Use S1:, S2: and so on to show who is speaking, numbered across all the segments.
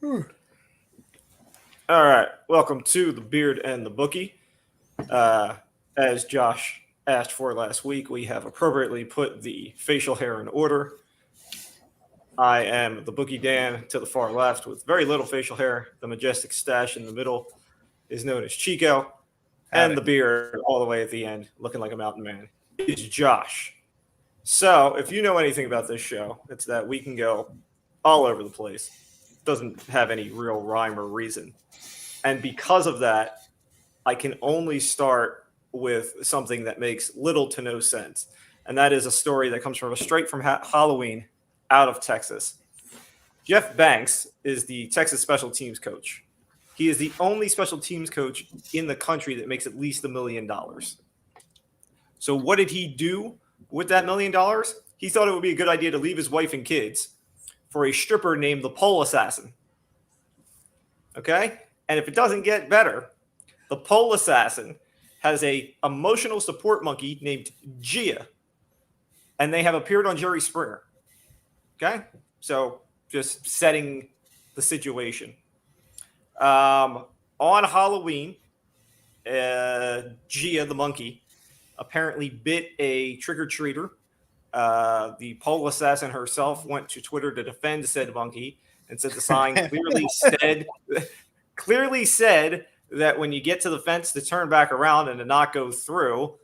S1: All right, welcome to the Beard and the Bookie. As Josh asked for last week, we have appropriately put the facial hair in order. I am the Bookie Dan to the far left with very little facial hair. The majestic stache in the middle is known as Chico, and the beard all the way at the end, looking like a mountain man, is Josh. So, if you know anything about this show, it's that we can go all over the place. It doesn't have any real rhyme or reason. And because of that, I can only start with something that makes little to no sense. And that is a story that comes from straight from Halloween out of Texas. Jeff Banks is the Texas special teams coach. He is the only special teams coach in the country that makes at least $1 million. So what did he do with that $1 million? He thought it would be a good idea to leave his wife and kids for a stripper named the Pole Assassin. Okay? And if it doesn't get better, the Pole Assassin has a emotional support monkey named Gia, and they have appeared on Jerry Springer. Okay? So just setting the situation. On Halloween, Gia, the monkey, apparently bit a trick-or-treater. The Pole Assassin herself went to Twitter to defend said monkey and said the sign clearly said that when you get to the fence to turn back around and to not go through.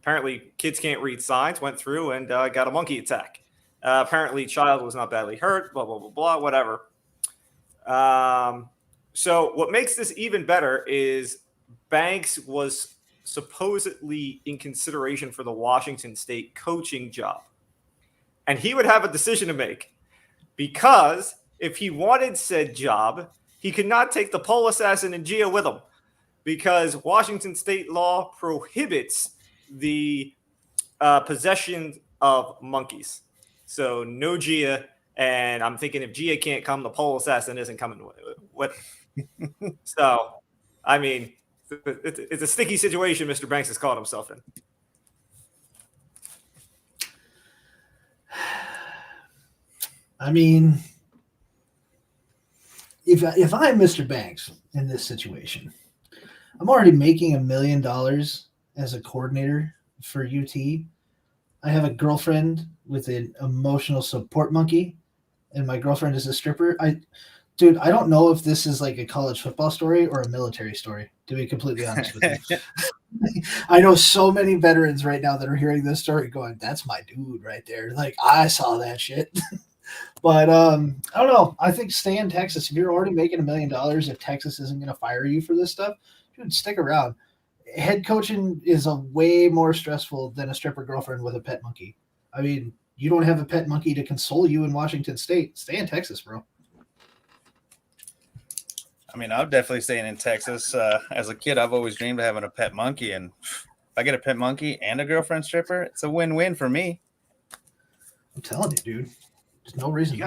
S1: Apparently, kids can't read signs, went through and got a monkey attack. Apparently, child was not badly hurt, blah, blah, blah, blah, whatever. So what makes this even better is Banks was supposedly in consideration for the Washington State coaching job. And he would have a decision to make because if he wanted said job, he could not take the Pole Assassin and Gia with him because Washington State law prohibits the possession of monkeys. So no Gia, and I'm thinking if Gia can't come, the Pole Assassin isn't coming with him. So, I mean, it's a sticky situation Mr. Banks has caught himself in.
S2: I mean, if I'm Mr. Banks in this situation, I'm already making $1 million as a coordinator for UT. I have a girlfriend with an emotional support monkey, and my girlfriend is a stripper. I don't know if this is like a college football story or a military story, to be completely honest with you. I know so many veterans right now that are hearing this story going, that's my dude right there. Like, I saw that shit. But I don't know. I think stay in Texas. If you're already making $1 million, if Texas isn't going to fire you for this stuff, dude, stick around. Head coaching is a way more stressful than a stripper girlfriend with a pet monkey. I mean, you don't have a pet monkey to console you in Washington State. Stay in Texas, bro.
S3: I mean, I'm definitely staying in Texas. As a kid, I've always dreamed of having a pet monkey, and if I get a pet monkey and a girlfriend stripper, it's a win-win for me.
S2: I'm telling you, dude. There's no reason.
S1: You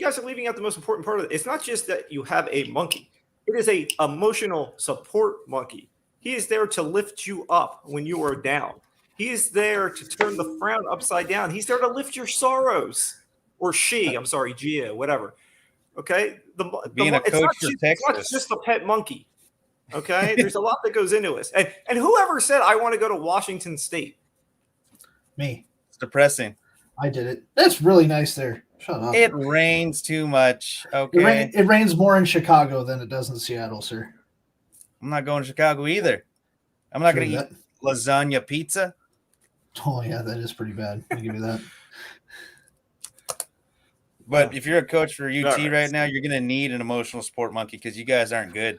S1: guys are leaving out the most important part of it. It's not just that you have a monkey. It is a emotional support monkey. He is there to lift you up when you are down. He is there to turn the frown upside down. He's there to lift your sorrows. Or she, I'm sorry, Gia, whatever. Okay? It's not just a pet monkey. Okay? There's a lot that goes into this. And whoever said, I want to go to Washington State?
S2: Me.
S3: It's depressing.
S2: I did it. That's really nice there. Shut up.
S3: It rains too much. Okay.
S2: It rains more in Chicago than it does in Seattle, sir.
S3: I'm not going to Chicago either. I'm not going to eat lasagna pizza.
S2: Oh, yeah, that is pretty bad. I'll give you that.
S3: But if you're a coach for UT right now, you're going to need an emotional support monkey because you guys aren't good.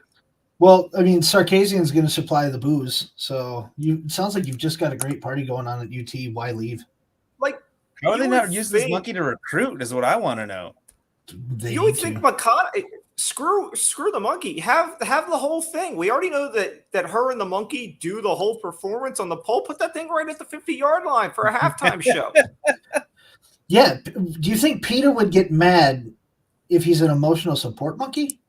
S2: Well, I mean, Sarkisian's going to supply the booze. So it sounds like you've just got a great party going on at UT. Why leave?
S1: Like,
S3: how are they not using this monkey to recruit is what I want to know.
S1: You would think McConnell screw the monkey. Have the whole thing. We already know that her and the monkey do the whole performance on the pole. Put that thing right at the 50-yard line for a halftime show.
S2: Yeah. Do you think Peter would get mad if he's an emotional support monkey?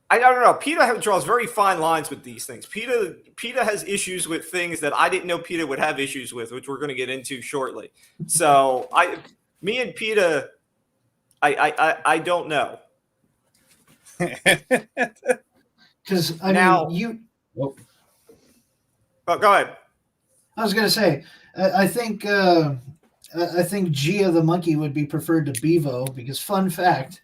S1: I don't know. PETA draws very fine lines with these things. PETA has issues with things that I didn't know PETA would have issues with, which we're going to get into shortly. So me and PETA, I don't know.
S2: Because
S1: Now-
S2: Oh,
S1: go ahead.
S2: I was gonna say, I think Gia the monkey would be preferred to Bevo because, fun fact,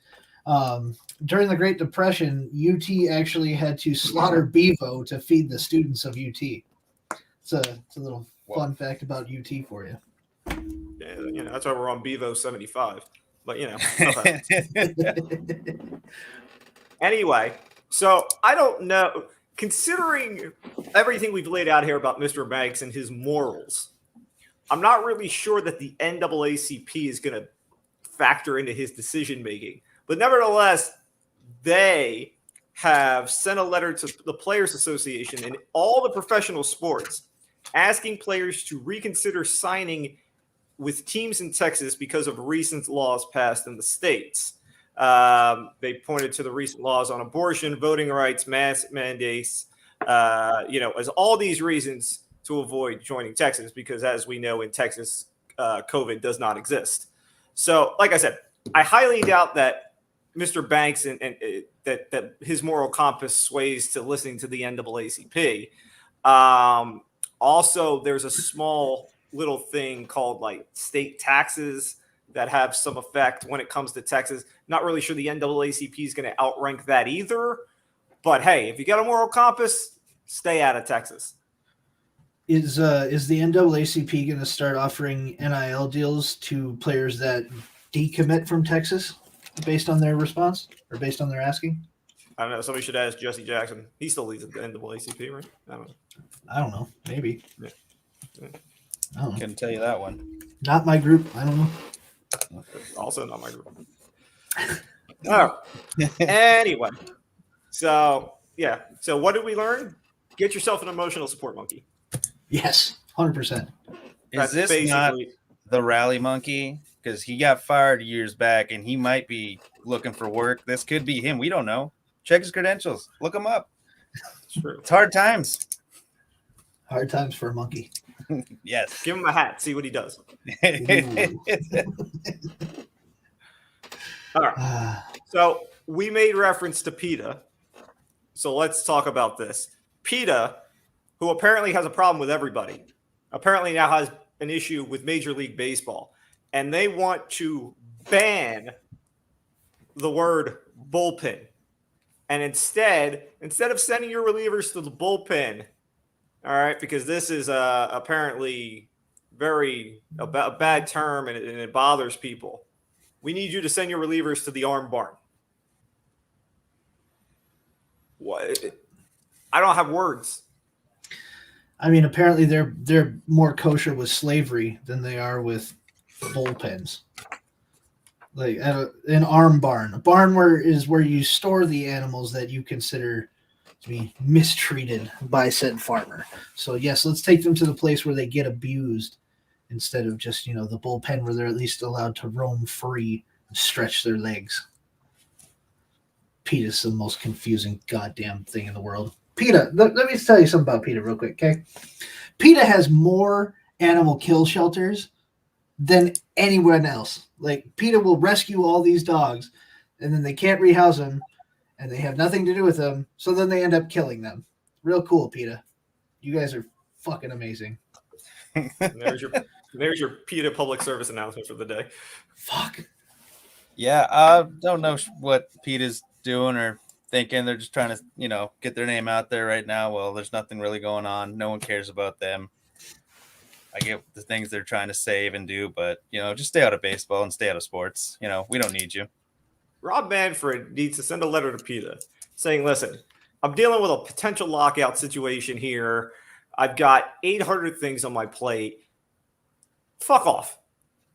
S2: during the Great Depression, UT actually had to slaughter Bevo to feed the students of UT. It's a little fun fact about UT for you.
S1: Yeah, that's why we're on Bevo 75. But anyway, so I don't know. Considering everything we've laid out here about Mr. Banks and his morals, I'm not really sure that the NAACP is going to factor into his decision making. But nevertheless, they have sent a letter to the Players Association and all the professional sports asking players to reconsider signing with teams in Texas because of recent laws passed in the states. They pointed to the recent laws on abortion, voting rights, mask mandates, as all these reasons to avoid joining Texas because, as we know, in Texas, COVID does not exist. So, like I said, I highly doubt that Mr. Banks and that his moral compass sways to listening to the NAACP. Also, there's a small little thing called like state taxes that have some effect when it comes to Texas. Not really sure the NAACP is going to outrank that either. But hey, if you got a moral compass, stay out of Texas.
S2: Is the NAACP going to start offering NIL deals to players that decommit from Texas based on their response or based on their asking?
S1: I don't know. Somebody should ask Jesse Jackson. He still leads the NAACP, right?
S2: I don't know. Maybe.
S1: Yeah.
S2: I don't know.
S3: Couldn't tell you that one.
S2: Not my group. I don't know.
S1: Also not my group. Oh. Anyway. So, yeah. So what did we learn? Get yourself an emotional support monkey.
S2: Yes, 100%.
S3: Is this not the rally monkey? Because he got fired years back and he might be looking for work. This could be him. We don't know. Check his credentials. Look him up.
S1: It's true.
S3: It's hard times.
S2: Hard times for a monkey.
S3: Yes.
S1: Give him a hat. See what he does. All right. So we made reference to PETA. So let's talk about this. PETA, who apparently has a problem with everybody, apparently now has an issue with Major League Baseball. And they want to ban the word bullpen. And instead of sending your relievers to the bullpen, all right, because this is apparently a bad term and it bothers people, we need you to send your relievers to the arm barn. What? I don't have words.
S2: I mean, apparently they're more kosher with slavery than they are with bullpens. Like an arm barn, a barn where you store the animals that you consider to be mistreated by said farmer. So yes, let's take them to the place where they get abused instead of just the bullpen where they're at least allowed to roam free and stretch their legs. PETA's the most confusing goddamn thing in the world. PETA, let me tell you something about PETA real quick, okay? PETA has more animal kill shelters than anyone else. Like, PETA will rescue all these dogs, and then they can't rehouse them, and they have nothing to do with them, so then they end up killing them. Real cool, PETA. You guys are fucking amazing.
S1: There's your PETA public service announcement for the day.
S2: Fuck.
S3: Yeah, I don't know what PETA's doing or thinking. They're just trying to, get their name out there right now. Well, there's nothing really going on. No one cares about them. I get the things they're trying to save and do, but, just stay out of baseball and stay out of sports. We don't need you.
S1: Rob Manfred needs to send a letter to PETA saying, listen, I'm dealing with a potential lockout situation here. I've got 800 things on my plate. Fuck off.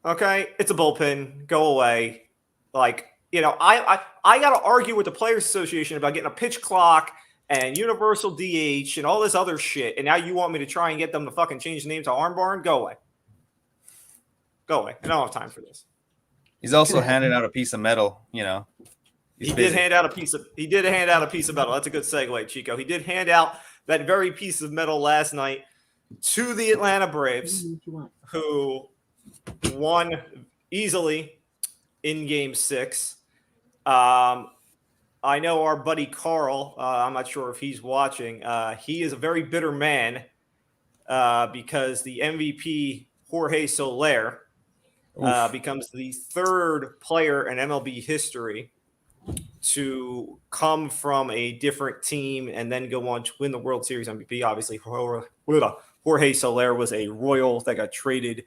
S1: Okay? It's a bullpen. Go away. Like, I got to argue with the Players Association about getting a pitch clock and universal DH and all this other shit. And now you want me to try and get them to fucking change the name to Arm Barn? Go away. Go away. I don't have time for this.
S3: He's also handing out a piece of metal, He
S1: did hand out a piece of metal. That's a good segue, Chico. He did hand out that very piece of metal last night to the Atlanta Braves, who won easily in Game 6. I know our buddy Carl, I'm not sure if he's watching, he is a very bitter man because the MVP, Jorge Soler, becomes the third player in MLB history to come from a different team and then go on to win the World Series MVP. Obviously, Jorge Soler was a Royal that got traded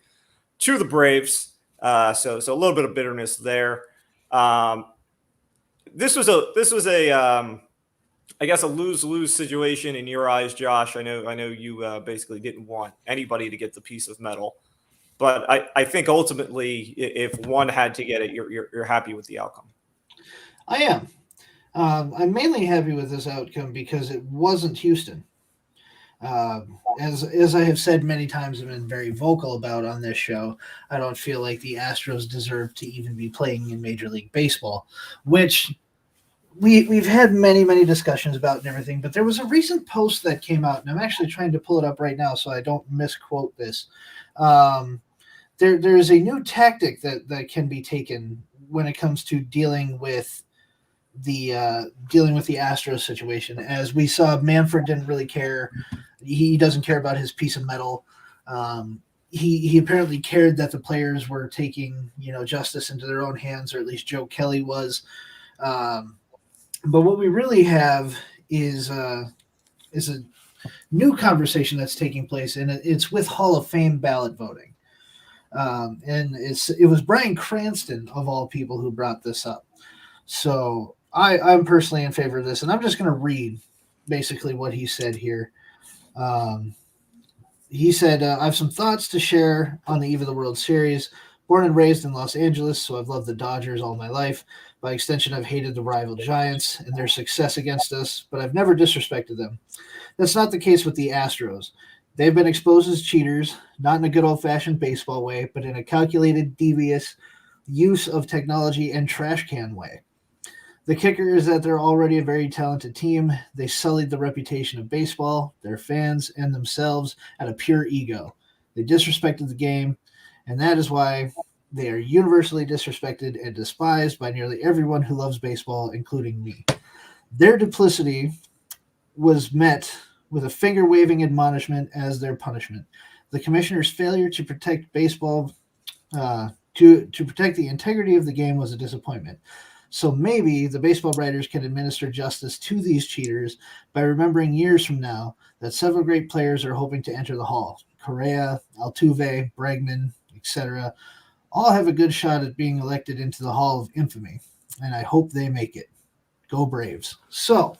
S1: to the Braves. So a little bit of bitterness there. This was a I guess a lose-lose situation in your eyes, Josh. I know you basically didn't want anybody to get the piece of metal, but I think ultimately, if one had to get it, you're happy with the outcome.
S2: I am. I'm mainly happy with this outcome because it wasn't Houston. As I have said many times and been very vocal about on this show, I don't feel like the Astros deserve to even be playing in Major League Baseball, which we've had many discussions about and everything. But there was a recent post that came out, and I'm actually trying to pull it up right now so I don't misquote this. There's a new tactic that can be taken when it comes to dealing with the Astros situation. As we saw, Manfred didn't really care. He doesn't care about his piece of metal. He apparently cared that the players were taking justice into their own hands, or at least Joe Kelly was. But what we really have is a new conversation that's taking place, and it's with Hall of Fame ballot voting. And it was Bryan Cranston of all people who brought this up. So I'm personally in favor of this, and I'm just going to read basically what he said here. He said, I have some thoughts to share on the eve of the World Series. Born and raised in Los Angeles, so I've loved the Dodgers all my life. By extension, I've hated the rival Giants and their success against us, but I've never disrespected them. That's not the case with the Astros. They've been exposed as cheaters, not in a good old-fashioned baseball way, but in a calculated, devious use of technology and trash can way. The kicker is that they're already a very talented team. They sullied the reputation of baseball, their fans, and themselves out of pure ego. They disrespected the game, and that is why they are universally disrespected and despised by nearly everyone who loves baseball, including me. Their duplicity was met with a finger-waving admonishment as their punishment. The commissioner's failure to protect baseball, to protect the integrity of the game was a disappointment. So maybe the baseball writers can administer justice to these cheaters by remembering years from now that several great players are hoping to enter the Hall. Correa, Altuve, Bregman, etc. all have a good shot at being elected into the Hall of Infamy, and I hope they make it. Go Braves. So,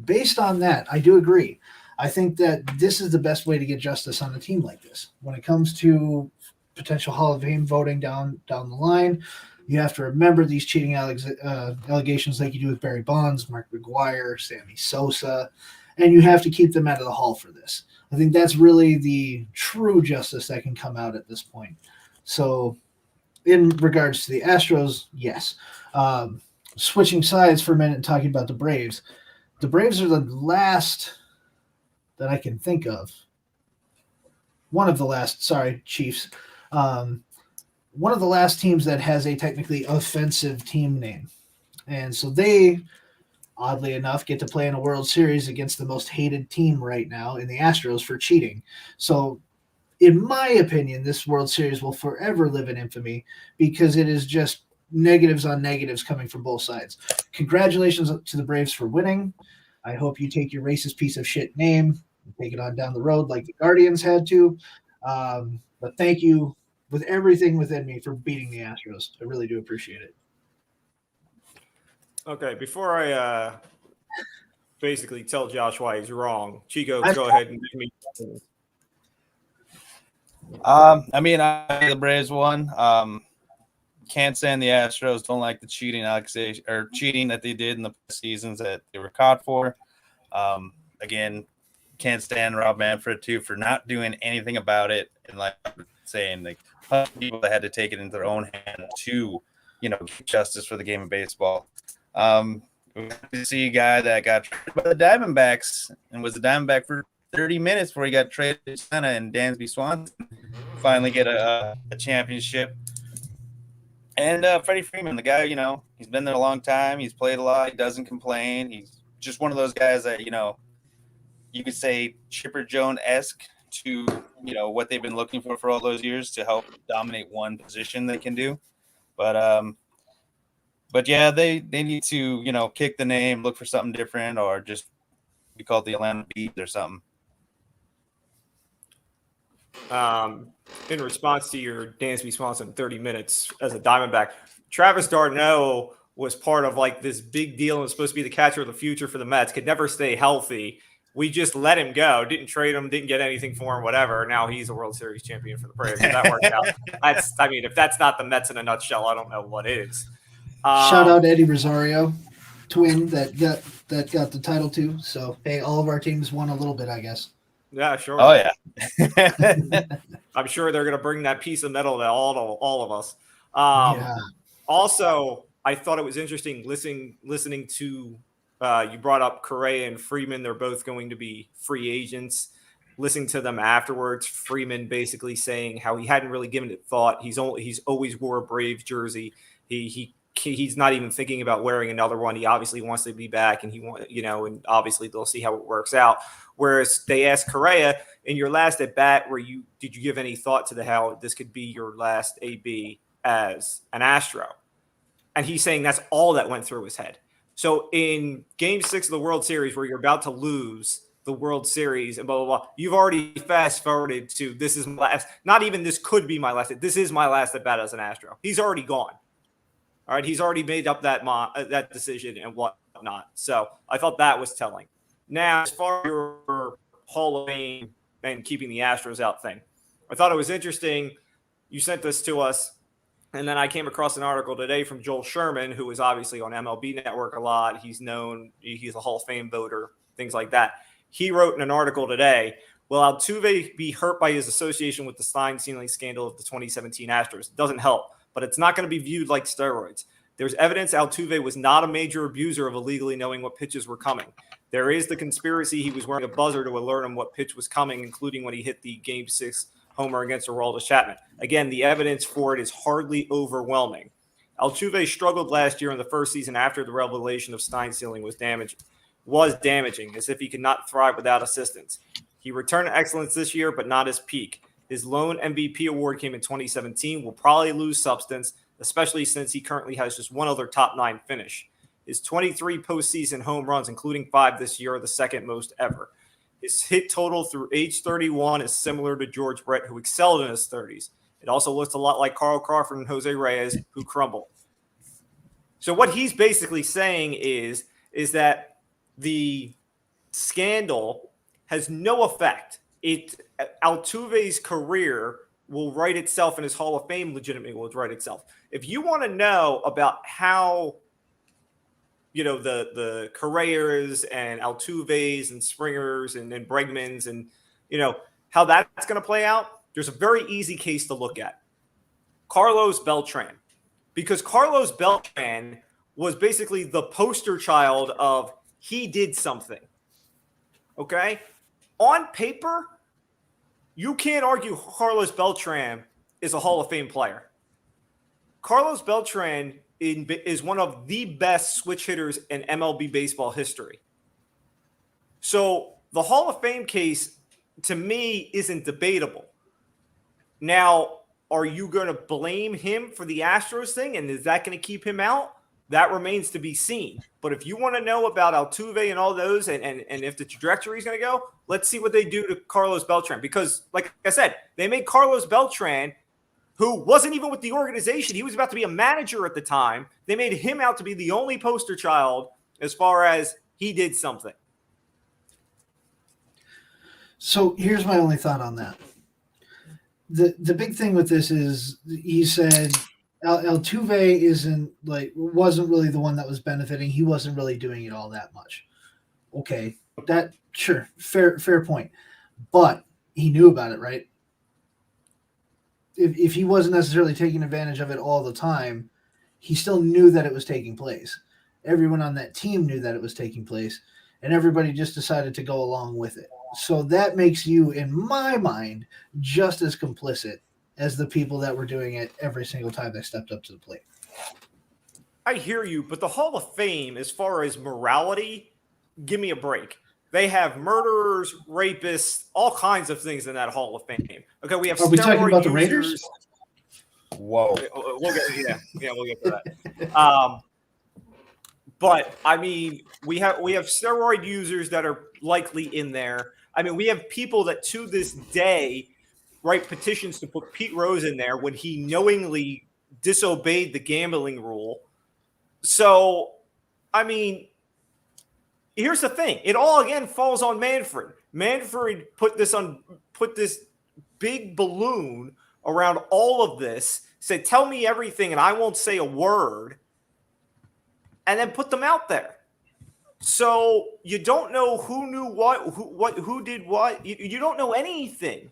S2: based on that, I do agree. I think that this is the best way to get justice on a team like this. When it comes to potential Hall of Fame voting down the line, you have to remember these cheating allegations like you do with Barry Bonds, Mark McGwire, Sammy Sosa, and you have to keep them out of the Hall for this. I think that's really the true justice that can come out at this point. So in regards to the Astros, yes. Switching sides for a minute and talking about the Braves are the last that I can think of. One of the last, Chiefs. One of the last teams that has a technically offensive team name. And so they, oddly enough, get to play in a World Series against the most hated team right now in the Astros for cheating. So in my opinion, this World Series will forever live in infamy because it is just negatives on negatives coming from both sides. Congratulations to the Braves for winning. I hope you take your racist piece of shit name and take it on down the road like the Guardians had to. But thank you with everything within me for beating the Astros. I really do appreciate it.
S1: Okay, before I basically tell Josh why he's wrong, Chico, go ahead and give me.
S3: I mean, the Braves won. Can't stand the Astros. Don't like the cheating that they did in the seasons that they were caught for. Again, can't stand Rob Manfred too for not doing anything about it and like saying like people that had to take it into their own hands to get justice for the game of baseball. We see a guy that got traded by the Diamondbacks and was the Diamondback for 30 minutes before he got traded to Atlanta, and Dansby Swanson finally get a championship. And Freddie Freeman, the guy, he's been there a long time. He's played a lot. He doesn't complain. He's just one of those guys that, you could say Chipper Jones-esque to, what they've been looking for all those years to help dominate one position they can do. But yeah, they need to, kick the name, look for something different, or just be called the Atlanta Bees or something.
S1: In response to your Dansby Swanson 30 minutes as a Diamondback, Travis d'Arnaud was part of like this big deal and was supposed to be the catcher of the future for the Mets, could never stay healthy. We just let him go, didn't trade him, didn't get anything for him, whatever. Now he's a World Series champion for the Braves. So that worked out. If that's not the Mets in a nutshell, I don't know what is.
S2: Shout out Eddie Rosario, twin that got the title too. So hey, all of our teams won a little bit, I guess.
S1: Yeah, sure.
S3: Oh yeah.
S1: I'm sure they're going to bring that piece of metal to all of us.
S2: Yeah.
S1: Also, I thought it was interesting listening to you brought up Correa and Freeman. They're both going to be free agents. Listening to them afterwards, Freeman basically saying how he hadn't really given it thought. He's always wore a Braves jersey. He's not even thinking about wearing another one. He obviously wants to be back, and and obviously they'll see how it works out. Whereas they asked Correa, in your last at bat, did you give any thought to how this could be your last AB as an Astro? And he's saying that's all that went through his head. So in Game 6 of the World Series, where you're about to lose the World Series and blah, blah, blah, you've already fast forwarded to this is my last, not even this could be my last, this is my last at bat as an Astro. He's already gone. All right, he's already made up that decision and whatnot. So I thought that was telling. Now, as far as your Hall of Fame and keeping the Astros out thing, I thought it was interesting. You sent this to us, and then I came across an article today from Joel Sherman, who is obviously on MLB Network a lot. He's a Hall of Fame voter, things like that. He wrote in an article today, will Altuve be hurt by his association with the Stein ceiling scandal of the 2017 Astros? It doesn't help, but it's not going to be viewed like steroids. There's evidence Altuve was not a major abuser of illegally knowing what pitches were coming. There is the conspiracy he was wearing a buzzer to alert him what pitch was coming, including when he hit the Game 6 homer against Aroldis Chapman. Again, the evidence for it is hardly overwhelming. Altuve struggled last year in the first season after the revelation of Stein ceiling was damaging, as if he could not thrive without assistance. He returned to excellence this year, but not his peak. His lone MVP award came in 2017, will probably lose substance, especially since he currently has just one other top 9 finish. His 23 postseason home runs, including 5 this year, are the second most ever. His hit total through age 31 is similar to George Brett, who excelled in his 30s. It also looks a lot like Carl Crawford and Jose Reyes, who crumbled. So what he's basically saying is that the scandal has no effect. Altuve's career will write itself, and his Hall of Fame legitimately will write itself. If you want to know about how the Correas and Altuves and Springers and Bregmans and, how that's going to play out, there's a very easy case to look at. Carlos Beltran. Because Carlos Beltran was basically the poster child of he did something. Okay? On paper, you can't argue Carlos Beltran is a Hall of Fame player. Carlos Beltran is one of the best switch hitters in MLB baseball history. So the Hall of Fame case, to me, isn't debatable. Now, are you going to blame him for the Astros thing, and is that going to keep him out? That remains to be seen. But if you want to know about Altuve and all those and if the trajectory is going to go, let's see what they do to Carlos Beltran. Because, like I said, they made Carlos Beltran, who wasn't even with the organization. He was about to be a manager at the time. They made him out to be the only poster child as far as he did something.
S2: So here's my only thought on that. The big thing with this is he said Altuve wasn't really the one that was benefiting. He wasn't really doing it all that much. Okay, that sure, fair point. But he knew about it, right? If he wasn't necessarily taking advantage of it all the time, he still knew that it was taking place. Everyone on that team knew that it was taking place, and everybody just decided to go along with it. So that makes you, in my mind, just as complicit as the people that were doing it every single time they stepped up to the plate.
S1: I hear you, but the Hall of Fame, as far as morality, give me a break. They have murderers, rapists, all kinds of things in that Hall of Fame. Okay, we have.
S2: Are we talking about the
S1: steroid
S2: Raiders?
S1: users.
S3: Whoa.
S1: We'll get to that. But I mean, we have steroid users that are likely in there. I mean, we have people that to this day write petitions to put Pete Rose in there when he knowingly disobeyed the gambling rule. So, I mean, here's the thing. It all again falls on Manfred. Manfred put this big balloon around all of this, said, tell me everything and I won't say a word, and then put them out there. So you don't know who knew who did what. You don't know anything.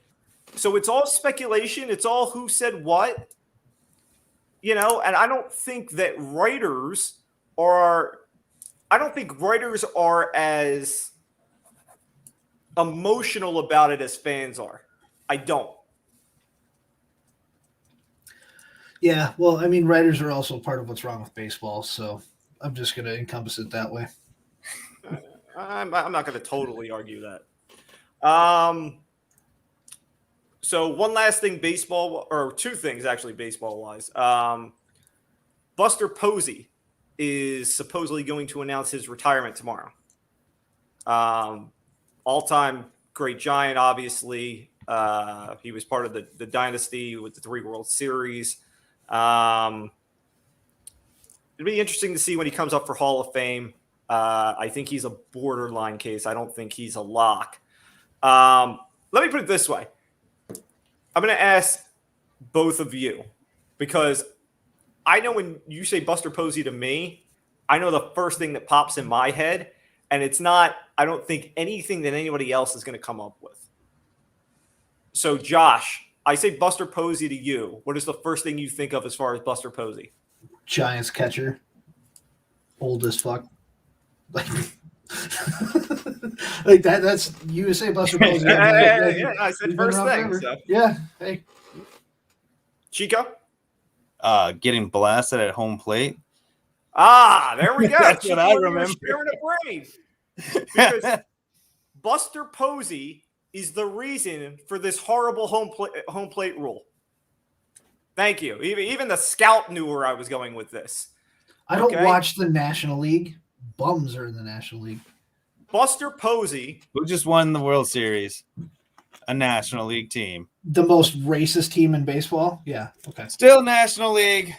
S1: So it's all speculation. It's all who said what. And I don't think that writers are as emotional about it as fans are. I don't.
S2: Yeah, well, I mean, writers are also part of what's wrong with baseball, so I'm just going to encompass it that way.
S1: I'm not going to totally argue that. So one last thing, baseball, or two things actually, baseball-wise. Buster Posey is supposedly going to announce his retirement tomorrow. All-time great Giant, obviously. He was part of the dynasty with the 3 World Series. It'll be interesting to see when he comes up for Hall of Fame. I think he's a borderline case. I don't think he's a lock. Let me put it this way. I'm going to ask both of you because I know when you say Buster Posey to me, I know the first thing that pops in my head, and it's not, I don't think anything that anybody else is going to come up with. So, Josh, I say Buster Posey to you. What is the first thing you think of as far as Buster Posey?
S2: Giants catcher. Old as fuck. Like that's you say Buster Posey.
S1: Yeah, I said first thing. So.
S2: Yeah. Hey.
S1: Chico?
S3: Getting blasted at home plate.
S1: There we go.
S3: That's
S1: Chico,
S3: what I remember.
S1: Sharing a brain. Because Buster Posey is the reason for this horrible home plate rule. Thank you. Even the scout knew where I was going with this.
S2: I don't watch the National League. Bums are in the National League.
S1: Buster Posey.
S3: Who just won the World Series? A National League team.
S2: The most racist team in baseball? Yeah. Okay.
S3: Still National League.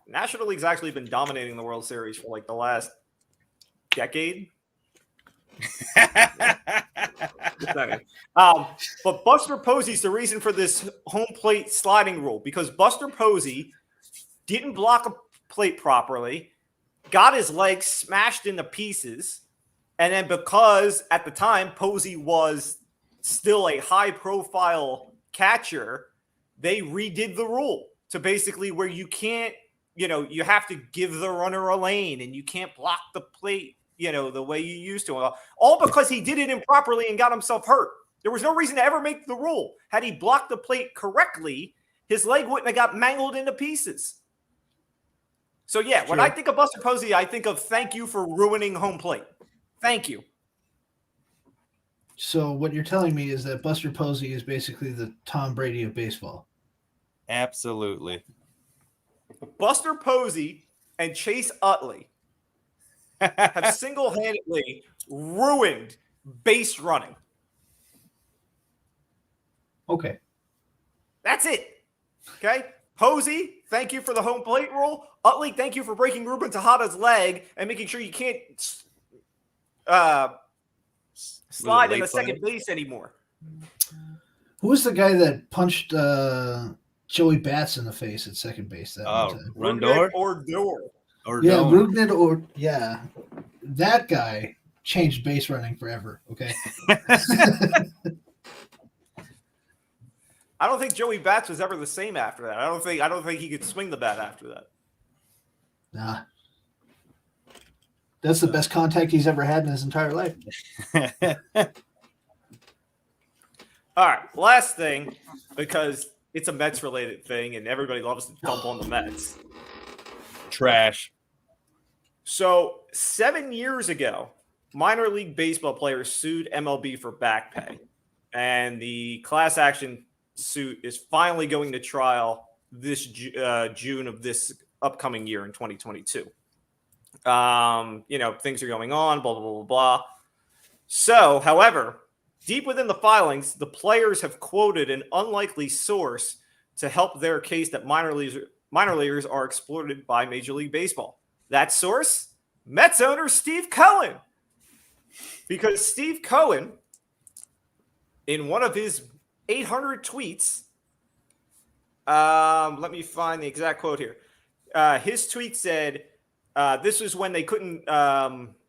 S1: National League's actually been dominating the World Series for like the last decade. But Buster Posey's the reason for this home plate sliding rule because Buster Posey didn't block a plate properly, got his legs smashed into pieces, and then because at the time Posey was still a high-profile catcher, they redid the rule to basically where you can't, you have to give the runner a lane and you can't block the plate, the way you used to. All because he did it improperly and got himself hurt. There was no reason to ever make the rule. Had he blocked the plate correctly, his leg wouldn't have got mangled into pieces. So, yeah, when I think of Buster Posey, I think of thank you for ruining home plate. Thank you.
S2: So what you're telling me is that Buster Posey is basically the Tom Brady of baseball.
S3: Absolutely.
S1: Buster Posey and Chase Utley have single-handedly ruined base running.
S2: Okay.
S1: That's it. Okay? Posey, thank you for the home plate rule. Utley, thank you for breaking Ruben Tejada's leg and making sure you can't slide in the second base anymore.
S2: Who was the guy that punched Joey Bats in the face at second base that one time?
S1: Rundor?
S2: Yeah, that guy changed base running forever. Okay.
S1: I don't think Joey Bats was ever the same after that. I don't think he could swing the bat after that.
S2: Nah. That's the best contact he's ever had in his entire life.
S1: All right, last thing, because it's a Mets related thing, and everybody loves to dump on the Mets.
S3: Trash.
S1: So 7 years ago, minor league baseball players sued MLB for back pay, and the class action suit is finally going to trial this June of this upcoming year in 2022. Things are going on, blah, blah, blah, blah, blah. So, however, deep within the filings, the players have quoted an unlikely source to help their case that minor leaguers are exploited by Major League Baseball. That source? Mets owner Steve Cohen. Because Steve Cohen, in one of his 800 tweets, let me find the exact quote here. His tweet said, this was when they couldn't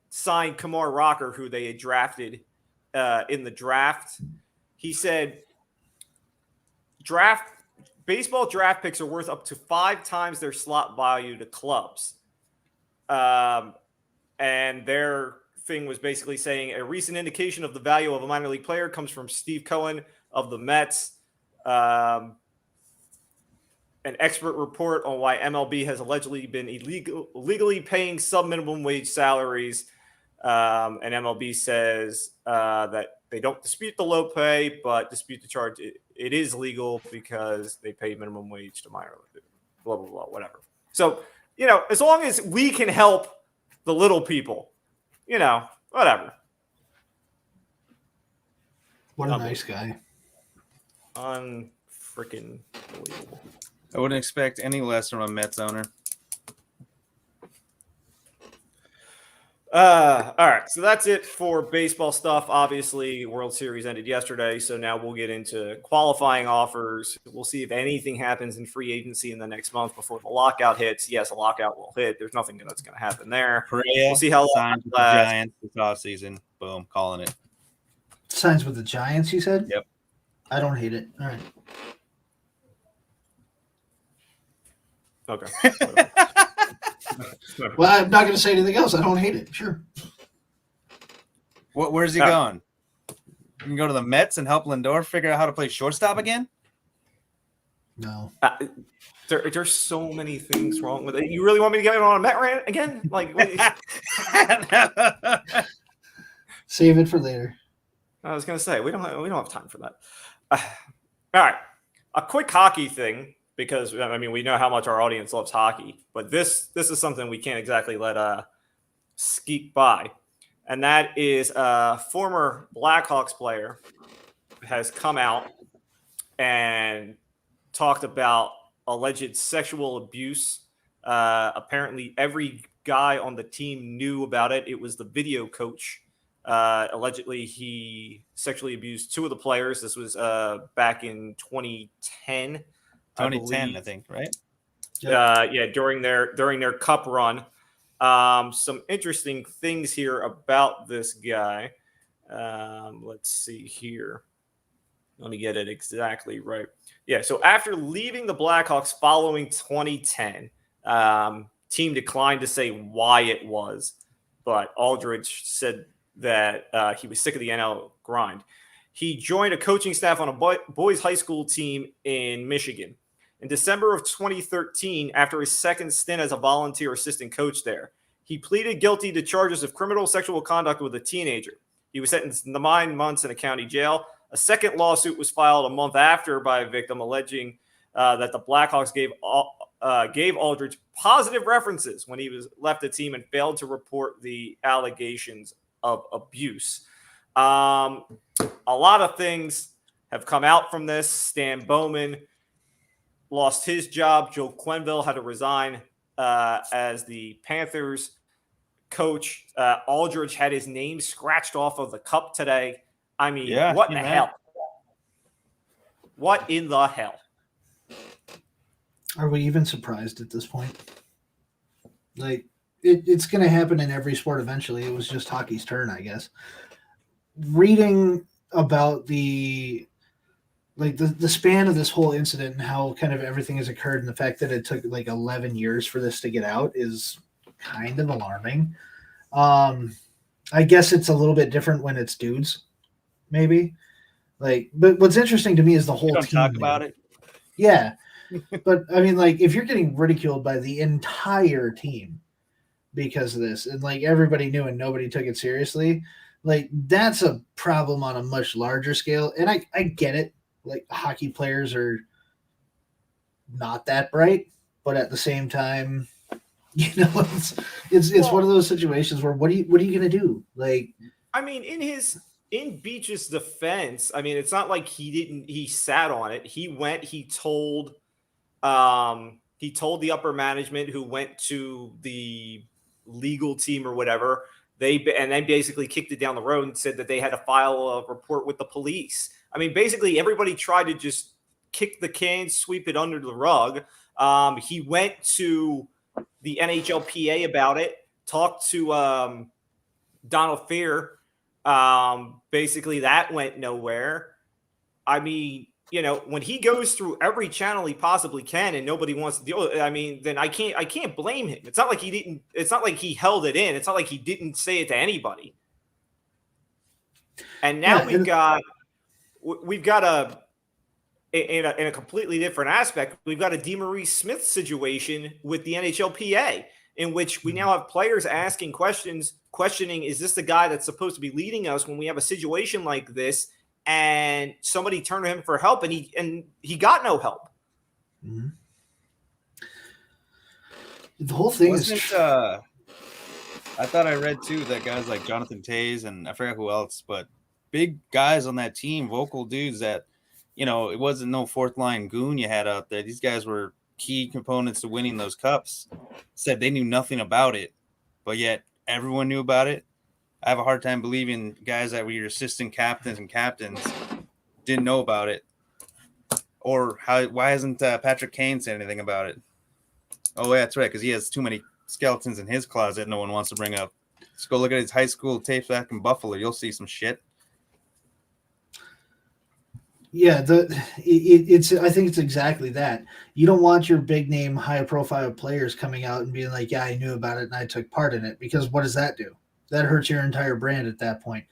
S1: sign Kumar Rocker, who they had drafted in the draft. He said, baseball draft picks are worth up to 5 times their slot value to clubs. And their thing was basically saying a recent indication of the value of a minor league player comes from Steve Cohen of the Mets. An expert report on why MLB has allegedly been illegally paying sub-minimum wage salaries. And MLB says that they don't dispute the low pay, but dispute the charge. It is legal because they pay minimum wage to minor league, blah, blah, blah, whatever. So, as long as we can help the little people, whatever.
S2: What a nice guy.
S1: Unfreaking believable.
S3: I wouldn't expect any less from a Mets owner.
S1: All right, so that's it for baseball stuff. Obviously, World Series ended yesterday, so now we'll get into qualifying offers. We'll see if anything happens in free agency in the next month before the lockout hits. Yes, a lockout will hit. There's nothing that's going to happen there. We'll see how long
S3: it lasts. Giants this offseason. Boom, calling it.
S2: Signs with the Giants, you said?
S3: Yep.
S2: I don't hate it. All right.
S1: Okay.
S2: Well, I'm not going to say anything else. I don't hate it. Sure.
S3: Where's he going? You can go to the Mets and help Lindor figure out how to play shortstop again?
S2: No.
S1: There's so many things wrong with it. You really want me to get on a Met rant again?
S2: Save it for later.
S1: I was going to say we don't have time for that. All right, a quick hockey thing. Because, we know how much our audience loves hockey, but this is something we can't exactly let skeet by. And that is a former Blackhawks player has come out and talked about alleged sexual abuse. Apparently, every guy on the team knew about it. It was the video coach. Allegedly, he sexually abused 2 of the players. This was back in 2010.
S3: 2010, I think, right?
S1: During their cup run. Some interesting things here about this guy. Let's see here. Let me get it exactly right. Yeah, so after leaving the Blackhawks following 2010, team declined to say why it was, but Aldridge said that he was sick of the NL grind. He joined a coaching staff on a boys high school team in Michigan. In December of 2013, after his second stint as a volunteer assistant coach there, he pleaded guilty to charges of criminal sexual conduct with a teenager. He was sentenced to 9 months in a county jail. A second lawsuit was filed a month after by a victim alleging that the Blackhawks gave Aldridge positive references when he was left the team and failed to report the allegations of abuse. A lot of things have come out from this. Stan Bowman lost his job. Joe Quenneville had to resign as the Panthers coach. Aldridge had his name scratched off of the cup today. What in the hell? What in the hell?
S2: Are we even surprised at this point? It's going to happen in every sport eventually. It was just hockey's turn, I guess. Reading about the span of this whole incident and how kind of everything has occurred and the fact that it took 11 years for this to get out is kind of alarming. I guess it's a little bit different when it's dudes, maybe. But what's interesting to me is the whole team.
S3: Talk about it.
S2: Yeah. But I mean, like, if you're getting ridiculed by the entire team because of this, and like everybody knew and nobody took it seriously, like that's a problem on a much larger scale. And I get it. Like hockey players are not that bright, but at the same time, it's
S1: Well,
S2: one of those situations where what are you gonna do? Like,
S1: I mean, in Beach's defense, I mean, it's not like he sat on it. He told the upper management who went to the legal team or whatever. They basically kicked it down the road and said that they had to file a report with the police. I mean, basically everybody tried to just kick the can, sweep it under the rug. He went to the NHLPA about it, talked to Donald Fear. Basically, that went nowhere. I mean, when he goes through every channel he possibly can and nobody wants to deal with it, I mean, then I can't blame him. It's not like he held it in. It's not like he didn't say it to anybody. And now we've got in a completely different aspect, we've got a DeMaurice Smith situation with the NHLPA, in which we now have players asking questioning, is this the guy that's supposed to be leading us when we have a situation like this? And somebody turned to him for help, and he got no help.
S2: mm-hmm. The whole thing is.
S3: I thought I read too that guys like Jonathan Toews and I forgot who else, but big guys on that team, vocal dudes that, it wasn't no fourth line goon you had out there. These guys were key components to winning those cups. Said they knew nothing about it, but yet everyone knew about it. I have a hard time believing guys that were your assistant captains and captains didn't know about it. Or why hasn't Patrick Kane said anything about it? Oh, yeah, that's right, because he has too many skeletons in his closet no one wants to bring up. Just go look at his high school tapes back in Buffalo. You'll see some shit.
S2: Yeah, I think it's exactly that. You don't want your big name, high profile players coming out and being like, yeah, I knew about it and I took part in it, because what does that do? That hurts your entire brand at that point.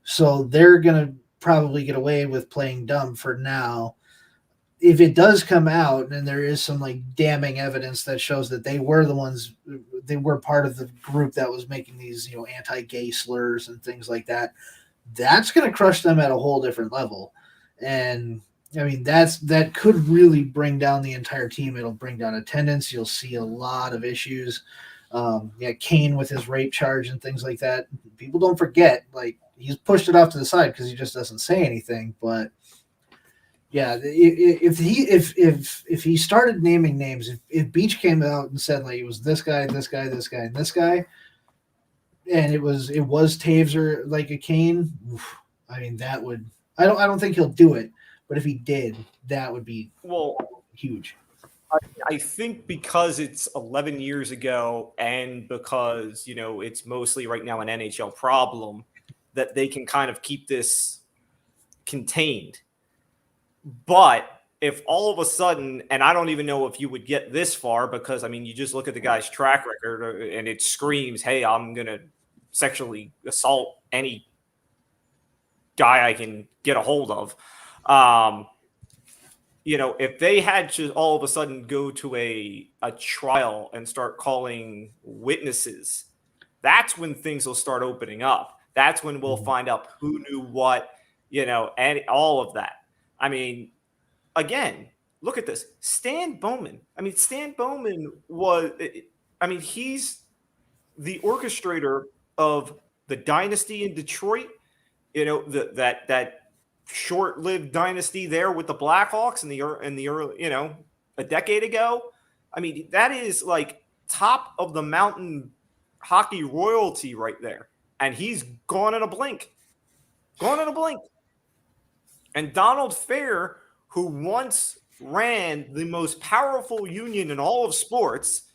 S2: So they're going to probably get away with playing dumb for now. If it does come out and there is some like damning evidence that shows that they were part of the group that was making these, anti-gay slurs and things like that, that's going to crush them at a whole different level. And I mean, that could really bring down the entire team. It'll bring down attendance. You'll see a lot of issues. Kane with his rape charge and things like that. People don't forget, like, he's pushed it off to the side because he just doesn't say anything. But yeah, if he started naming names, if Beach came out and said like it was this guy, this guy, this guy, and this guy, and it was Taves or like a Kane, I mean that would. I don't think he'll do it, but if he did, that would be huge.
S1: I think because it's 11 years ago and because, it's mostly right now an NHL problem, that they can kind of keep this contained. But if all of a sudden, and I don't even know if you would get this far, because, I mean, you just look at the guy's track record and it screams, hey, I'm going to sexually assault any guy I can get a hold of. If they had to all of a sudden go to a trial and start calling witnesses, that's when things will start opening up. That's when we'll find out who knew what, and all of that. I mean, again, look at this. Stan Bowman. I mean, Stan Bowman he's the orchestrator of the dynasty in Detroit. That short-lived dynasty there with the Blackhawks in the early, a decade ago. I mean, that is like top of the mountain hockey royalty right there. And he's gone in a blink. And Donald Fair, who once ran the most powerful union in all of sports,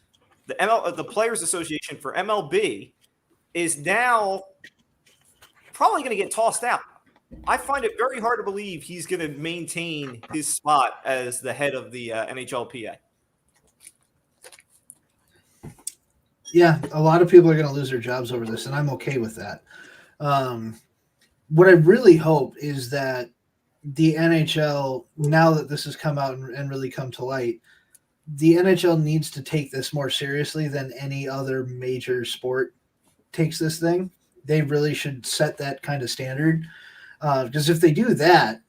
S1: the Players Association for MLB, is now probably going to get tossed out. I find it very hard to believe he's going to maintain his spot as the head of the NHLPA.
S2: Yeah, a lot of people are going to lose their jobs over this, and I'm okay with that. What I really hope is that the NHL, now that this has come out and really come to light, the NHL needs to take this more seriously than any other major sport takes this thing. They really should set that kind of standard. Because if they do that,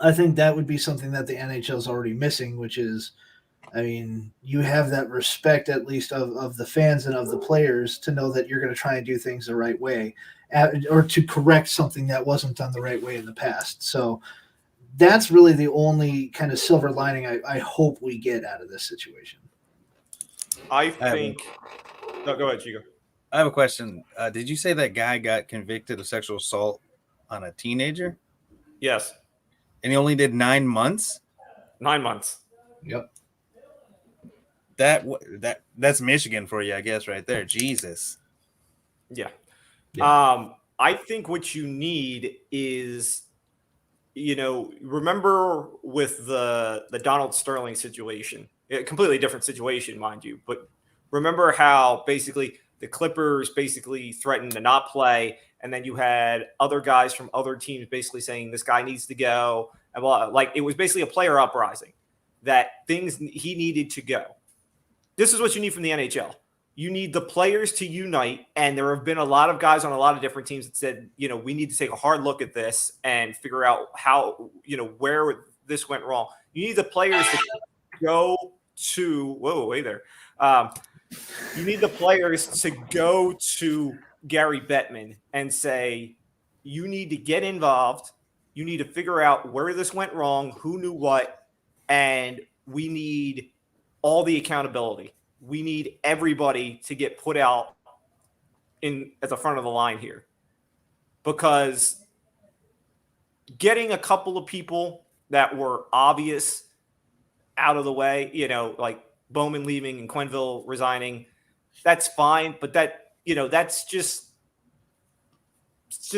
S2: I think that would be something that the NHL is already missing, which is, I mean, you have that respect at least of the fans and of the players to know that you're going to try and do things the right way or to correct something that wasn't done the right way in the past. So that's really the only kind of silver lining I hope we get out of this situation.
S1: I think. No, go ahead, Chico.
S3: I have a question. Did you say that guy got convicted of sexual assault on a teenager?
S1: Yes.
S3: And he only did 9 months?
S1: 9 months.
S2: Yep.
S3: That's Michigan for you, I guess, right there. Jesus.
S1: Yeah.
S2: Yeah.
S1: I think what you need is, remember with the Donald Sterling situation, a completely different situation, mind you, but remember how basically the Clippers basically threatened to not play, and then you had other guys from other teams basically saying this guy needs to go, and like it was basically a player uprising that he needed to go. This is what you need from the NHL. You need the players to unite, and there have been a lot of guys on a lot of different teams that said, we need to take a hard look at this and figure out how, where this went wrong. You need the players to go to – whoa, wait there. You need the players to go to Gary Bettman and say, you need to get involved. You need to figure out where this went wrong, who knew what, and we need all the accountability. We need everybody to get put out at the front of the line here, because getting a couple of people that were obvious out of the way, like Bowman leaving and Quenneville resigning, that's fine. But that's just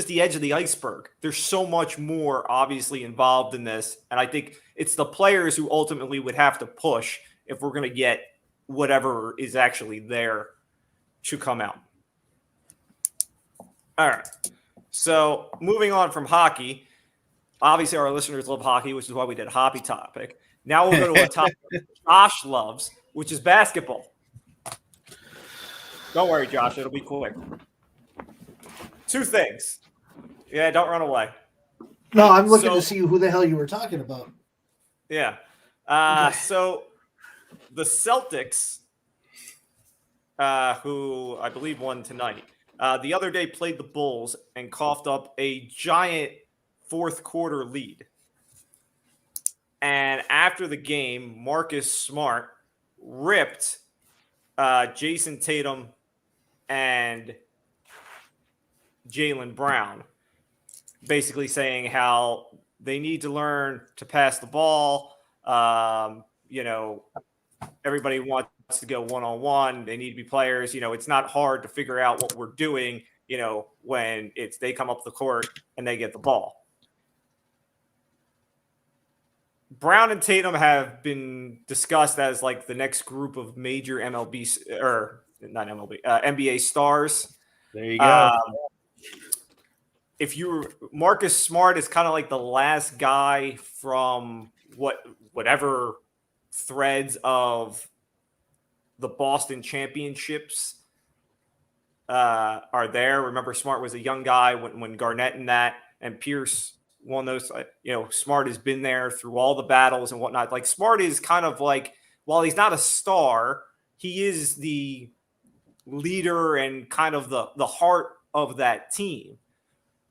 S1: the edge of the iceberg. There's so much more obviously involved in this. And I think it's the players who ultimately would have to push if we're going to get whatever is actually there to come out. All right. So moving on from hockey, obviously our listeners love hockey, which is why we did a hockey topic. Now we'll go to a topic Josh loves, which is basketball. Don't worry, Josh. It'll be quick. 2 things. Yeah, don't run away.
S2: No, I'm looking to see who the hell you were talking about.
S1: Yeah. So the Celtics, who I believe won tonight, the other day played the Bulls and coughed up a giant fourth quarter lead. And after the game, Marcus Smart ripped Jason Tatum and Jaylen Brown, basically saying how they need to learn to pass the ball. Everybody wants to go one-on-one. They need to be players. It's not hard to figure out what we're doing, when they come up the court and they get the ball. Brown and Tatum have been discussed as like the next group of major NBA stars.
S3: There you go.
S1: Marcus Smart is kind of like the last guy from whatever threads of the Boston championships are there. Remember, Smart was a young guy when Garnett and Pierce won those. Smart has been there through all the battles and whatnot. Like, Smart is kind of like, while he's not a star, he is the leader and kind of the heart of that team.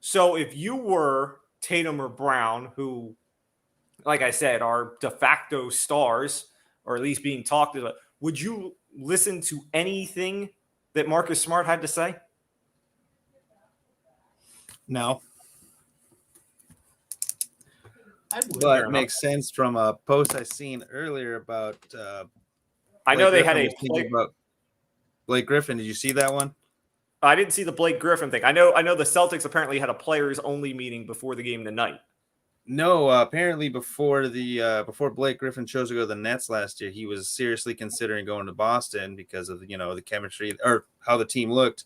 S1: So if you were Tatum or Brown, who, like I said, are de facto stars, or at least being talked about, would you listen to anything that Marcus Smart had to say?
S3: No.
S2: But
S3: it makes sense from a post I seen earlier about
S1: I know they had
S3: about Blake Griffin. Did you see that one?
S1: I didn't see the Blake Griffin thing. I know the Celtics apparently had a players only meeting before the game tonight.
S3: No, apparently before Blake Griffin chose to go to the Nets last year, he was seriously considering going to Boston because of the chemistry or how the team looked.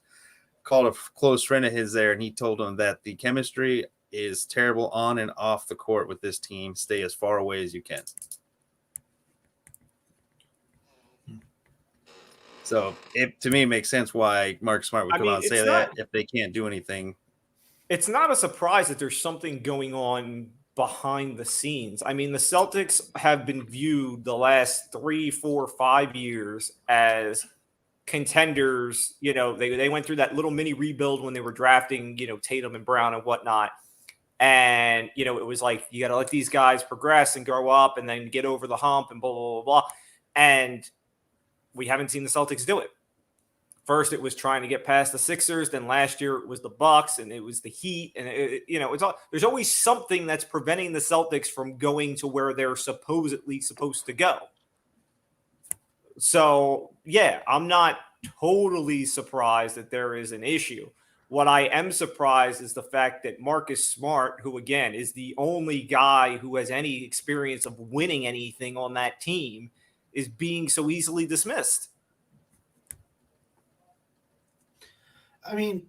S3: Called a close friend of his there, and he told him that the chemistry is terrible on and off the court with this team. Stay as far away as you can. So to me, it makes sense why Mark Smart would come out and say that if they can't do anything.
S1: It's not a surprise that there's something going on behind the scenes. I mean, the Celtics have been viewed the last 3, 4, 5 years as contenders. You know, they went through that little mini rebuild when they were drafting, you know, Tatum and Brown and whatnot. And, you know, it was like, you got to let these guys progress and grow up and then get over the hump and blah, blah, blah, blah. And we haven't seen the Celtics do it. First, it was trying to get past the Sixers. Then last year, it was the Bucks, and it was the Heat. And there's always something that's preventing the Celtics from going to where they're supposedly supposed to go. So, yeah, I'm not totally surprised that there is an issue. What I am surprised is the fact that Marcus Smart, who, again, is the only guy who has any experience of winning anything on that team, is being so easily dismissed.
S2: I mean,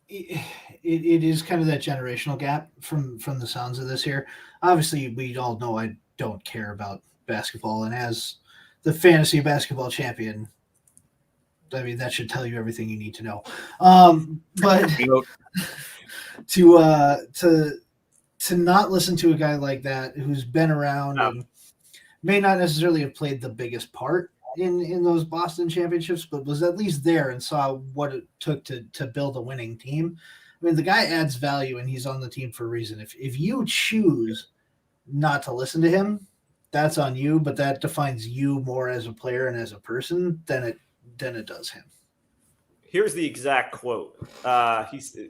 S2: it is kind of that generational gap from the sounds of this here. Obviously, we all know I don't care about basketball, and as the fantasy basketball champion, I mean, that should tell you everything you need to know. But to not listen to a guy like that who's been around and may not necessarily have played the biggest part in those Boston championships, but was at least there and saw what it took to build a winning team. I mean, the guy adds value and he's on the team for a reason. If you choose not to listen to him, that's on you, but that defines you more as a player and as a person than it does him.
S1: Here's the exact quote.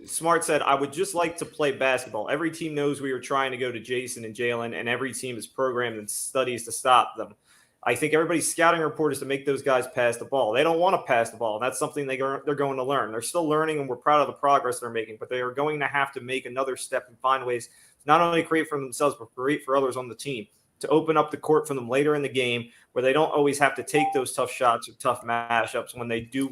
S1: Smart said, "I would just like to play basketball. Every team knows we are trying to go to Jason and Jalen, and every team is programmed and studies to stop them. I think everybody's scouting report is to make those guys pass the ball. They don't want to pass the ball, and that's something they're going to learn. They're still learning, and we're proud of the progress they're making, but they are going to have to make another step and find ways to not only create for themselves, but create for others on the team, to open up the court for them later in the game where they don't always have to take those tough shots or tough matchups when they do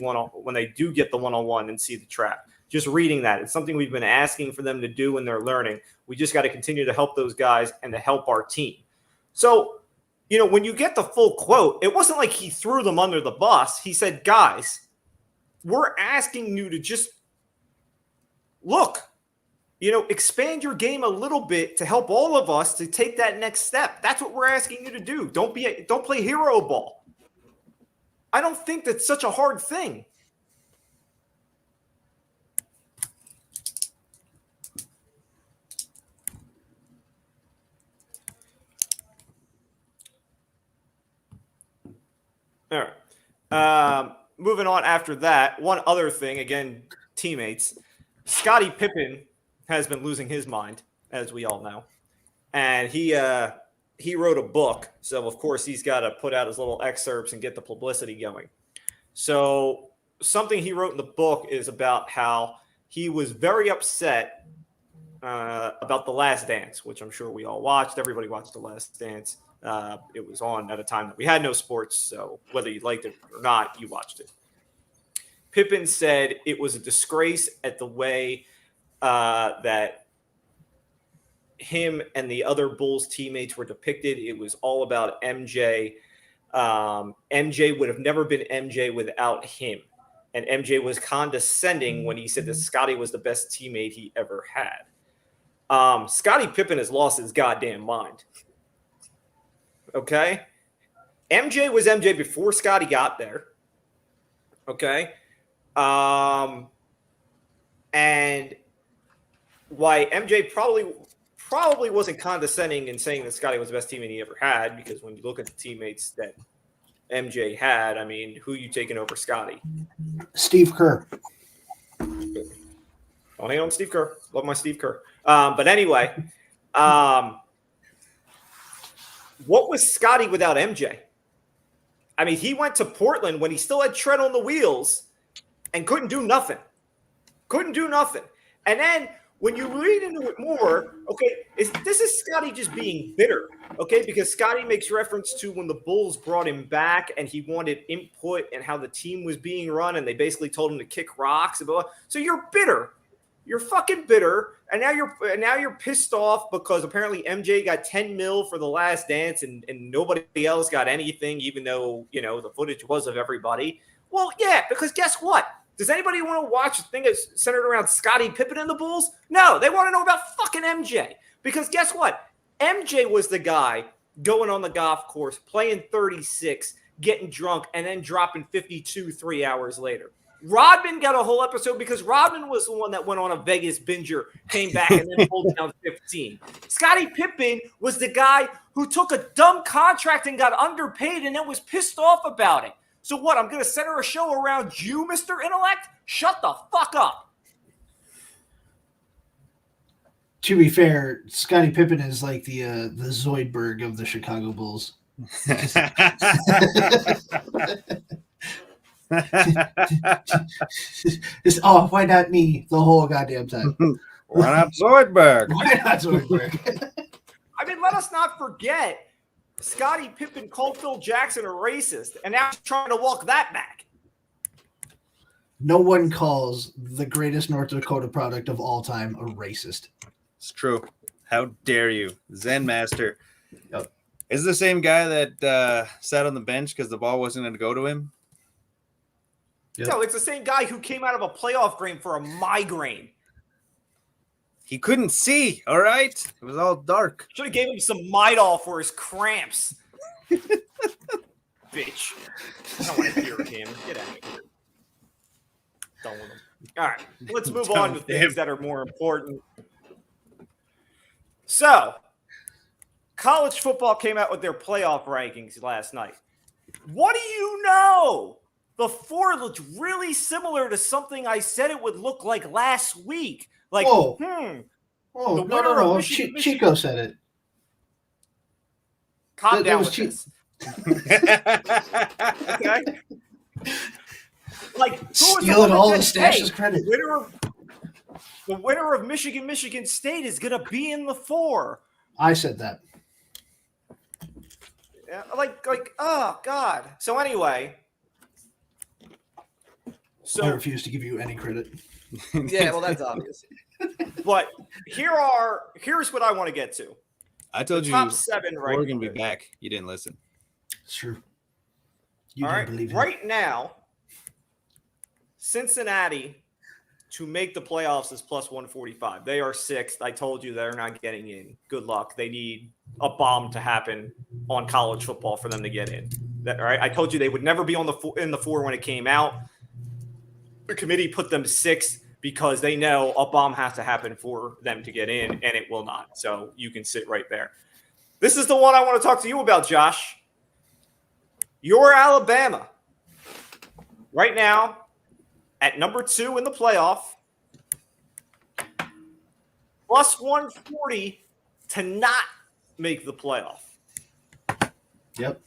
S1: get the one-on-one and see the trap." Just reading that, it's something we've been asking for them to do when they're learning. We just got to continue to help those guys and to help our team. So, you know, when you get the full quote, it wasn't like he threw them under the bus. He said, "Guys, we're asking you to just look, you know, expand your game a little bit to help all of us to take that next step. That's what we're asking you to do. Don't play hero ball." I don't think that's such a hard thing. All right. Moving on after that, one other thing, again, teammates. Scottie Pippen has been losing his mind, as we all know. And he wrote a book. So, of course, he's got to put out his little excerpts and get the publicity going. So something he wrote in the book is about how he was very upset about The Last Dance, which I'm sure we all watched. Everybody watched The Last Dance. It was on at a time that we had no sports, so whether you liked it or not, you watched it. Pippen said it was a disgrace at the way that him and the other Bulls teammates were depicted. It was all about MJ. MJ would have never been MJ without him. And MJ was condescending when he said that Scottie was the best teammate he ever had. Scottie Pippen has lost his goddamn mind. Okay? MJ was MJ before Scottie got there. Okay? And why MJ probably wasn't condescending in saying that Scottie was the best teammate he ever had, because when you look at the teammates that MJ had, I mean, who you taking over Scottie?
S2: Steve Kerr.
S1: I'll hang on Steve Kerr. Love my Steve Kerr. But anyway, what was Scottie without MJ? I mean, he went to Portland when he still had tread on the wheels and couldn't do nothing. And then when you read into it more, okay, this is Scottie just being bitter, okay? Because Scottie makes reference to when the Bulls brought him back and he wanted input and how the team was being run, and they basically told him to kick rocks. So you're bitter. You're fucking bitter, and now you're pissed off because apparently MJ got $10 million for The Last Dance, and nobody else got anything, even though the footage was of everybody. Well, yeah, because guess what? Does anybody want to watch a thing that's centered around Scottie Pippen and the Bulls? No, they want to know about fucking MJ. Because guess what? MJ was the guy going on the golf course, playing 36, getting drunk, and then dropping 52 3 hours later. Rodman got a whole episode because Rodman was the one that went on a Vegas binger, came back, and then pulled down 15. Scottie Pippen was the guy who took a dumb contract and got underpaid and then was pissed off about it. So what, I'm going to center a show around you, Mr. Intellect? Shut the fuck up.
S2: To be fair, Scottie Pippen is like the Zoidberg of the Chicago Bulls. Oh, why not me the whole goddamn time?
S3: Why not Zoidberg?
S2: Why not Zoidberg?
S1: I mean, let us not forget Scottie Pippen called Phil Jackson a racist, and now he's trying to walk that back.
S2: No one calls the greatest North Dakota product of all time a racist.
S3: It's true. How dare you, Zen Master?
S2: Yep.
S3: Is the same guy that sat on the bench because the ball wasn't going to go to him?
S2: Yep.
S1: No, it's the same guy who came out of a playoff game for a migraine.
S3: He couldn't see, all right? It was all dark.
S1: Should have gave him some Midol for his cramps. Bitch. I don't want to hear him. Get out of here. Done with him. All right, let's move on to things that are more important. So, college football came out with their playoff rankings last night. What do you know? The 4 looked really similar to something I said it would look like last week. Like,
S2: Whoa,
S1: The
S2: no.
S1: Michigan-
S2: Chico said it.
S1: calm down
S2: was
S1: with this. Okay? Like, who was
S2: Stealing all the
S1: that said,
S2: Stache's credit.
S1: The winner of Michigan State is going to be in the 4.
S2: I said that.
S1: Yeah, like, oh, God. So, anyway.
S2: I refuse to give you any credit.
S1: Yeah, well, that's obvious. But here's what I want to get to.
S3: I told you
S1: Top 7 right
S3: we're going to
S1: here.
S3: be back. You didn't listen.
S2: It's true. You
S1: All
S2: don't
S1: right,
S2: believe it.
S1: right now, Cincinnati to make the playoffs is plus 145. They are 6th. I told you they're not getting in. Good luck. They need a bomb to happen on college football for them to get in. All right, I told you they would never be in the 4 when it came out. The committee put them 6th because they know a bomb has to happen for them to get in, and it will not. So you can sit right there. This is the one I want to talk to you about, Josh. Your Alabama, right now, at number 2 in the playoff, plus 140 to not make the playoff.
S2: Yep.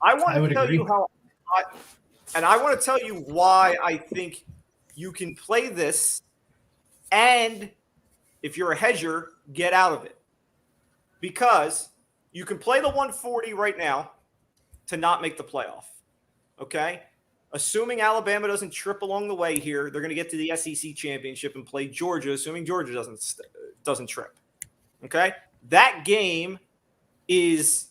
S1: I want to tell
S2: agree.
S1: you how, and I want to tell you why I think you can play this, and if you're a hedger, get out of it. Because you can play the 140 right now to not make the playoff. Okay? Assuming Alabama doesn't trip along the way here, they're going to get to the SEC championship and play Georgia, assuming Georgia doesn't trip. Okay? That game is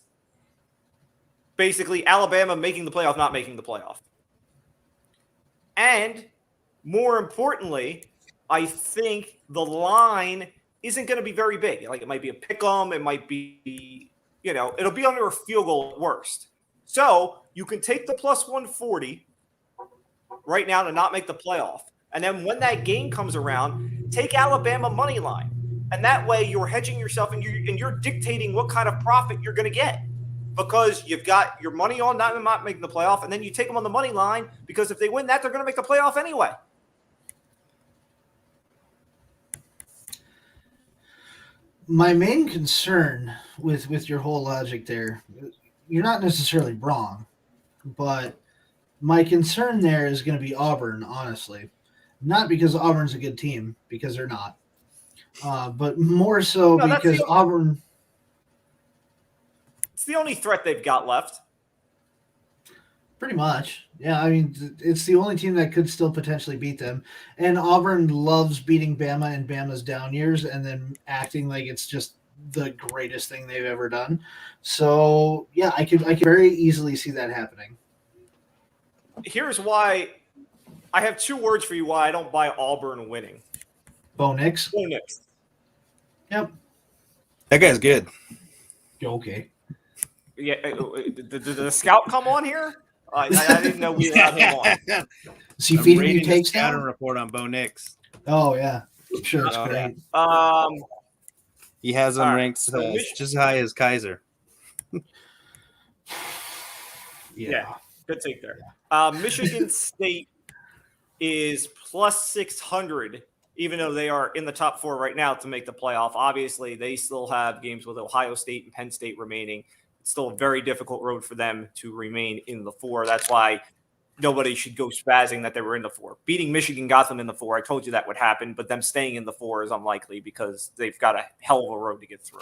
S1: basically Alabama making the playoff, not making the playoff. And more importantly, I think the line isn't going to be very big. Like, it might be a pick 'em. It might be, it'll be under a field goal at worst. So you can take the plus 140 right now to not make the playoff. And then when that game comes around, take Alabama money line. And that way you're hedging yourself and you're dictating what kind of profit you're going to get. Because you've got your money on not making the playoff, and then you take them on the money line because if they win that, they're going to make the playoff anyway.
S2: My main concern with your whole logic there, you're not necessarily wrong, but my concern there is going to be Auburn, honestly. Not because Auburn's a good team, because they're not. But more so because Auburn...
S1: It's the only threat they've got left.
S2: Pretty much. Yeah, I mean, it's the only team that could still potentially beat them. And Auburn loves beating Bama in Bama's down years and then acting like it's just the greatest thing they've ever done. So, yeah, I could very easily see that happening.
S1: Here's why I have 2 words for you why I don't buy Auburn winning.
S2: Bo Nix.
S1: Bo Nix.
S2: Yep.
S3: That guy's good.
S2: Okay.
S1: Yeah, did the scout come on here? I didn't know we had him on.
S2: Is he feeding you
S3: reading the
S2: takes
S3: scouting
S2: now?
S3: report on Bo Nix.
S2: Oh, yeah. I'm sure it's
S3: Oh,
S2: great.
S3: He has him
S1: All right,
S3: ranked
S1: so
S3: just as high as Kaiser.
S1: Yeah, good take there. Michigan State is plus 600, even though they are in the top 4 right now to make the playoff. Obviously, they still have games with Ohio State and Penn State remaining. It's still a very difficult road for them to remain in the 4. That's why nobody should go spazzing that they were in the 4. Beating Michigan got them in the 4. I told you that would happen, but them staying in the 4 is unlikely because they've got a hell of a road to get through.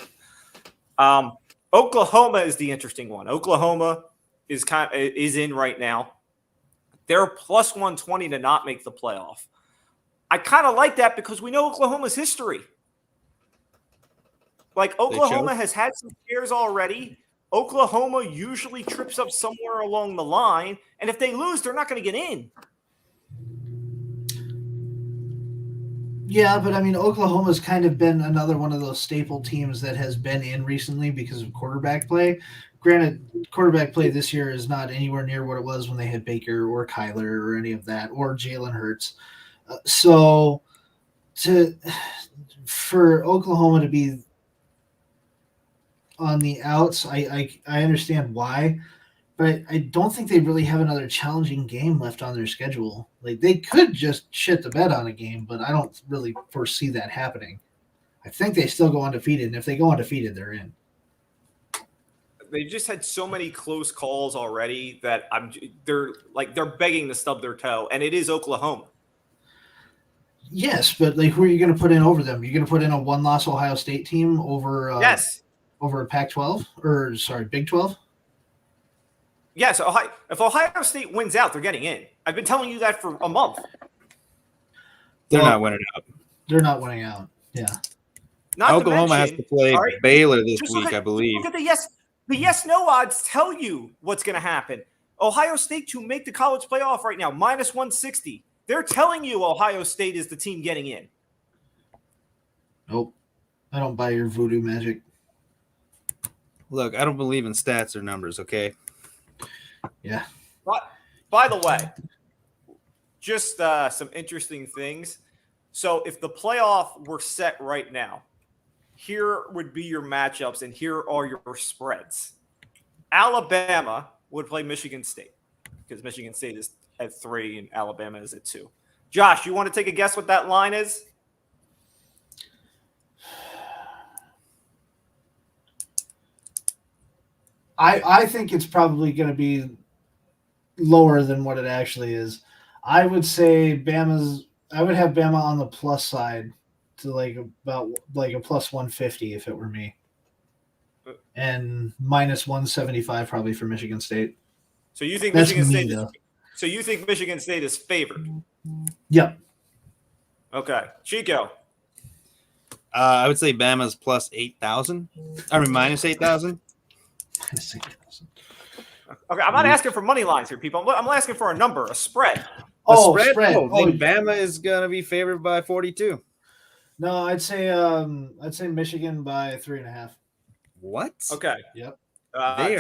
S1: Oklahoma is the interesting one. Oklahoma is in right now. They're plus 120 to not make the playoff. I kind of like that because we know Oklahoma's history. Like, Oklahoma has had some scares already. Oklahoma usually trips up somewhere along the line, and if they lose, they're not going to get in.
S2: Yeah, but I mean, Oklahoma's kind of been another one of those staple teams that has been in recently because of quarterback play. Granted, quarterback play this year is not anywhere near what it was when they had Baker or Kyler or any of that, or Jalen Hurts. For Oklahoma to be on the outs, I understand why, but I don't think they really have another challenging game left on their schedule. Like, they could just shit the bed on a game, but I don't really foresee that happening. I think they still go undefeated, and if they go undefeated, they're in.
S1: They just had so many close calls already that they're begging to stub their toe, and it is Oklahoma.
S2: Yes, but like, who are you going to put in over them? You're going to put in a one-loss Ohio State team over over a Pac-12 or Big 12?
S1: Yeah, so if Ohio State wins out, they're getting in. I've been telling you that for a month.
S3: They're not winning out.
S2: They're not winning out. Yeah.
S3: Oklahoma has to play Baylor this week, I believe.
S1: Look at the yes/no odds tell you what's going to happen. Ohio State to make the college playoff right now, minus 160. They're telling you Ohio State is the team getting in.
S2: Nope. I don't buy your voodoo magic.
S3: Look, I don't believe in stats or numbers, okay?
S2: Yeah.
S1: But, by the way, just some interesting things. So if the playoff were set right now, here would be your matchups, and here are your spreads. Alabama would play Michigan State because Michigan State is at 3 and Alabama is at 2. Josh, you want to take a guess what that line is?
S2: I think it's probably going to be lower than what it actually is. I would say I would have Bama on the plus side to about a plus 150 if it were me. And minus 175 probably for Michigan State.
S1: So you think
S2: That's
S1: Michigan
S2: me,
S1: State
S2: though.
S1: So you think Michigan State is favored?
S2: Yep.
S1: Okay. Chico.
S3: I would say Bama's plus 8,000. I mean, minus 8,000.
S2: Minus 8,000.
S1: Okay, I'm not asking for money lines here, people. I'm asking for a number, a spread.
S2: Spread.
S3: Oh, I think Bama is gonna be favored by 42.
S2: No, I'd say Michigan by 3.5.
S3: What?
S1: Okay.
S2: Yep.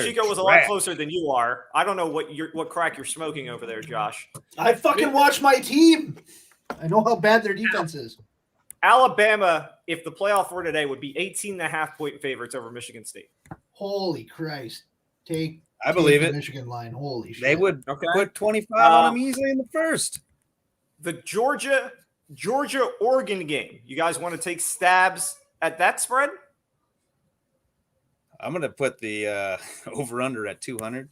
S1: Chico was a lot closer than you are. I don't know what crack you're smoking over there, Josh.
S2: I fucking watch my team. I know how bad their defense is.
S1: Alabama, if the playoff were today, would be 18.5-point favorites over Michigan State.
S2: Holy Christ.
S3: I believe
S2: the
S3: it.
S2: Michigan line. Holy shit.
S3: They would put 25 on them easily in the first.
S1: The Georgia-Oregon game. You guys want to take stabs at that spread?
S3: I'm going to put the over-under at 200.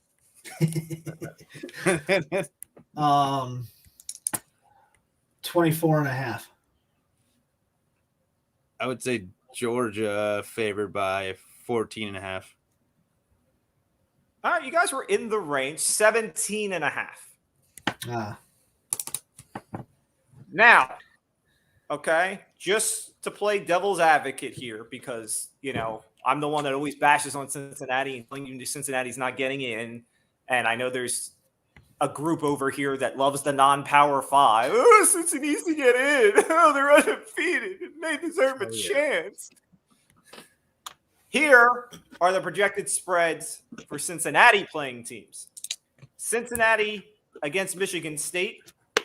S2: 24.5.
S3: I would say Georgia favored by 14.5.
S1: All right, you guys were in the range, 17.5. Now, okay, just to play devil's advocate here, because, I'm the one that always bashes on Cincinnati and telling you Cincinnati's not getting in. And I know there's a group over here that loves the non-power 5. Oh, Cincinnati needs to get in. Oh, they're undefeated. They deserve a chance. Here are the projected spreads for Cincinnati playing teams. Cincinnati against Michigan State,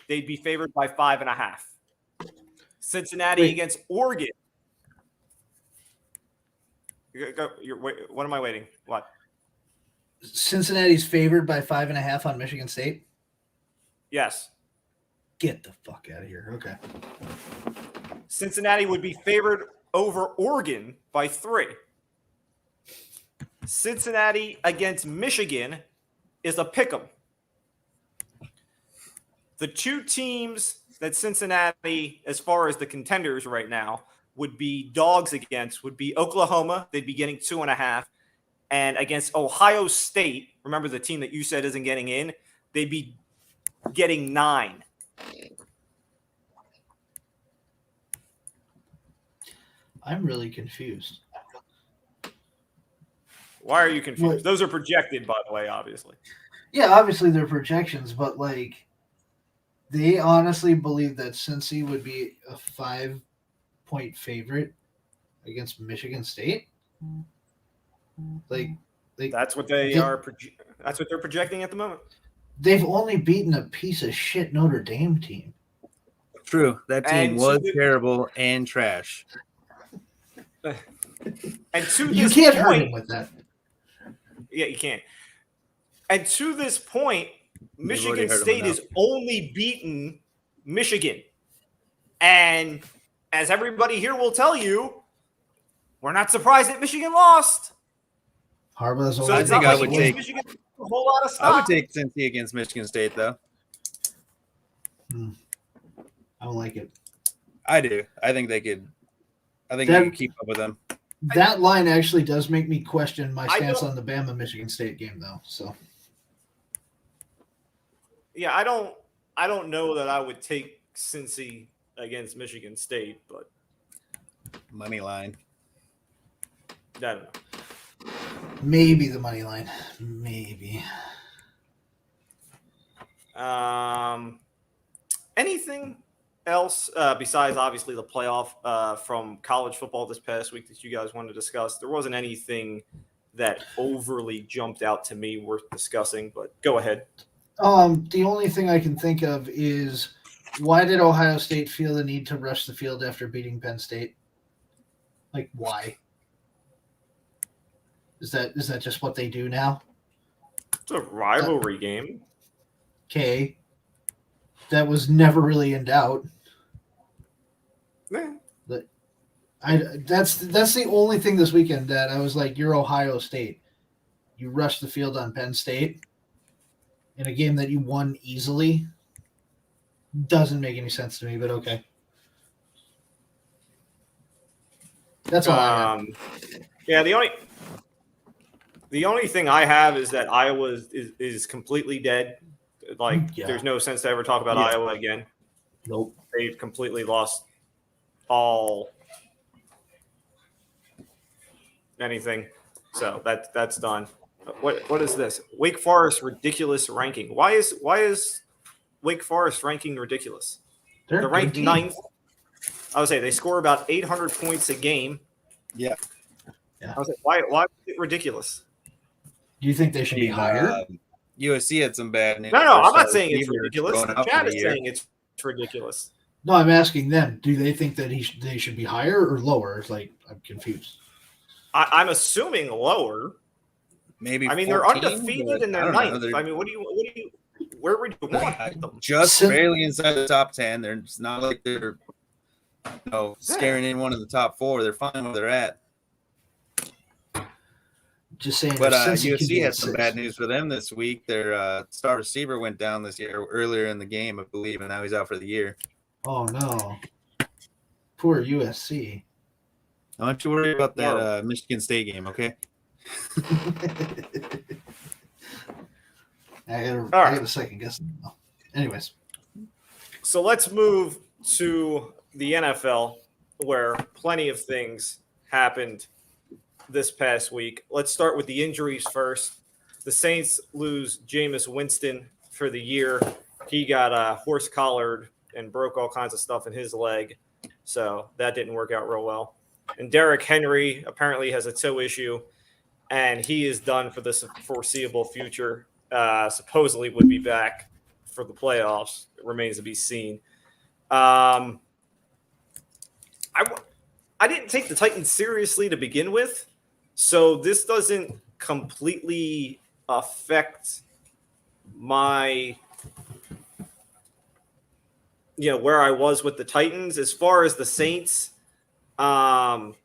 S1: they'd be favored by 5.5. Cincinnati against Oregon. What am I waiting? What?
S2: Cincinnati's favored by 5.5 on Michigan State?
S1: Yes.
S2: Get the fuck out of here. Okay.
S1: Cincinnati would be favored over Oregon by 3. Cincinnati against Michigan is a pick'em. The two teams that Cincinnati, as far as the contenders right now, would be dogs against would be Oklahoma. They'd be getting 2.5. And against Ohio State, remember the team that you said isn't getting in, they'd be getting 9.
S2: I'm really confused.
S1: Why are you confused?
S2: What?
S1: Those are projected, by the way, obviously.
S2: Yeah, obviously they're projections, but they honestly believe that Cincy would be a 5-point favorite against Michigan State.
S1: That's what that's what they're projecting at the moment.
S2: They've only beaten a piece of shit Notre Dame team.
S3: True. That team
S1: And
S3: was terrible and trash.
S1: And to
S2: You
S1: this
S2: can't hurt
S1: point,
S2: him with that.
S1: Yeah, you can't. And to this point,
S3: already
S1: Michigan
S3: heard him
S1: State
S3: enough.
S1: is only beaten Michigan. And as everybody here will tell you, we're not surprised that Michigan lost.
S2: Harbaugh's
S1: So
S2: always
S1: it's
S3: think
S1: not
S3: I
S1: like
S3: would
S1: against
S3: take-
S1: Michigan a whole lot of
S3: I would
S1: stock.
S3: take Cincy against Michigan State, though.
S2: I don't like it.
S3: I do. I think they could. They could keep up with them.
S2: That line actually does make me question my
S1: I
S2: stance
S1: don't-
S2: on the Bama Michigan State game, though. So
S1: Yeah, I don't know that I would take Cincy against Michigan State, but
S3: Money line.
S1: I don't know.
S2: maybe the money line. Maybe.
S1: Anything else besides obviously the playoff from college football this past week that you guys wanted to discuss? There wasn't anything that overly jumped out to me worth discussing, but go ahead.
S2: The only thing I can think of is, why did Ohio State feel the need to rush the field after beating Penn State? Why? Is that just what they do now?
S1: It's a rivalry game.
S2: Okay. That was never really in doubt.
S1: Yeah.
S2: That's the only thing this weekend that I was like, you're Ohio State. You rushed the field on Penn State in a game that you won easily. Doesn't make any sense to me, but okay. That's all I have.
S1: Yeah, the only thing I have is that Iowa is completely dead.
S2: Yeah.
S1: There's no sense to ever talk about
S2: Yeah.
S1: Iowa again.
S2: Nope.
S1: They've completely lost all anything. So that's done. What is this? Wake Forest ridiculous ranking. Why is Wake Forest ranking ridiculous?
S2: They're
S1: They're
S2: a
S1: ranked
S2: good team.
S1: 9th. I would say they score about 800 points a game.
S3: Yeah.
S2: Yeah.
S1: I was like, why is it ridiculous?
S2: Do you think they should be higher?
S3: USC had some bad news.
S1: No,
S3: Their
S1: I'm not
S3: star
S1: saying it's
S3: receiver
S1: ridiculous.
S3: going out for
S1: Chad
S3: the
S1: is
S3: year.
S1: saying it's ridiculous.
S2: No, I'm asking them. Do they think that they should be higher or lower? It's I'm confused.
S1: I'm assuming lower.
S3: Maybe
S1: I mean, they're
S3: 14,
S1: undefeated
S3: but
S1: and they're
S3: I don't know.
S1: 9th.
S3: They're
S1: I mean, where would you want them?
S3: just
S2: So-
S3: barely inside the top 10. They're it's not like they're scaring in one of the top 4. They're fine where they're at.
S2: Just saying.
S3: But
S2: if Cincy could
S3: USC
S2: be
S3: had
S2: at
S3: some
S2: 6.
S3: bad news for them this week. Their star receiver went down this year earlier in the game, I believe, and now he's out for the year.
S2: Oh no. Poor USC.
S3: Don't you worry about that Michigan State game, okay?
S2: I
S1: All
S2: got
S1: right.
S2: a second guess. Anyways,
S1: So let's move to the NFL, where plenty of things happened this past week. Let's start with the injuries first. The Saints lose Jameis Winston for the year. He got horse collared and broke all kinds of stuff in his leg, so that didn't work out real well. And Derrick Henry apparently has a toe issue, and he is done for the foreseeable future. Supposedly would be back for the playoffs. It remains to be seen. I didn't take the Titans seriously to begin with, so this doesn't completely affect my, where I was with the Titans. As far as the Saints, they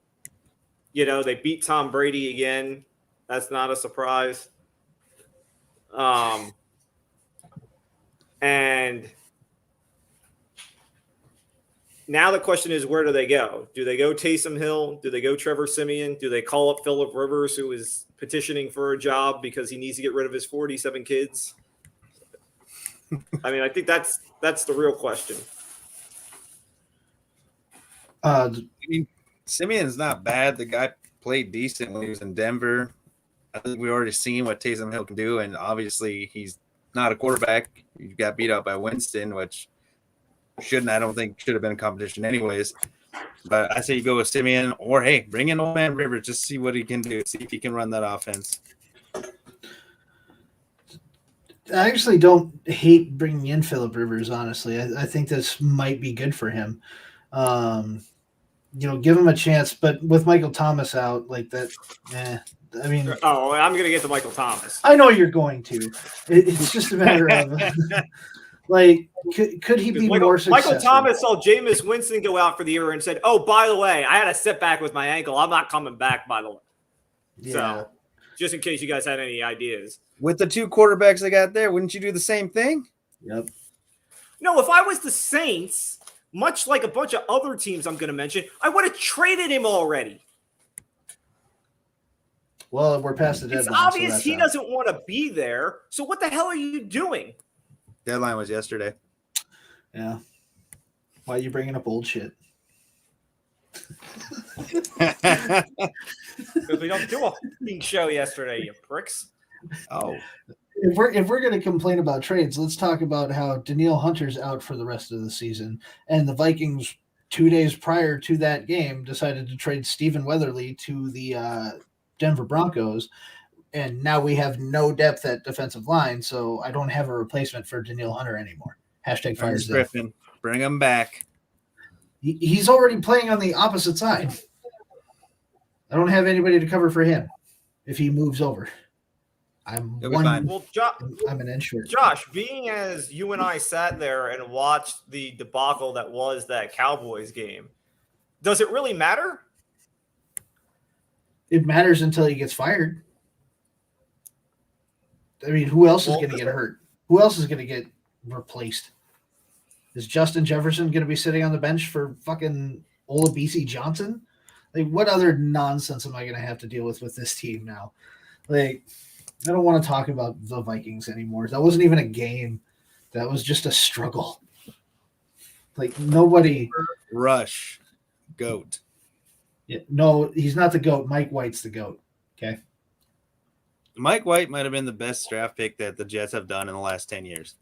S1: beat Tom Brady again. That's not a surprise. And now the question is, where do they go? Do they go Taysom Hill? Do they go Trevor Siemian? Do they call up Phillip Rivers, who is petitioning for a job because he needs to get rid of his 47 kids? I mean, I think that's the real question.
S3: I mean, Simeon's not bad. The guy played decent when he was in Denver. I think we've already seen what Taysom Hill can do, and obviously he's not a quarterback. He got beat out by Winston, which should have been a competition anyways. But I say you go with Simeon, or hey, bring in old man Rivers, just see what he can do, see if he can run that offense.
S2: I actually don't hate bringing in Phillip Rivers, honestly. I think this might be good for him. Give him a chance, but with Michael Thomas out like that, I mean,
S1: I'm going to get to Michael Thomas.
S2: I know you're going to. It's just a matter of like, could he be more successful?
S1: Michael Thomas saw Jameis Winston go out for the year and said, "Oh, by the way, I had a setback with my ankle. I'm not coming back, by the way."
S2: Yeah.
S1: So, just in case you guys had any ideas.
S3: With the two quarterbacks they got there, wouldn't you do the same thing?
S2: Yep.
S1: No, if I was the Saints, much like a bunch of other teams I'm going to mention, I would have traded him already.
S2: Well, we're past the deadline.
S1: It's obvious
S2: so
S1: he doesn't want to be there. So what the hell are you doing?
S3: Deadline was yesterday.
S2: Yeah. Why are you bringing up old shit?
S1: Because we don't do a fucking show yesterday, you pricks.
S3: Oh.
S2: If we're going to complain about trades, let's talk about how Danielle Hunter's out for the rest of the season, and the Vikings 2 days prior to that game decided to trade Stephen Weatherly to the Denver Broncos, and now we have no depth at defensive line, so I don't have a replacement for Danielle Hunter anymore. Hashtag fires
S3: Griffin. Bring him back.
S2: He's already playing on the opposite side. I don't have anybody to cover for him if he moves over. I'm an inch short.
S1: Josh, being as you and I sat there and watched the debacle that was that Cowboys game, does it really matter?
S2: It matters until he gets fired. I mean, who else is going to get hurt? Who else is going to get replaced? Is Justin Jefferson going to be sitting on the bench for fucking Olabisi Johnson? Like, what other nonsense am I going to have to deal with this team now? Like, I don't want to talk about the Vikings anymore. That wasn't even a game. That was just a struggle. Like, nobody.
S3: Rush. GOAT.
S2: Yeah, no, he's not the GOAT. Mike White's the GOAT. Okay.
S3: Mike White might have been the best draft pick that the Jets have done in the last 10 years.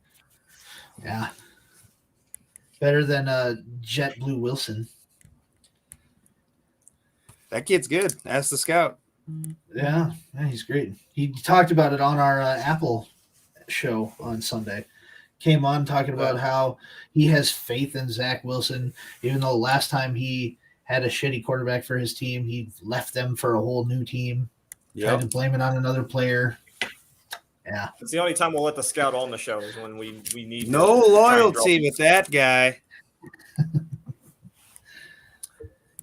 S2: Yeah. Better than Jet Blue Wilson.
S3: That kid's good. Ask the scout.
S2: Yeah, he's great. He talked about it on our Apple show on Sunday. Came on talking about how he has faith in Zach Wilson, even though last time he had a shitty quarterback for his team, he left them for a whole new team. Tried to blame it on another player. Yeah.
S1: It's the only time we'll let the scout on the show is when we need
S3: no loyalty with that guy.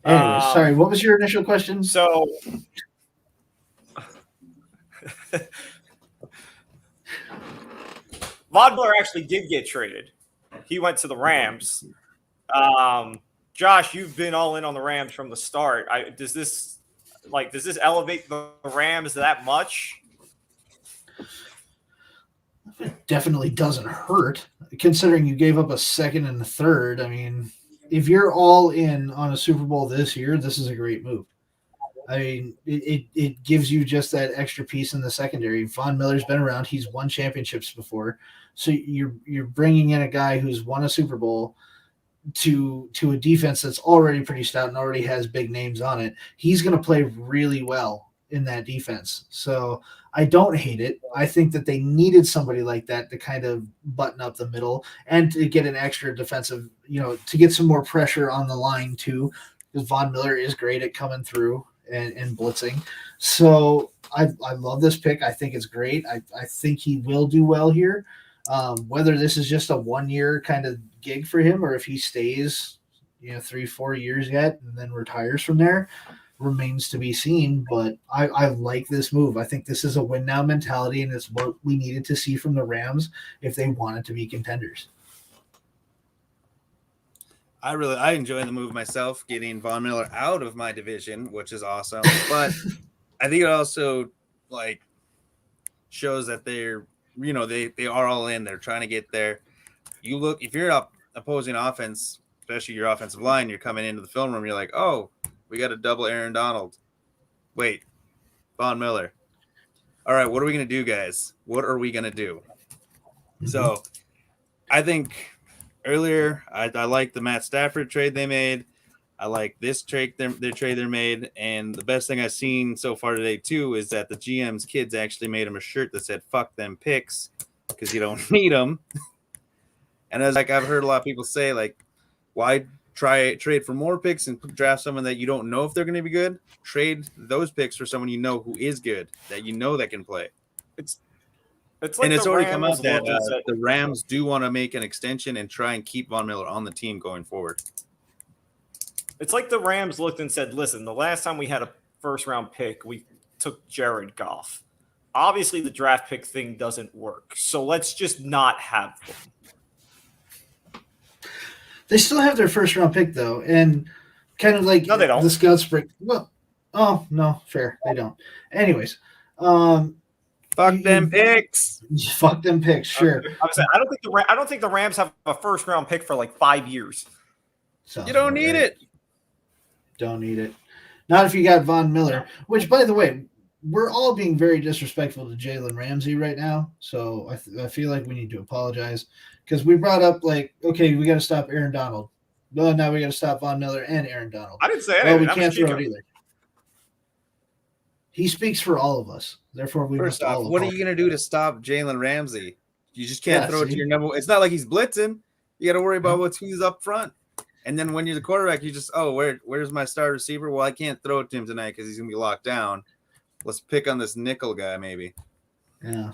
S2: Anyway, sorry, what was your initial question?
S1: So Von Blair actually did get traded. He went to the Rams. Josh, you've been all in on the Rams from the start. Does this elevate the Rams that much?
S2: It definitely doesn't hurt, considering you gave up a second and a third. I mean, if you're all in on a Super Bowl this year, this is a great move. I mean, it gives you just that extra piece in the secondary. Von Miller's been around; he's won championships before, so you're bringing in a guy who's won a Super Bowl to a defense that's already pretty stout and already has big names on it. He's going to play really well in that defense. So I don't hate it. I think that they needed somebody like that to kind of button up the middle and to get an extra defensive, to get some more pressure on the line too, because Von Miller is great at coming through and blitzing. So I love this pick. I think it's great. I think he will do well here. Whether this is just a 1 year kind of gig for him or if he stays, 3-4 years yet and then retires from there remains to be seen. But I like this move. I think this is a win now mentality, and it's what we needed to see from the Rams if they wanted to be contenders.
S3: I enjoy the move myself, getting Von Miller out of my division, which is awesome. But I think it also shows that they're, they are all in. They're trying to get there. You look, if you're up opposing offense, especially your offensive line, you're coming into the film room, you're like, oh, we got a double Aaron Donald. Wait, Von Miller. All right, what are we going to do, guys? What are we going to do? Mm-hmm. So I think earlier, I like the Matt Stafford trade they made. I like this trade they made. And the best thing I've seen so far today, too, is that the GM's kids actually made him a shirt that said, fuck them picks, because you don't need them. And I've heard a lot of people say, why trade for more picks and draft someone that you don't know if they're going to be good? Trade those picks for someone who is good, that can play.
S1: It's
S3: already come out that the Rams do want to make an extension and try and keep Von Miller on the team going forward.
S1: It's like the Rams looked and said, listen, the last time we had a first-round pick, we took Jared Goff. Obviously, the draft pick thing doesn't work, so let's just not have them.
S2: They still have their first-round pick, though, and kind of like
S1: no, they don't.
S2: The scouts break. Well, oh, no, fair. They don't. Anyways.
S3: Fuck them picks.
S2: Fuck them picks, sure.
S1: I don't think the Rams have a first-round pick for 5 years.
S3: You don't need it.
S2: Don't need it. Not if you got Von Miller, which, by the way, we're all being very disrespectful to Jalen Ramsey right now. So I feel like we need to apologize because we brought up okay, we got to stop Aaron Donald. Well, now we got to stop Von Miller and Aaron Donald.
S1: I didn't say
S2: well, we can't throw it either. He speaks for all of us. Therefore, we
S3: First off, what are you going to do to stop Jalen Ramsey? You just can't throw it to your number. It's not like he's blitzing. You got to worry about who's up front. And then when you're the quarterback, you just, where's my star receiver? Well, I can't throw it to him tonight because he's going to be locked down. Let's pick on this nickel guy, maybe.
S2: Yeah.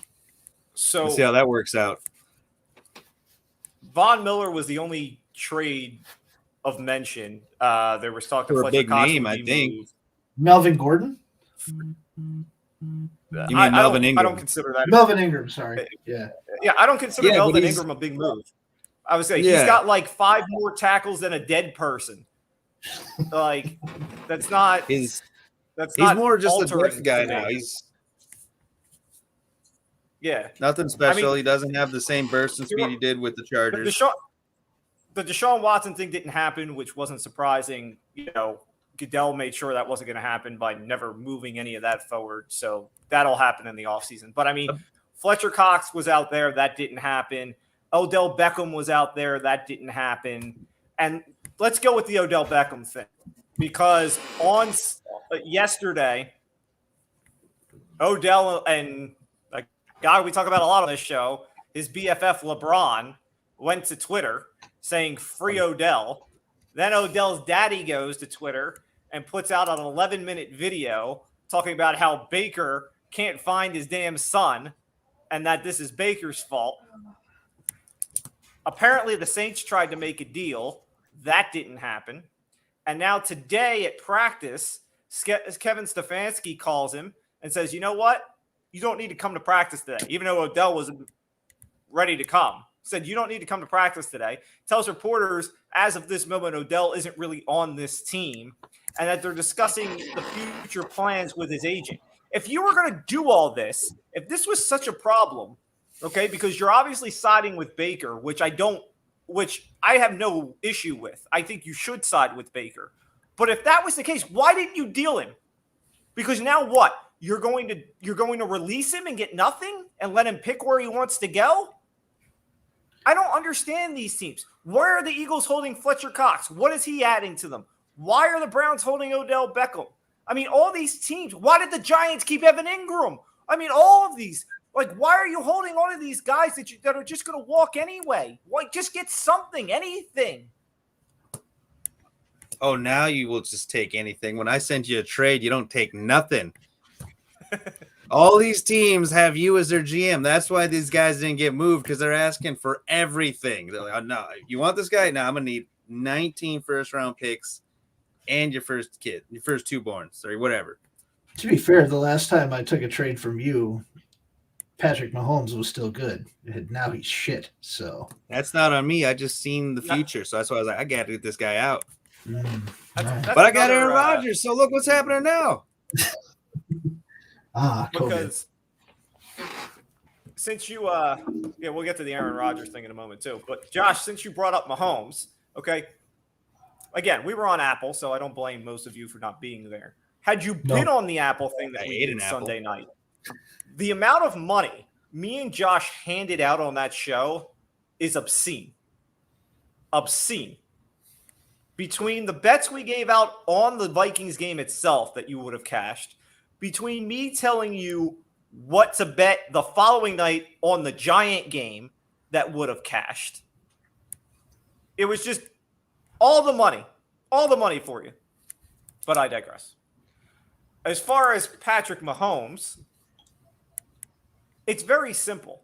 S1: So
S3: let's see how that works out.
S1: Von Miller was the only trade of mention. There was talk of
S3: a big name, I think.
S1: Moved.
S2: Melvin Gordon?
S3: You mean Melvin Ingram?
S1: I don't consider that.
S2: Melvin Ingram, sorry. Yeah.
S1: Yeah, I don't consider Melvin Ingram a big move. I would say he's got 5 more tackles than a dead person. That's not.
S3: He's more just a depth guy now. He's nothing special. He doesn't have the same burst and speed he did with the Chargers.
S1: The Deshaun Watson thing didn't happen, which wasn't surprising. Goodell made sure that wasn't going to happen by never moving any of that forward. So that'll happen in the offseason. But Fletcher Cox was out there. That didn't happen. Odell Beckham was out there. That didn't happen. And let's go with the Odell Beckham thing. Because on yesterday, Odell and a guy we talk about a lot on this show, his BFF LeBron, went to Twitter saying free Odell. Then Odell's daddy goes to Twitter and puts out an 11-minute video talking about how Baker can't find his damn son and that this is Baker's fault. Apparently, the Saints tried to make a deal. That didn't happen. And now today at practice, Kevin Stefanski calls him and says, you know what? You don't need to come to practice today, even though Odell was ready to come. Said, you don't need to come to practice today. Tells reporters, as of this moment, Odell isn't really on this team and that they're discussing the future plans with his agent. If you were going to do all this, if this was such a problem, Okay, because you're obviously siding with Baker, which I have no issue with. I think you should side with Baker. But if that was the case, why didn't you deal him? Because now what? You're going to release him and get nothing and let him pick where he wants to go? I don't understand these teams. Why are the Eagles holding Fletcher Cox? What is he adding to them? Why are the Browns holding Odell Beckham? I mean, all these teams. Why did the Giants keep Evan Ingram? I mean, all of these. Like, why are you holding all of these guys that are just going to walk anyway? Like, just get something, anything.
S3: Oh, now you will just take anything. When I send you a trade, you don't take nothing. All these teams have you as their GM. That's why these guys didn't get moved, because they're asking for everything. They're like, oh, no, you want this guy? No, I'm going to need 19 first-round picks and your first kid, your first 2 borns, or whatever.
S2: To be fair, the last time I took a trade from you, Patrick Mahomes was still good. Now he's shit. So
S3: that's not on me. I just seen the future, so that's why I was like, I got to get this guy out.
S1: That's
S3: but I got Aaron Rodgers, so look what's happening now.
S1: Because since you we'll get to the Aaron Rodgers thing in a moment too. But Josh, since you brought up Mahomes, okay. Again, we were on Apple, so I don't blame most of you for not being there. Had you been on the Apple thing that we did Sunday night, the amount of money me and Josh handed out on that show is obscene. Obscene. Between the bets we gave out on the Vikings game itself that you would have cashed, between me telling you what to bet the following night on the Giant game that would have cashed, it was just all the money for you. But I digress. As far as Patrick Mahomes, it's very simple.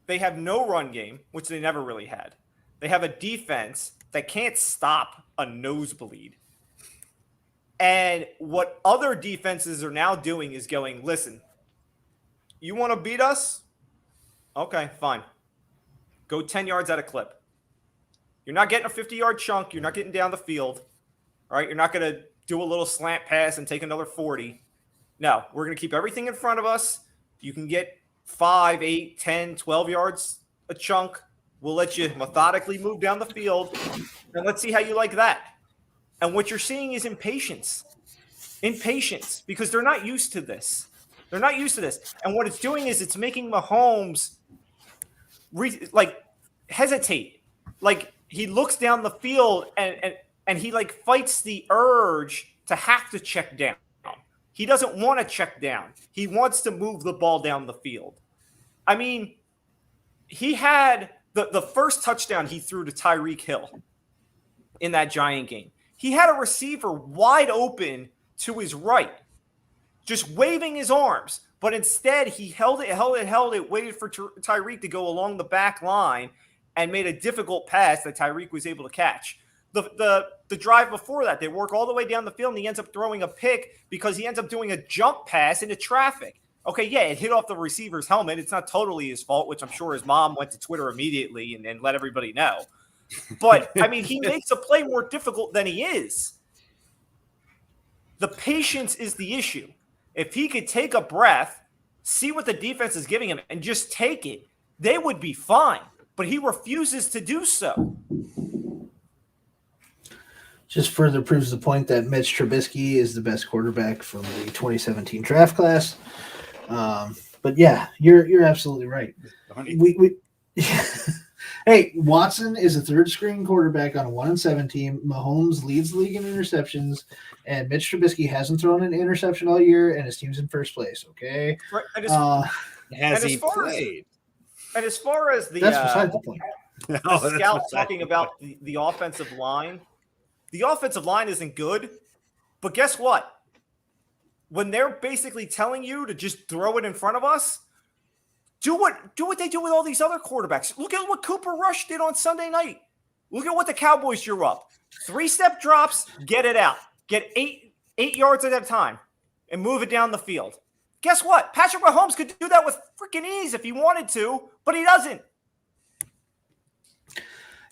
S1: They have no run game, which they never really had. They have a defense that can't stop a nosebleed. And what other defenses are now doing is going, listen, you want to beat us? Okay, fine. Go 10 yards at a clip. You're not getting a 50-yard chunk. You're not getting down the field. All right, you're not going to do a little slant pass and take another 40. No, we're going to keep everything in front of us. You can get 5, 8, 10, 12 yards a chunk. We'll let you methodically move down the field, and let's see how you like that. And what you're seeing is impatience. Impatience, because they're not used to this. They're not used to this. And what it's doing is it's making Mahomes hesitate. Like, he looks down the field and he like fights the urge to have to check down. He doesn't want to check down. He wants to move the ball down the field. I mean, he had the first touchdown he threw to Tyreek Hill in that Giant game. He had a receiver wide open to his right, just waving his arms. But instead, he held it, waited for Tyreek to go along the back line, and made a difficult pass that Tyreek was able to catch. The drive before that, they work all the way down the field, and he ends up throwing a pick because he ends up doing a jump pass into traffic. Okay, yeah, it hit off the receiver's helmet. It's not totally his fault, which I'm sure his mom went to Twitter immediately and let everybody know. But, I mean, he makes a play more difficult than he is. The patience is the issue. If he could take a breath, see what the defense is giving him, and just take it, they would be fine. But he refuses to do so.
S2: Just further proves the point that Mitch Trubisky is the best quarterback from the 2017 draft class. But yeah, you're absolutely right. Hey, Watson is a third string quarterback on a 1-7 team. Mahomes leads the league in interceptions, and Mitch Trubisky hasn't thrown an interception all year, and his team's in first place. Okay,
S1: right.
S3: Has he played?
S1: And as far as the
S2: that's beside the point.
S1: The scout talking about the offensive line isn't good. But guess what? When they're basically telling you to just throw it in front of us, do what they do with all these other quarterbacks. Look at what Cooper Rush did on Sunday night. Look at what the Cowboys drew up. 3-step drops, get it out. Get 8 yards at a time and move it down the field. Guess what? Patrick Mahomes could do that with freaking ease if he wanted to, but he doesn't.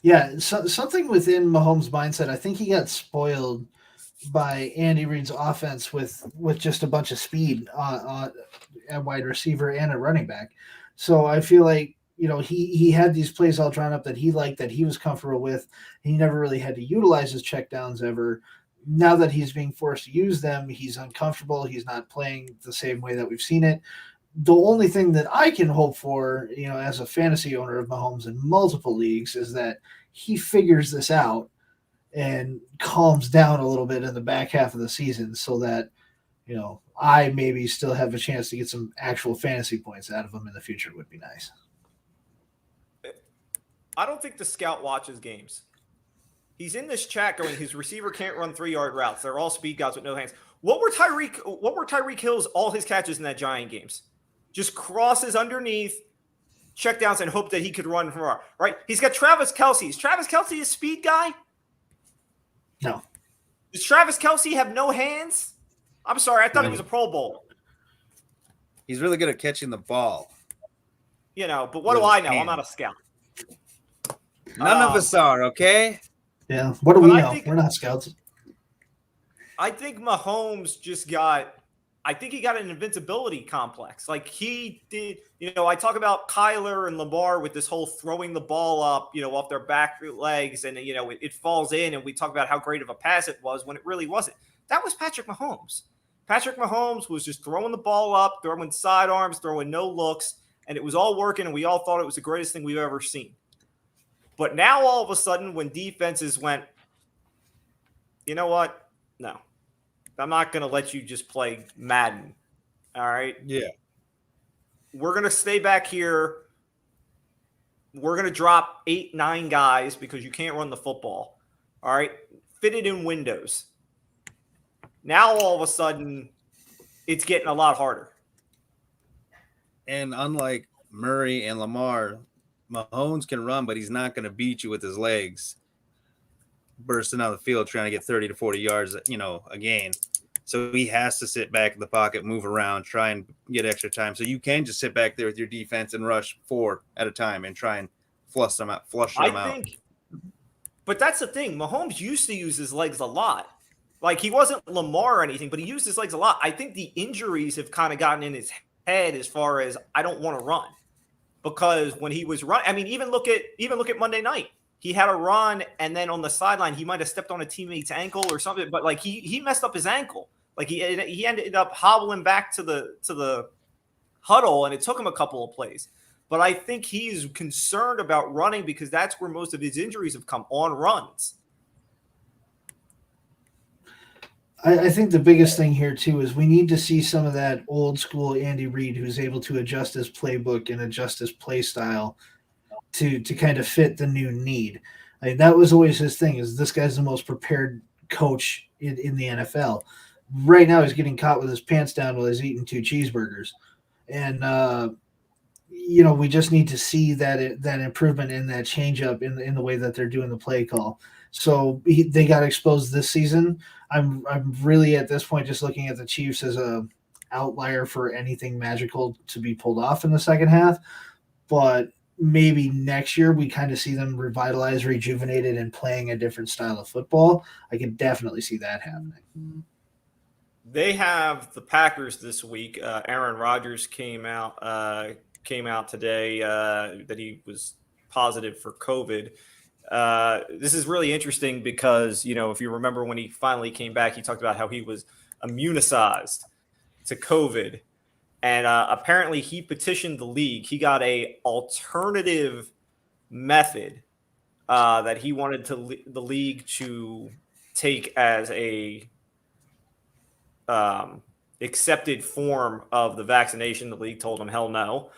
S2: Yeah, something within Mahomes' mindset. I think he got spoiled by Andy Reid's offense with just a bunch of speed at wide receiver and a running back. So I feel like he had these plays all drawn up that he liked, that he was comfortable with. He never really had to utilize his checkdowns ever. Now that he's being forced to use them, he's uncomfortable. He's not playing the same way that we've seen it. The only thing that I can hope for, as a fantasy owner of Mahomes in multiple leagues, is that he figures this out and calms down a little bit in the back half of the season so that, I maybe still have a chance to get some actual fantasy points out of him in the future would be nice.
S1: I don't think the scout watches games. He's in this chat going, his receiver can't run 3-yard routes. They're all speed guys with no hands. What were Tyreek Hill's all his catches in that Giant games? Just crosses underneath, check downs, and hope that he could run from far. Right? He's got Travis Kelce. Is Travis Kelce a speed guy?
S2: No.
S1: Does Travis Kelce have no hands? I'm sorry, I thought he was a Pro Bowl.
S3: He's really good at catching the ball.
S1: But what do I know? I'm not a scout.
S3: None of us are, okay?
S2: Yeah. What do we know? We're not scouts.
S1: I think Mahomes I think he got an invincibility complex. Like he did, I talk about Kyler and Lamar with this whole throwing the ball up, off their back legs and, it falls in. And we talk about how great of a pass it was when it really wasn't. That was Patrick Mahomes. Patrick Mahomes was just throwing the ball up, throwing sidearms, throwing no looks, and it was all working. And we all thought it was the greatest thing we've ever seen. But now all of a sudden when defenses went, you know what? No. I'm not going to let you just play Madden. All right?
S3: Yeah.
S1: We're going to stay back here. We're going to drop 8, 9 guys because you can't run the football. All right? Fit it in windows. Now, all of a sudden, it's getting a lot harder.
S3: And unlike Murray and Lamar, Mahomes can run, but he's not going to beat you with his legs bursting out of the field trying to get 30 to 40 yards, a gain. So he has to sit back in the pocket, move around, try and get extra time. So you can just sit back there with your defense and rush 4 at a time and try and flush them out.
S1: But that's the thing. Mahomes used to use his legs a lot. Like he wasn't Lamar or anything, but he used his legs a lot. I think the injuries have kind of gotten in his head as far as I don't want to run. Because when he was running, even look at Monday night. He had a run, and then on the sideline, he might have stepped on a teammate's ankle or something. But like he messed up his ankle. Like he ended up hobbling back to the huddle, and it took him a couple of plays. But I think he's concerned about running because that's where most of his injuries have come on runs.
S2: I think the biggest thing here too is we need to see some of that old school Andy Reid who's able to adjust his playbook and adjust his play style to kind of fit the new need. I mean, that was always his thing, is this guy's the most prepared coach in the NFL. Right now he's getting caught with his pants down while he's eating 2 cheeseburgers. And, we just need to see that improvement in that change up in the way that they're doing the play call. So they got exposed this season. I'm really at this point just looking at the Chiefs as a outlier for anything magical to be pulled off in the second half. But maybe next year we kind of see them revitalized, rejuvenated, and playing a different style of football. I can definitely see that happening.
S1: They have the Packers this week. Aaron Rodgers came out today that he was positive for COVID. This is really interesting because, if you remember when he finally came back, he talked about how he was immunized to COVID. And apparently he petitioned the league. He got a alternative method that he wanted the league to take as a accepted form of the vaccination. The league told him, hell no.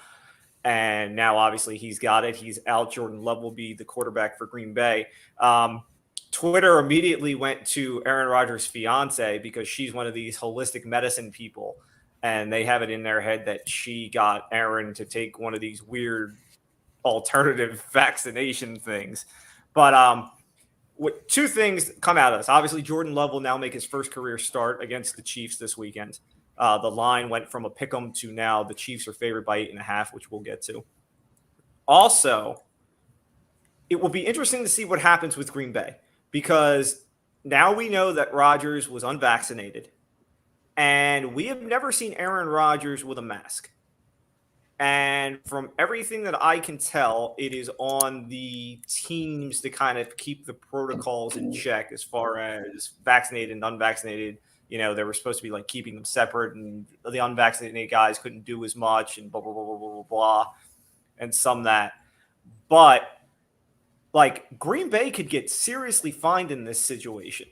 S1: And now, obviously, he's got it. He's out. Jordan Love will be the quarterback for Green Bay. Twitter immediately went to Aaron Rodgers' fiance because she's one of these holistic medicine people. And they have it in their head that she got Aaron to take one of these weird alternative vaccination things. But 2 things come out of this. Obviously, Jordan Love will now make his first career start against the Chiefs this weekend. The line went from a pick'em to now the Chiefs are favored by 8.5, which we'll get to. Also, it will be interesting to see what happens with Green Bay because Now we know that Rodgers was unvaccinated, and we have never seen Aaron Rodgers with a mask. And from everything that I can tell, it is on the teams to kind of keep the protocols in check as far as vaccinated and unvaccinated. They were supposed to be like keeping them separate, and the unvaccinated guys couldn't do as much, and blah, blah, blah, blah, blah, blah, blah, and some that. But like Green Bay could get seriously fined in this situation.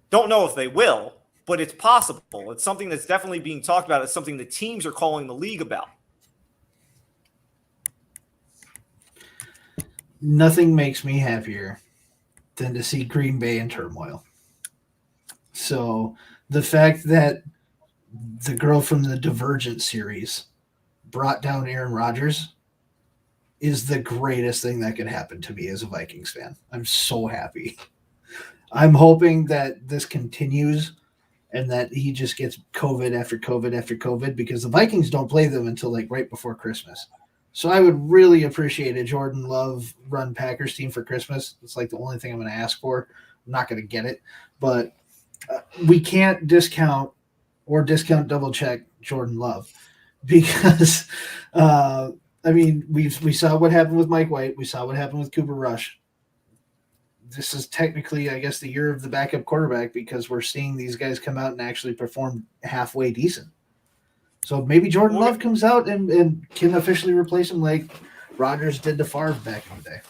S1: Don't know if they will, but it's possible. It's something that's definitely being talked about. It's something the teams are calling the league about.
S2: Nothing makes me happier than to see Green Bay in turmoil. So the fact that the girl from the Divergent series brought down Aaron Rodgers is the greatest thing that could happen to me as a Vikings fan. I'm so happy. I'm hoping that this continues and that he just gets COVID after COVID after COVID, because the Vikings don't play them until like right before Christmas. So I would really appreciate a Jordan Love run Packers team for Christmas. It's like the only thing I'm going to ask for. I'm not going to get it, but we can't discount double check Jordan Love, because we saw what happened with Mike White. We saw what happened with Cooper Rush. This is technically, I guess, the year of the backup quarterback, because we're seeing these guys come out and actually perform halfway decent. So maybe Jordan Love comes out and can officially replace him like Rodgers did to Favre back in the day.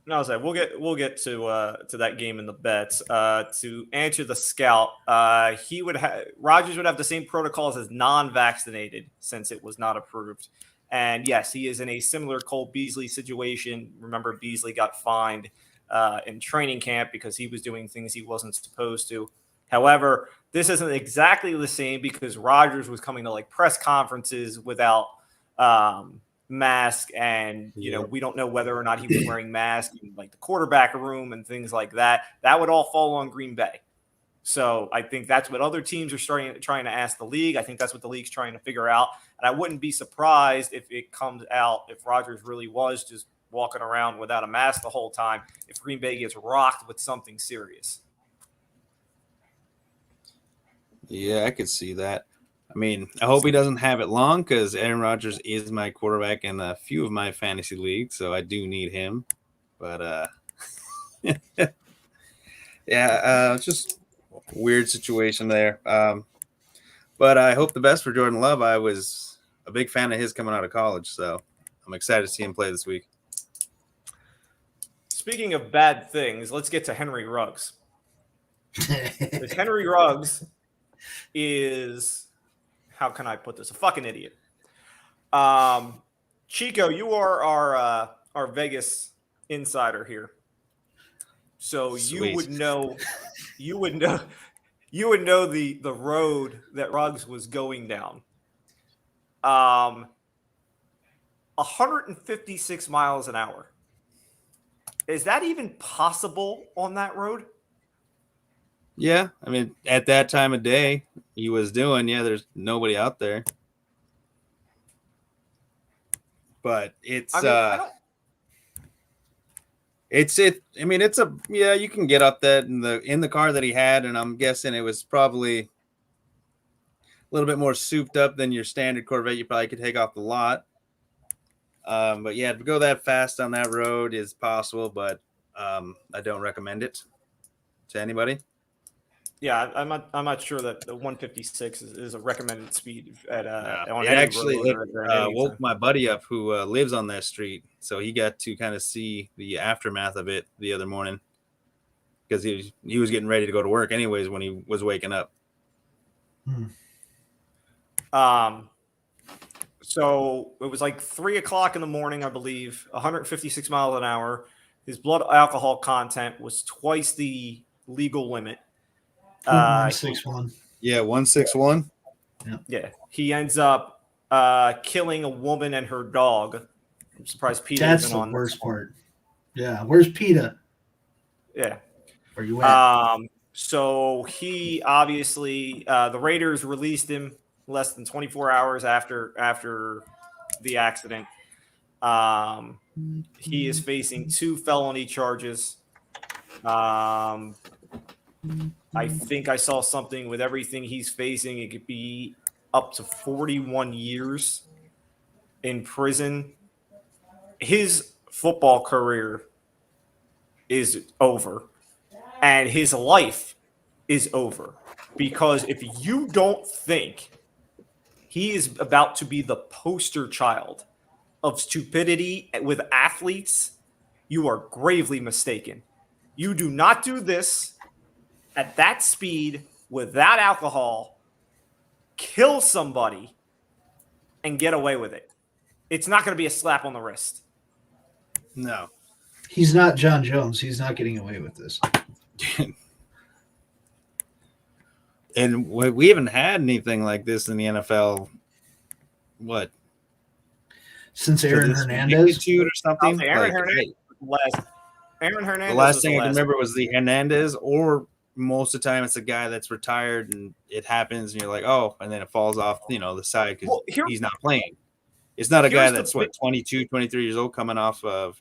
S1: No, I was like, we'll get to that game in the bets. To answer the scout, Rodgers would have the same protocols as non-vaccinated, since it was not approved. And yes, he is in a similar Cole Beasley situation. Remember, Beasley got fined in training camp because he was doing things he wasn't supposed to. However, this isn't exactly the same, because Rodgers was coming to like press conferences without mask, and we don't know whether or not he was wearing mask in like the quarterback room and things like that. That would all fall on Green Bay. So I think that's what other teams are trying to ask the league. I think that's what the league's trying to figure out. And I wouldn't be surprised if it comes out, if Rodgers really was just walking around without a mask the whole time, if Green Bay gets rocked with something serious.
S3: Yeah, I could see that. I mean, I hope he doesn't have it long, because Aaron Rodgers is my quarterback in a few of my fantasy leagues, so I do need him. But it's just a weird situation there. But I hope the best for Jordan Love. I was a big fan of his coming out of college, so I'm excited to see him play this week.
S1: Speaking of bad things, let's get to Henry Ruggs. Henry Ruggs is, how can I put this? A fucking idiot. Chico, you are our Vegas insider here, so
S3: Sweet.
S1: you would know the road that Ruggs was going down. 156 miles an hour. Is that even possible on that road?
S3: Yeah, I mean, at that time of day, he was doing. there's nobody out there. But it's you can get up that in the car that he had, and I'm guessing it was probably a little bit more souped up than your standard Corvette you probably could take off the lot. But yeah, to go that fast on that road is possible, but I don't recommend it to anybody.
S1: Yeah, I'm not sure that the 156 is a recommended speed at on
S3: it
S1: any
S3: actually
S1: road
S3: woke my buddy up who lives on that street, so he got to kind of see the aftermath of it the other morning, because he was getting ready to go to work anyways when he was waking up.
S1: So it was like 3:00 in the morning, I believe, 156 miles an hour. His blood alcohol content was twice the legal limit.
S2: 161.
S3: Yeah, 161.
S1: Yeah, he ends up killing a woman and her dog. I'm surprised PETA
S2: That's
S1: isn't
S2: the
S1: on
S2: worst
S1: this one.
S2: part. Yeah, where's PETA?
S1: Yeah.
S2: Where you at?
S1: So he obviously the Raiders released him less than 24 hours after the accident. He is facing 2 felony charges. I think I saw something with everything he's facing. It could be up to 41 years in prison. His football career is over, and his life is over. Because if you don't think he is about to be the poster child of stupidity with athletes, you are gravely mistaken. You do not do this at that speed without alcohol, kill somebody, and get away with it. It's not going to be a slap on the wrist.
S3: No.
S2: He's not John Jones. He's not getting away with this.
S3: And we haven't had anything like this in the NFL. What?
S2: Since Aaron Hernandez
S3: or something.
S1: Aaron Hernandez
S3: the last thing I can remember was the Hernandez, or most of the time it's a guy that's retired and it happens and you're like, oh, and then it falls off, the side because he's not playing. It's not a guy that's 22, 23 years old coming off of,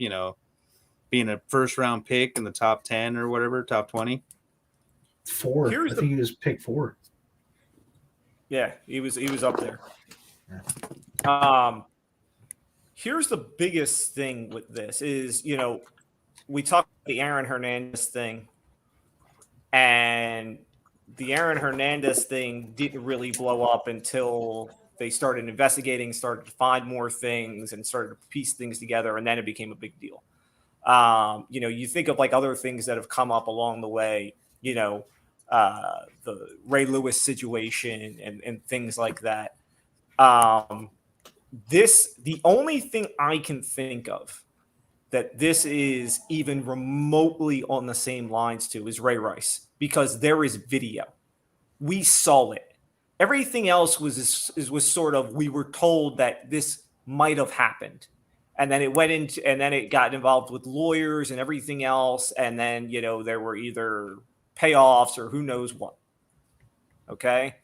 S3: being a first round pick in the top 10 or whatever, top 20.
S2: 4. I think he was pick 4.
S1: Yeah, he was up there. Yeah. Here's the biggest thing with this is, we talked about the Aaron Hernandez thing, and the Aaron Hernandez thing didn't really blow up until they started investigating, started to find more things, and started to piece things together, and then it became a big deal. You think of like other things that have come up along the way, the Ray Lewis situation and things like that. The only thing I can think of that this is even remotely on the same lines to is Ray Rice, because there is video. We saw it. Everything else was sort of, we were told that this might have happened. And then it got involved with lawyers and everything else. And then, there were either payoffs or who knows what. Okay.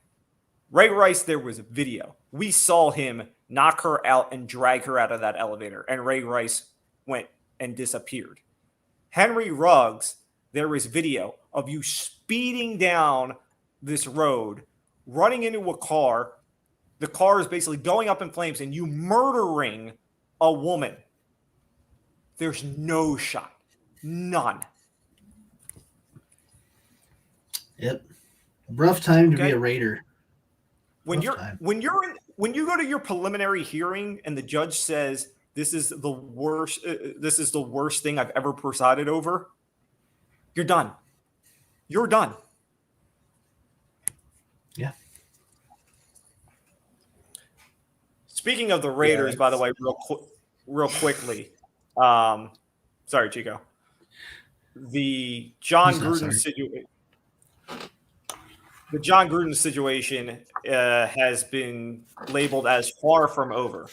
S1: Ray Rice, there was a video. We saw him knock her out and drag her out of that elevator. And Ray Rice went and disappeared. Henry Ruggs, there was video of you speeding down this road, running into a car. The car is basically going up in flames and you murdering a woman. There's no shot. None.
S2: Yep. Rough time to be a Raider.
S1: When you go to your preliminary hearing and the judge says this is the worst thing I've ever presided over, you're done. You're done.
S2: Yeah.
S1: Speaking of the Raiders, by the way, real quickly. Sorry, Chico. The John Gruden situation. The John Gruden situation has been labeled as far from over,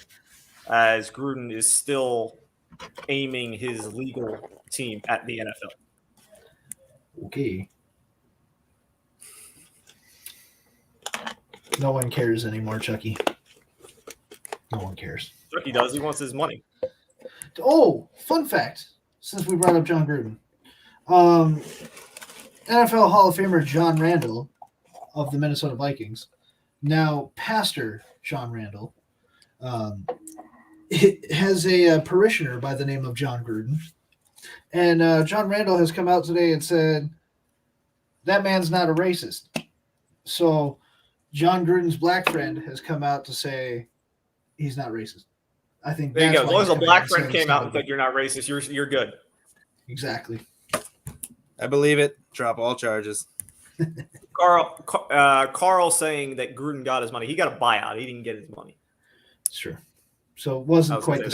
S1: as Gruden is still aiming his legal team at the NFL.
S2: Okay. No one cares anymore, Chucky. No one cares.
S1: Chucky does. He wants his money.
S2: Oh, fun fact, since we brought up John Gruden. NFL Hall of Famer John Randall of the Minnesota Vikings, now Pastor John Randall, has a parishioner by the name of John Gruden. And John Randall has come out today and said, that man's not a racist. So John Gruden's black friend has come out to say he's not racist. I think
S1: there you go. As long as a black friend came out and said you're not racist, you're good.
S2: Exactly.
S3: I believe it. Drop all charges.
S1: Carl saying that Gruden got his money. He got a buyout. He didn't get his money.
S2: Sure. So it wasn't quite the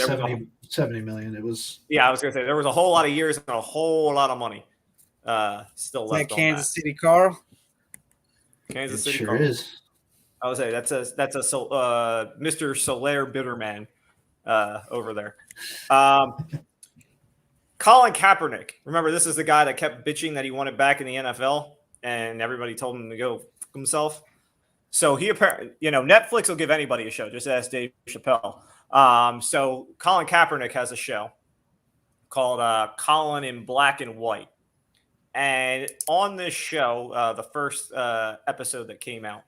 S2: 70 million. It was.
S1: Yeah, I was going to say there was a whole lot of years and a whole lot of money still left.
S3: Kansas City, Carl.
S1: Kansas City,
S2: sure
S1: Carl.
S2: Is.
S1: I would say that's a Mr. Solaire Bitterman over there. Colin Kaepernick. Remember, this is the guy that kept bitching that he wanted back in the NFL, and everybody told him to go fuck himself. So he apparently, Netflix will give anybody a show. Just ask Dave Chappelle. So Colin Kaepernick has a show called Colin in Black and White, And on this show, the first episode that came out,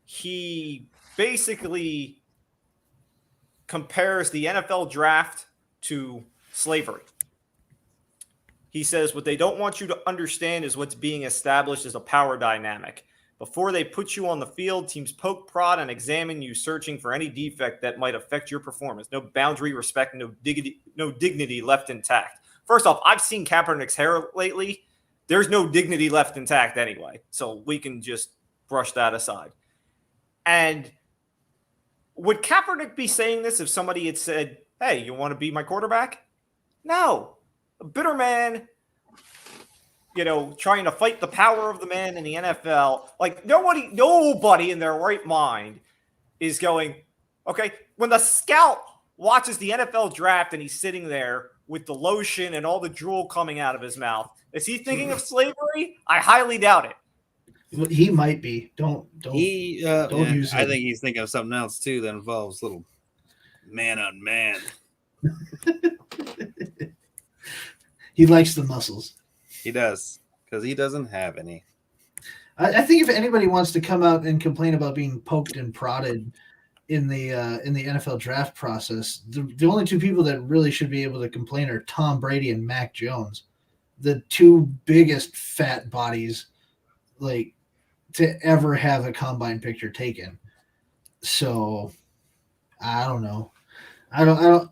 S1: he basically compares the NFL draft to slavery. He says what they don't want you to understand is what's being established as a power dynamic. Before they put you on the field, teams poke, prod, and examine you, searching for any defect that might affect your performance. No boundary, respect, no dignity left intact. First off, I've seen Kaepernick's hair lately. There's no dignity left intact anyway, so we can just brush that aside. And would Kaepernick be saying this if somebody had said, hey, you want to be my quarterback? No. A bitter man, trying to fight the power of the man in the NFL. Like, nobody in their right mind is going, okay, when the scout watches the NFL draft and he's sitting there with the lotion and all the drool coming out of his mouth, is he thinking of slavery? I highly doubt it.
S2: He might be. Don't
S3: use
S2: it.
S3: I think he's thinking of something else too that involves little man on man.
S2: He likes the muscles.
S3: He does, because he doesn't have any.
S2: I think if anybody wants to come out and complain about being poked and prodded in the NFL draft process, the only two people that really should be able to complain are Tom Brady and Mac Jones, the two biggest fat bodies like to ever have a combine picture taken. So I don't know. I don't.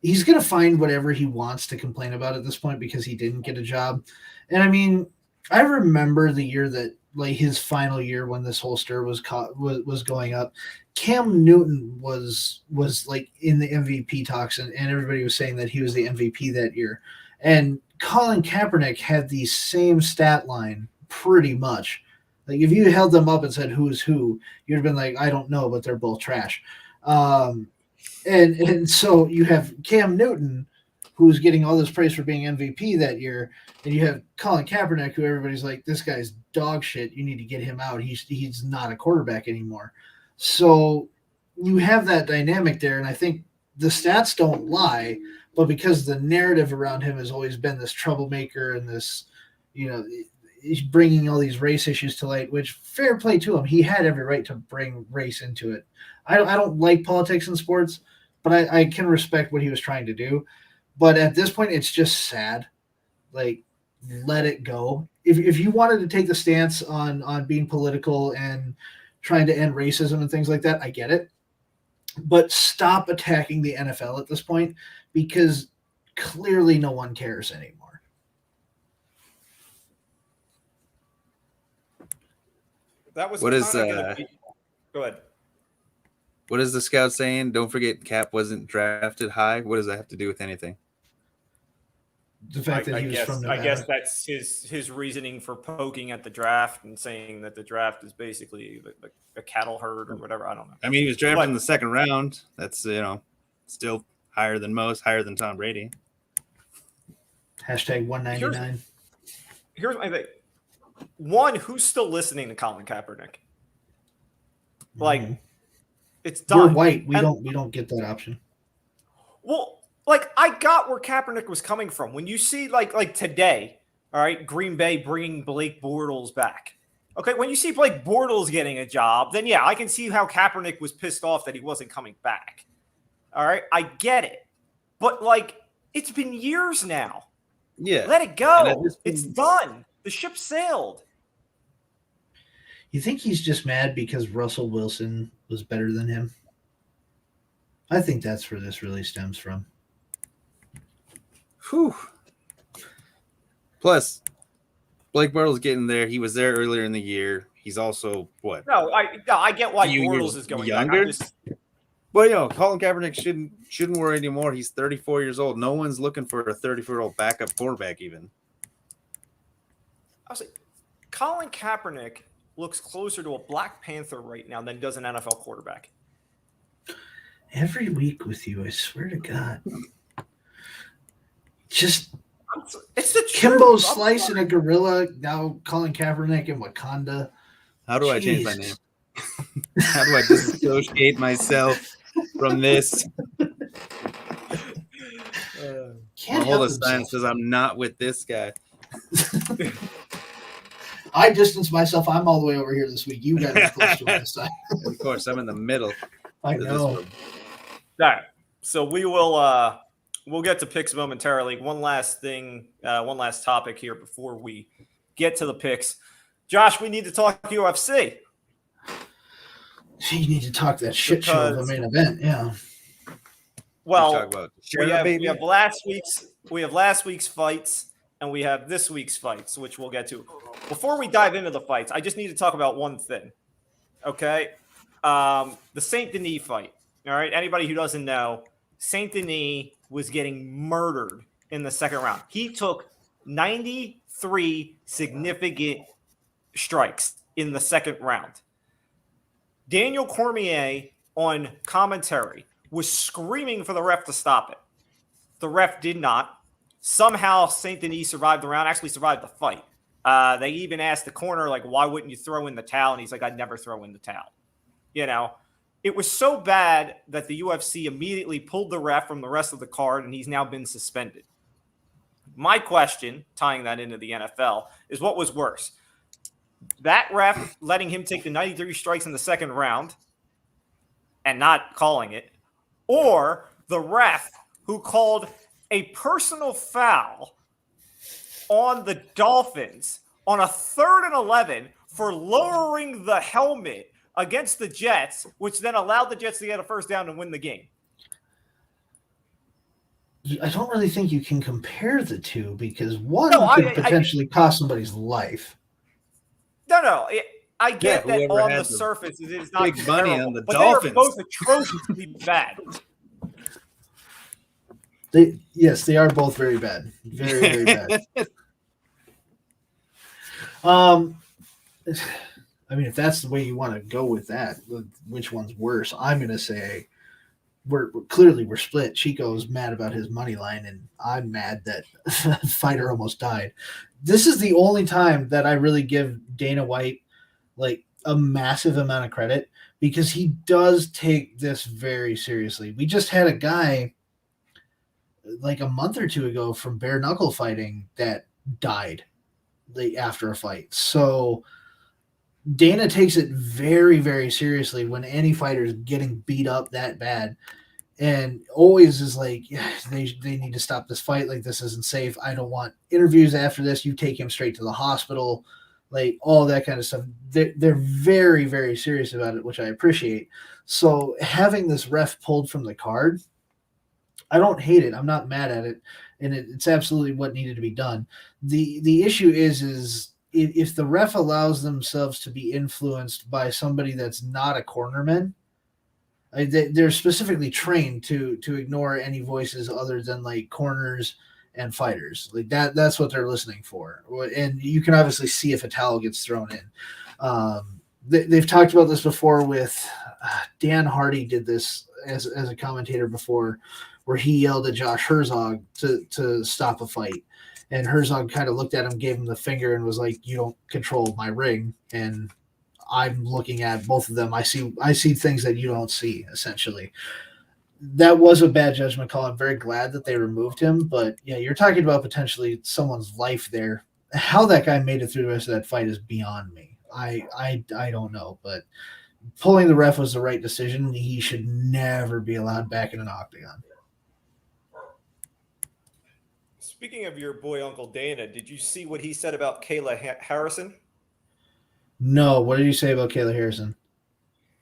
S2: He's going to find whatever he wants to complain about at this point because he didn't get a job. And I mean, I remember the year that, like, his final year when this whole stir was going up, Cam Newton was like in the MVP talks, and everybody was saying that he was the MVP that year. And Colin Kaepernick had the same stat line pretty much. Like, if you held them up and said who's who, you'd have been like, I don't know, but they're both trash. And so you have Cam Newton, who's getting all this praise for being MVP that year, and you have Colin Kaepernick, who everybody's like, this guy's dog shit. You need to get him out. He's not a quarterback anymore. So you have that dynamic there, and I think the stats don't lie, but because the narrative around him has always been this troublemaker and this, he's bringing all these race issues to light, which fair play to him. He had every right to bring race into it. I don't like politics in sports, but I can respect what he was trying to do. But at this point, it's just sad. Like, let it go. If you wanted to take the stance on being political and trying to end racism and things like that, I get it. But stop attacking the NFL at this point, because clearly no one cares anymore.
S1: That was
S3: what is
S1: go ahead.
S3: What is the scout saying? Don't forget Cap wasn't drafted high. What does that have to do with anything?
S2: The fact that he was from Nevada.
S1: I guess that's his reasoning for poking at the draft and saying that the draft is basically a cattle herd or whatever. I don't know.
S3: I mean, he was drafted in the second round. That's, still higher than most, higher than Tom Brady.
S2: Hashtag 199.
S1: Here's my thing. One, who's still listening to Colin Kaepernick? Like, it's done.
S2: We're white. We don't get that option.
S1: Well, like, I got where Kaepernick was coming from. When you see like today, all right, Green Bay bringing Blake Bortles back. Okay, when you see Blake Bortles getting a job, then yeah, I can see how Kaepernick was pissed off that he wasn't coming back. All right, I get it. But, like, it's been years now.
S3: Yeah.
S1: Let it go. It's done. The ship sailed.
S2: You think he's just mad because Russell Wilson was better than him? I think that's where this really stems from.
S3: Whew. Plus, Blake Bortles getting there. He was there earlier in the year. He's also what?
S1: No, I get why Bortles is going
S3: younger.
S1: back.
S3: Well, Colin Kaepernick shouldn't worry anymore. He's 34 years old. No one's looking for a 34-year-old backup quarterback even.
S1: I was like, Colin Kaepernick looks closer to a Black Panther right now than does an NFL quarterback.
S2: Every week with you, I swear to God. Just
S1: it's the
S2: Kimbo Slice and a gorilla. Now Colin Kaepernick in Wakanda.
S3: How do I change my name? How do I dissociate myself from this?
S2: Can't
S3: hold
S2: help
S3: a sign says I'm not with this guy.
S2: I distanced myself. I'm all the way over here this week. You guys are close to me this time.
S3: Of course, I'm in the middle.
S2: I
S3: of this
S2: know.
S3: one.
S1: All right. So we will we'll get to picks momentarily. One last thing, one last topic here before we get to the picks. Josh, we need to talk UFC.
S2: You need to talk that shit show of a main event. Yeah.
S1: Well,
S3: Talk about
S1: we have last week's fights and we have this week's fights, which we'll get to. Before we dive into the fights, I just need to talk about one thing. Okay. The Saint Denis fight. All right. Anybody who doesn't know, Saint Denis was getting murdered in the second round. He took 93 significant strikes in the second round. Daniel Cormier on commentary was screaming for the ref to stop it. The ref did not. Somehow Saint Denis survived the round, actually survived the fight. They even asked the corner, like, why wouldn't you throw in the towel? And he's like, I'd never throw in the towel. You know, it was so bad that the UFC immediately pulled the ref from the rest of the card, and he's now been suspended. My question, tying that into the NFL, is what was worse? That ref letting him take the 93 strikes in the second round and not calling it, or the ref who called a personal foul on the Dolphins on a 3rd and 11 for lowering the helmet against the Jets, which then allowed the Jets to get a first down and win the game.
S2: I don't really think you can compare the two because one could potentially cost somebody's life.
S1: No. I get that on the surface it is not
S3: big money on the
S1: but
S3: Dolphins.
S1: They are both atrociously bad.
S2: They are both very bad. Very, very bad. I mean, if that's the way you want to go with that, which one's worse? I'm going to say we're split. Chico's mad about his money line, and I'm mad that fighter almost died. This is the only time that I really give Dana White like a massive amount of credit because he does take this very seriously. We just had a guy like a month or two ago from bare knuckle fighting that died after a fight. So Dana takes it very, very seriously when any fighter is getting beat up that bad, and always is like, yeah, they need to stop this fight. Like, this isn't safe. I don't want interviews after this. You take him straight to the hospital, like all that kind of stuff. They're very, very serious about it, which I appreciate. So having this ref pulled from the card, I don't hate it. I'm not mad at it, and it's absolutely what needed to be done. The issue is if the ref allows themselves to be influenced by somebody that's not a cornerman, they're specifically trained to ignore any voices other than like corners and fighters. Like that's what they're listening for. And you can obviously see if a towel gets thrown in. They've talked about this before with Dan Hardy did this as a commentator before, where he yelled at Josh Herzog to stop a fight. And Herzog kind of looked at him, gave him the finger, and was like, "You don't control my ring." And I'm looking at both of them. I see things that you don't see, essentially. That was a bad judgment call. I'm very glad that they removed him. But, yeah, you're talking about potentially someone's life there. How that guy made it through the rest of that fight is beyond me. I don't know. But pulling the ref was the right decision. He should never be allowed back in an octagon.
S1: Speaking of your boy Uncle Dana, did you see what he said about Kayla Harrison?
S2: No. What did you say about Kayla Harrison?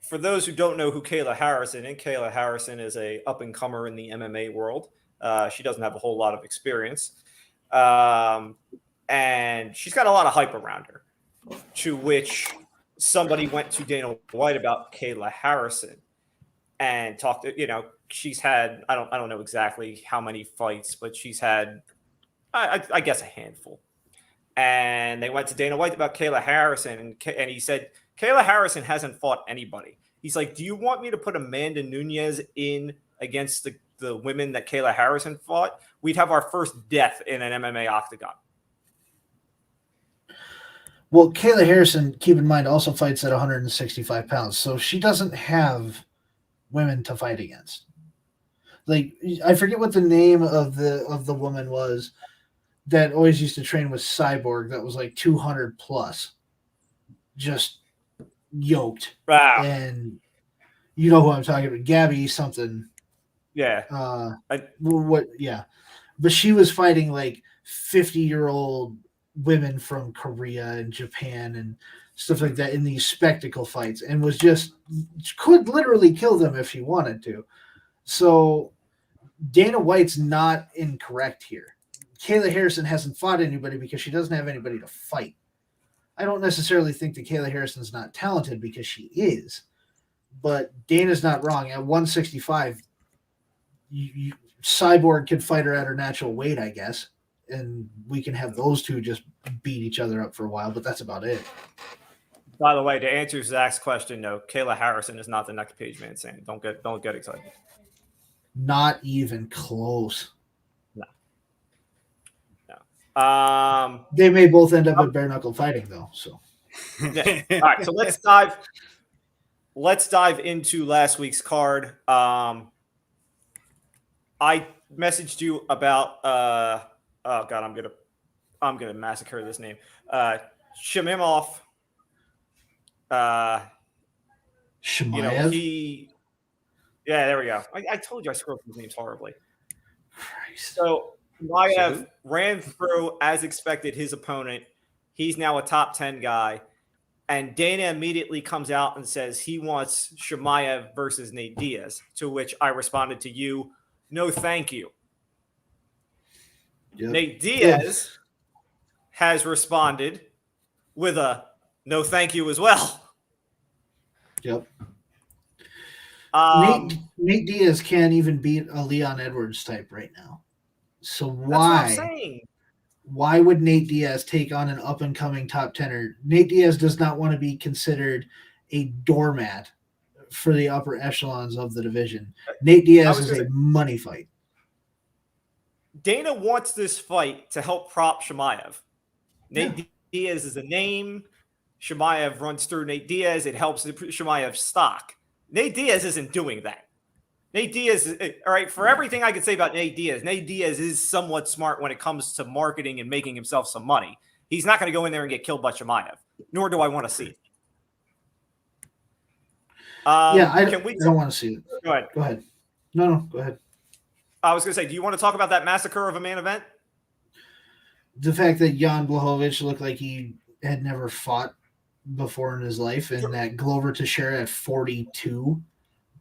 S1: For those who don't know who Kayla Harrison is a up-and-comer in the MMA world. She doesn't have a whole lot of experience. And she's got a lot of hype around her, to which somebody went to Dana White about Kayla Harrison and talked, she's had, I don't know exactly how many fights, but she's had, I guess, a handful. And they went to Dana White about Kayla Harrison, and he said, Kayla Harrison hasn't fought anybody. He's like, do you want me to put Amanda Nunes in against the women that Kayla Harrison fought? We'd have our first death in an MMA octagon.
S2: Well, Kayla Harrison, keep in mind, also fights at 165 pounds, so she doesn't have women to fight against. Like, I forget what the name of the woman was. that always used to train with Cyborg that was like 200 plus, just yoked.
S1: Wow.
S2: And you know who I'm talking about, Gabby something.
S1: Yeah.
S2: Yeah. But she was fighting like 50-year-old women from Korea and Japan and stuff like that in these spectacle fights, and could literally kill them if she wanted to. So Dana White's not incorrect here. Kayla Harrison hasn't fought anybody because she doesn't have anybody to fight. I don't necessarily think that Kayla Harrison's not talented, because she is. But Dana's not wrong. At 165, Cyborg could fight her at her natural weight, I guess. And we can have those two just beat each other up for a while, but that's about it.
S1: By the way, to answer Zach's question, no, Kayla Harrison is not the next Page Man saying. Don't get excited.
S2: Not even close.
S1: No.
S2: They may both end up in bare knuckle fighting, though. So,
S1: yeah. All right. So let's dive into last week's card. I messaged you about. Oh God, I'm gonna massacre this name. Shimimov.
S2: Shemaev?
S1: Yeah, there we go. I told you I screwed up his names horribly.
S2: Christ.
S1: So Shemaev ran through, as expected, his opponent. He's now a top 10 guy. And Dana immediately comes out and says he wants Shemaev versus Nate Diaz, to which I responded to you, no thank you.
S2: Yep.
S1: Nate Diaz has responded with a no thank you as well.
S2: Yep. Nate Diaz can't even beat a Leon Edwards type right now. So why would Nate Diaz take on an up-and-coming top tenor? Nate Diaz does not want to be considered a doormat for the upper echelons of the division. Nate Diaz is a money fight.
S1: Dana wants this fight to help prop Shemaev. Nate Diaz is a name. Shemaev runs through Nate Diaz. It helps Shemaev's stock. Nate Diaz isn't doing that. Nate Diaz, all right, for everything I could say about Nate Diaz is somewhat smart when it comes to marketing and making himself some money. He's not going to go in there and get killed by Shemaev, nor do I want to see it.
S2: I don't want to see it.
S1: Go ahead.
S2: No, go ahead.
S1: I was going to say, do you want to talk about that massacre of a main event?
S2: The fact that Jan Blachowicz looked like he had never fought before in his life, and that Glover Teixeira at 42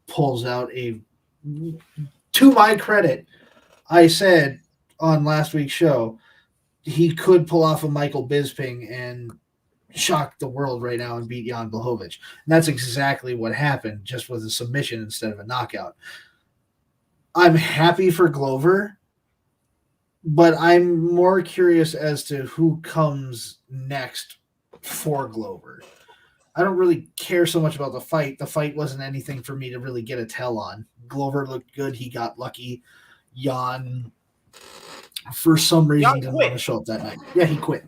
S2: pulls out to my credit, I said on last week's show, he could pull off a Michael Bisping and shock the world right now and beat Jan Blachowicz. And that's exactly what happened, just with a submission instead of a knockout. I'm happy for Glover, but I'm more curious as to who comes next for Glover. I don't really care so much about the fight. The fight wasn't anything for me to really get a tell on. Glover looked good. He got lucky. Jan, for some reason, didn't want to show up that night. Yeah, he quit.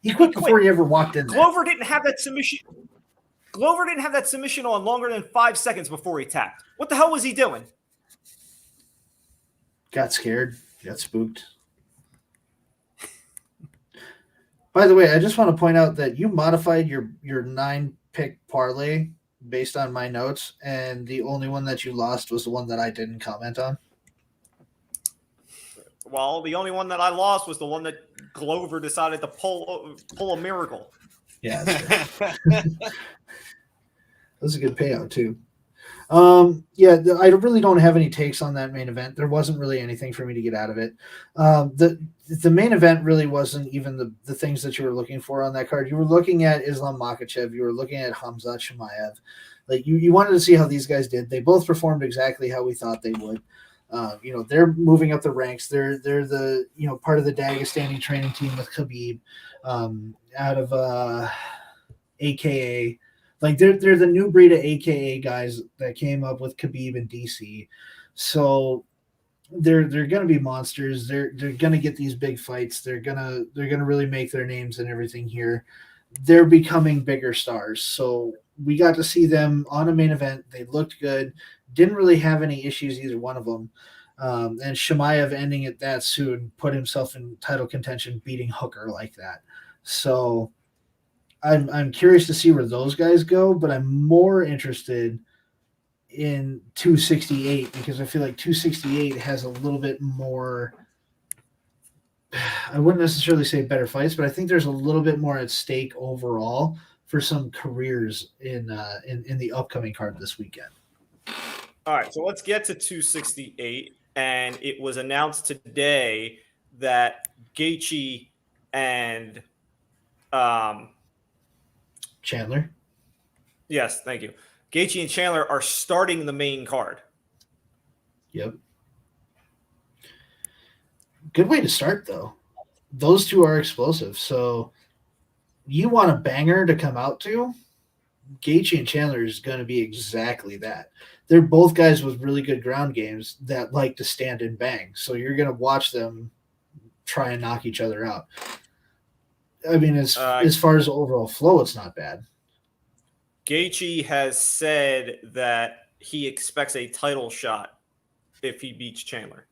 S2: He quit before he ever walked in there.
S1: Glover didn't have that submission on longer than 5 seconds before he tapped. What the hell was he doing?
S2: Got scared. Got spooked. By the way, I just want to point out that you modified your 9-pick parlay based on my notes, and the only one that you lost was the one that I didn't comment on.
S1: Well, the only one that I lost was the one that Glover decided to pull a miracle.
S2: Yeah, that's right. That was a good payout too. I really don't have any takes on that main event. There wasn't really anything for me to get out of it. The main event really wasn't even the things that you were looking for on that card. You were looking at Islam Makhachev. You were looking at Khamzat Chimaev. Like you wanted to see how these guys did. They both performed exactly how we thought they would. They're moving up the ranks. They're the part of the Dagestani training team with Khabib out of AKA. Like they're the new breed of AKA guys that came up with Khabib and DC. So they're going to be monsters. They're going to get these big fights. They're going to really make their names and everything here. They're becoming bigger stars. So we got to see them on a main event. They looked good. Didn't really have any issues, either one of them. And Shemaev ending it that soon put himself in title contention, beating Hooker like that. So I'm curious to see where those guys go, but I'm more interested in 268 because I feel like 268 has a little bit more. I wouldn't necessarily say better fights, but I think there's a little bit more at stake overall for some careers in the upcoming card this weekend.
S1: All right, so let's get to 268, and it was announced today that Gaethje and
S2: Chandler.
S1: Yes, thank you. Gaethje and Chandler are starting the main card.
S2: Yep. Good way to start, though. Those two are explosive. So you want a banger to come out to? Gaethje and Chandler is going to be exactly that. They're both guys with really good ground games that like to stand and bang. So you're going to watch them try and knock each other out. I mean, as far as overall flow, it's not bad.
S1: Gaethje has said that he expects a title shot if he beats Chandler.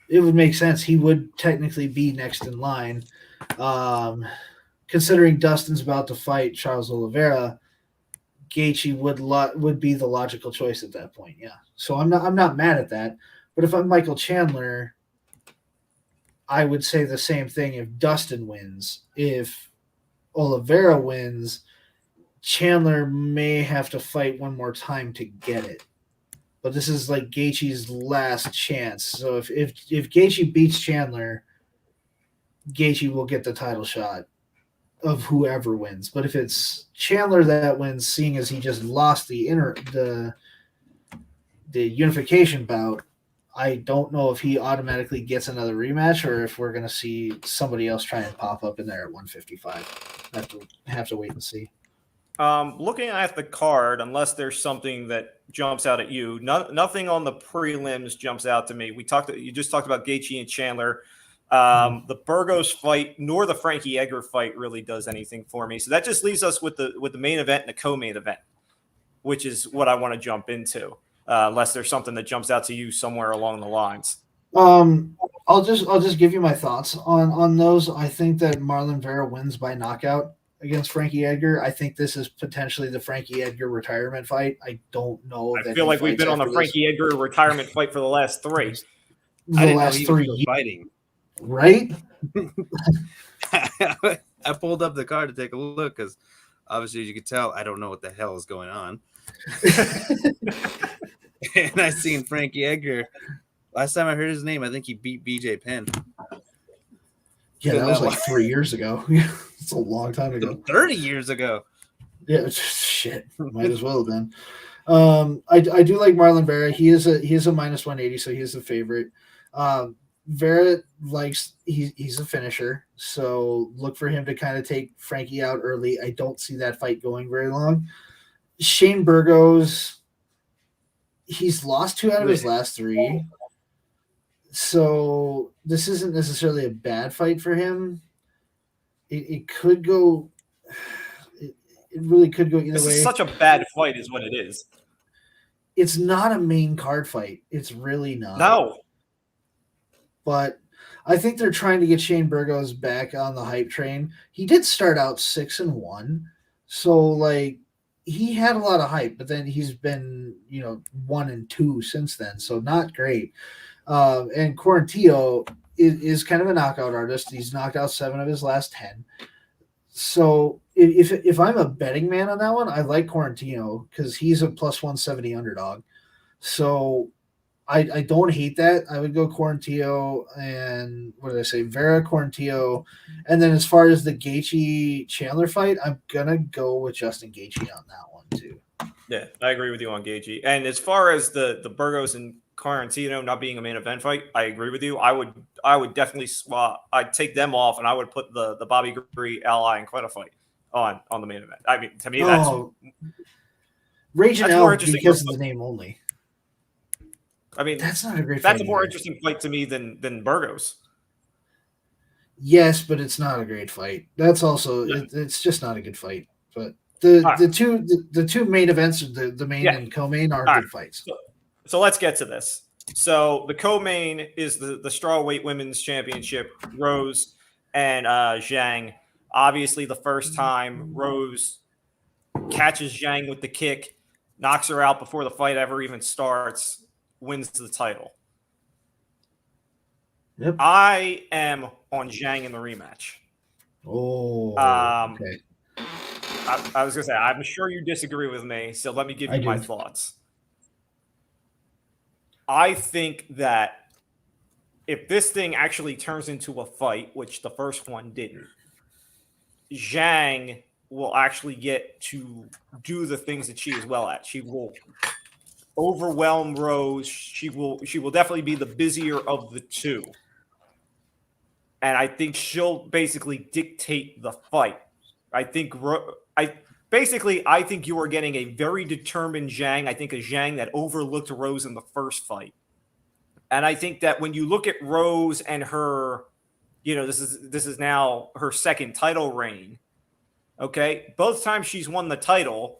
S2: It would make sense. He would technically be next in line. Considering Dustin's about to fight Charles Oliveira, Gaethje would be the logical choice at that point. Yeah. So I'm not mad at that. But if I'm Michael Chandler, I would say the same thing if Dustin wins. If Oliveira wins, Chandler may have to fight one more time to get it. But this is like Gaethje's last chance. So if Gaethje beats Chandler, Gaethje will get the title shot of whoever wins. But if it's Chandler that wins, seeing as he just lost the unification bout, I don't know if he automatically gets another rematch or if we're going to see somebody else try and pop up in there at 155. Have to wait and see.
S1: Looking at the card, unless there's something that jumps out at you, nothing on the prelims jumps out to me. You just talked about Gaethje and Chandler. The Burgos fight nor the Frankie Edgar fight really does anything for me. So that just leaves us with the main event and the co-main event, which is what I want to jump into. Unless there's something that jumps out to you somewhere along the lines.
S2: I'll just give you my thoughts on those. I think that Marlon Vera wins by knockout against Frankie Edgar. I think this is potentially the Frankie Edgar retirement fight. I don't know.
S1: I feel like we've been on the Frankie Edgar retirement fight for the last three.
S2: The last 3 years.
S3: Fighting.
S2: Right?
S3: I pulled up the card to take a look because obviously, as you can tell, I don't know what the hell is going on. And I seen Frankie Edgar. Last time I heard his name, I think he beat BJ Penn.
S2: Yeah, that was like 3 years ago. It's a long time ago.
S3: 30 years ago.
S2: Yeah, shit. Might as well have been. I do like Marlon Vera. He is a minus 180, so he is the favorite. Vera he's a finisher, so look for him to kind of take Frankie out early. I don't see that fight going very long. Shane Burgos, he's lost 2 out of his last 3. So this isn't necessarily a bad fight for him. It could go. It really could go either way.
S1: This is such a bad fight, is what it is.
S2: It's not a main card fight. It's really not.
S1: No.
S2: But I think they're trying to get Shane Burgos back on the hype train. He did start out 6-1, so like he had a lot of hype, but then he's been 1-2 since then, so not great. And Quarantillo is kind of a knockout artist. He's knocked out 7 of his last 10. So if I'm a betting man on that one, I like Quarantillo because he's a plus 170 underdog. So I don't hate that. I would go Quarantillo and what did I say? Vera, Quarantillo. And then as far as the Gaethje Chandler fight, I'm going to go with Justin Gaethje on that one too.
S1: Yeah, I agree with you on Gaethje. And as far as the Burgos and Quarantillo not being a main event fight, I agree with you. I would definitely swap. I'd take them off and I would put the Bobby Gree Ally and Quetta fight on the main event. I mean, to me, that's
S2: Rage and
S1: more
S2: L
S1: interesting
S2: because of the name only.
S1: I mean,
S2: that's not a great fight.
S1: That's a more interesting fight to me than Burgos.
S2: Yes, but it's not a great fight. That's also it's just not a good fight. But the two main events, the main and co-main, are good fights.
S1: So let's get to this. So the co-main is the strawweight women's championship. Rose and Zhang. Obviously, the first time Rose catches Zhang with the kick, knocks her out before the fight ever even starts, wins the title.
S2: Yep.
S1: I am on Zhang in the rematch.
S2: Oh, okay.
S1: I was going to say, I'm sure you disagree with me, so let me give you my thoughts. I think that if this thing actually turns into a fight, which the first one didn't, Zhang will actually get to do the things that she is well at. She will overwhelm Rose. She will definitely be the busier of the two. And I think she'll basically dictate the fight. I think you are getting a very determined Zhang. I think a Zhang that overlooked Rose in the first fight. And I think that when you look at Rose and her, this is now her second title reign. Okay, both times she's won the title,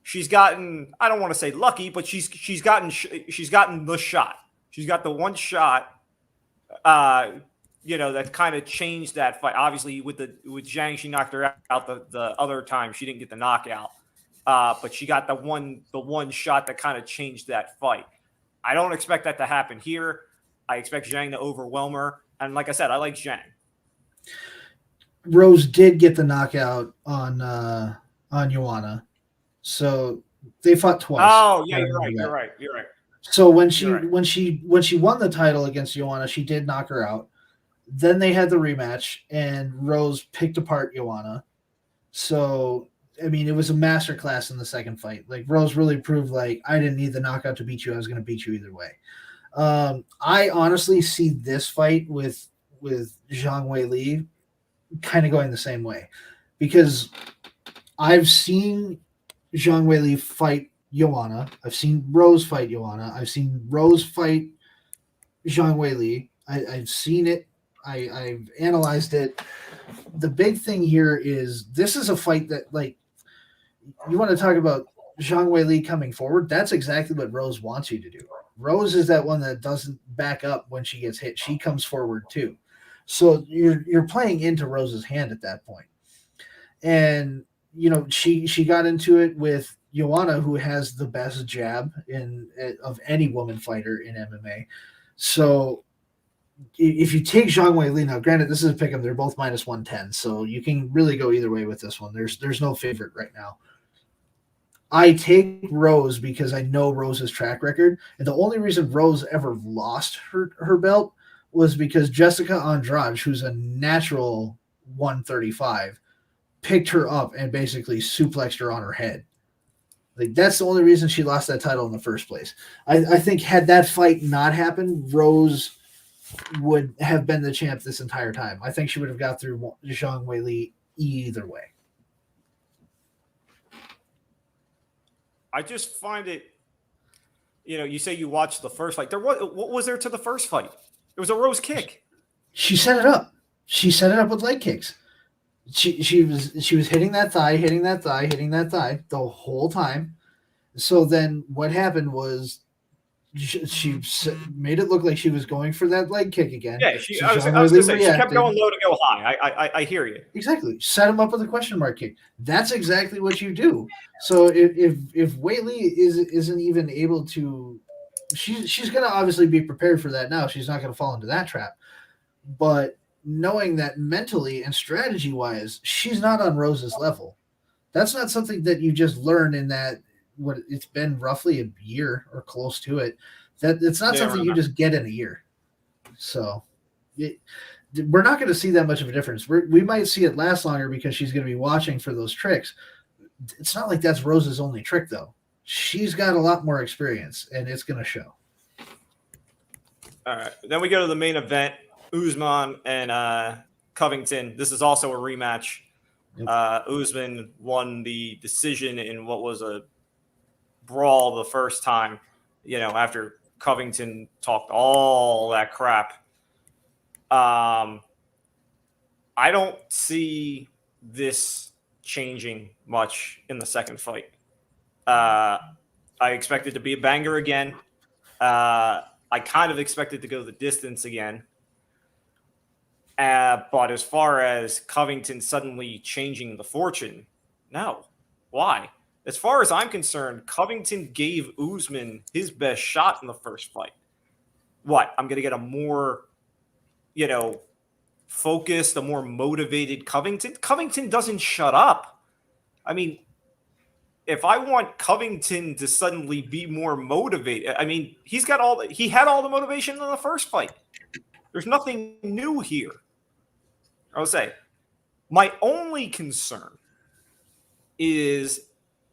S1: she's gotten, I don't want to say lucky, but she's gotten the shot. She's got the one shot, that kind of changed that fight. Obviously, with Zhang, she knocked her out the other time. She didn't get the knockout, but she got the one shot that kind of changed that fight. I don't expect that to happen here. I expect Zhang to overwhelm her, and like I said, I like Zhang.
S2: Rose did get the knockout on Joanna, so they fought twice.
S1: Oh yeah, you're right.
S2: So when she won the title against Joanna, she did knock her out. Then they had the rematch, and Rose picked apart Joanna. So I mean, it was a masterclass in the second fight. Like Rose really proved, like, I didn't need the knockout to beat you. I was going to beat you either way. I honestly see this fight with Zhang Weili kind of going the same way, because I've seen Zhang Weili fight Joanna. I've seen Rose fight Joanna. I've seen Rose fight Zhang Weili. I've seen it. I've analyzed it. The big thing here is this is a fight that, like, you want to talk about Zhang Weili coming forward. That's exactly what Rose wants you to do. Rose is that one that doesn't back up when she gets hit. She comes forward too. So you're playing into Rose's hand at that point. And she got into it with Joanna, who has the best jab of any woman fighter in MMA. So if you take Zhang Weili, now granted this is a pick'em, they're both minus 110, so you can really go either way with this one. There's no favorite right now. I take Rose because I know Rose's track record, and the only reason Rose ever lost her belt was because Jessica Andrade, who's a natural 135, picked her up and basically suplexed her on her head. Like, that's the only reason she lost that title in the first place. I think had that fight not happened, Rose would have been the champ this entire time. I think she would have got through Zhang Weili either way.
S1: I just find it, you say you watched the first fight. What was there to the first fight? It was a Rose kick.
S2: She set it up. She set it up with leg kicks. She was hitting that thigh the whole time. So then what happened was she made it look like she was going for that leg kick again.
S1: Yeah, I was going to say, she kept going low to go high. I hear you.
S2: Exactly. Set him up with a question mark kick. That's exactly what you do. So if Weili isn't even able to, she's going to obviously be prepared for that now. She's not going to fall into that trap. But knowing that mentally and strategy-wise, she's not on Rose's level. That's not something that you just learn in that, what it's been roughly a year or close to it. That it's not something you just get in a year. So we're not going to see that much of a difference. We might see it last longer because she's going to be watching for those tricks. It's not like that's Rose's only trick, though. She's got a lot more experience, and it's going to show.
S1: All right. Then we go to the main event, Usman and Covington. This is also a rematch. Yep. Usman won the decision in what was a brawl the first time, after Covington talked all that crap. I don't see this changing much in the second fight. I expect it to be a banger again. I kind of expected to go the distance again. But as far as Covington suddenly changing the fortune, no. Why? As far as I'm concerned, Covington gave Usman his best shot in the first fight. What? I'm going to get a more, focused, a more motivated Covington? Covington doesn't shut up. I mean, if I want Covington to suddenly be more motivated, I mean, he had all the motivation in the first fight. There's nothing new here. I'll say, my only concern is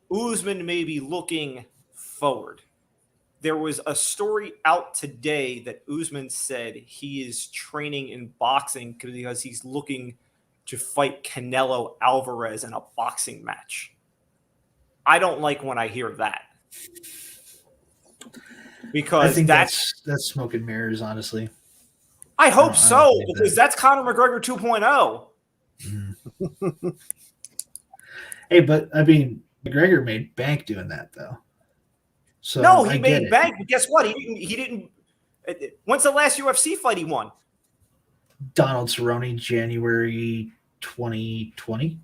S1: Usman may be looking forward. There was a story out today that Usman said he is training in boxing because he's looking to fight Canelo Alvarez in a boxing match. I don't like when I hear that. Because
S2: I think that's smoke and mirrors, honestly.
S1: I hope so, because that's Conor McGregor 2.0.
S2: Hey, but I mean, McGregor made bank doing that, though. So
S1: no, he made bank, but guess what? He didn't. When's the last UFC fight he won?
S2: Donald Cerrone, January 2020,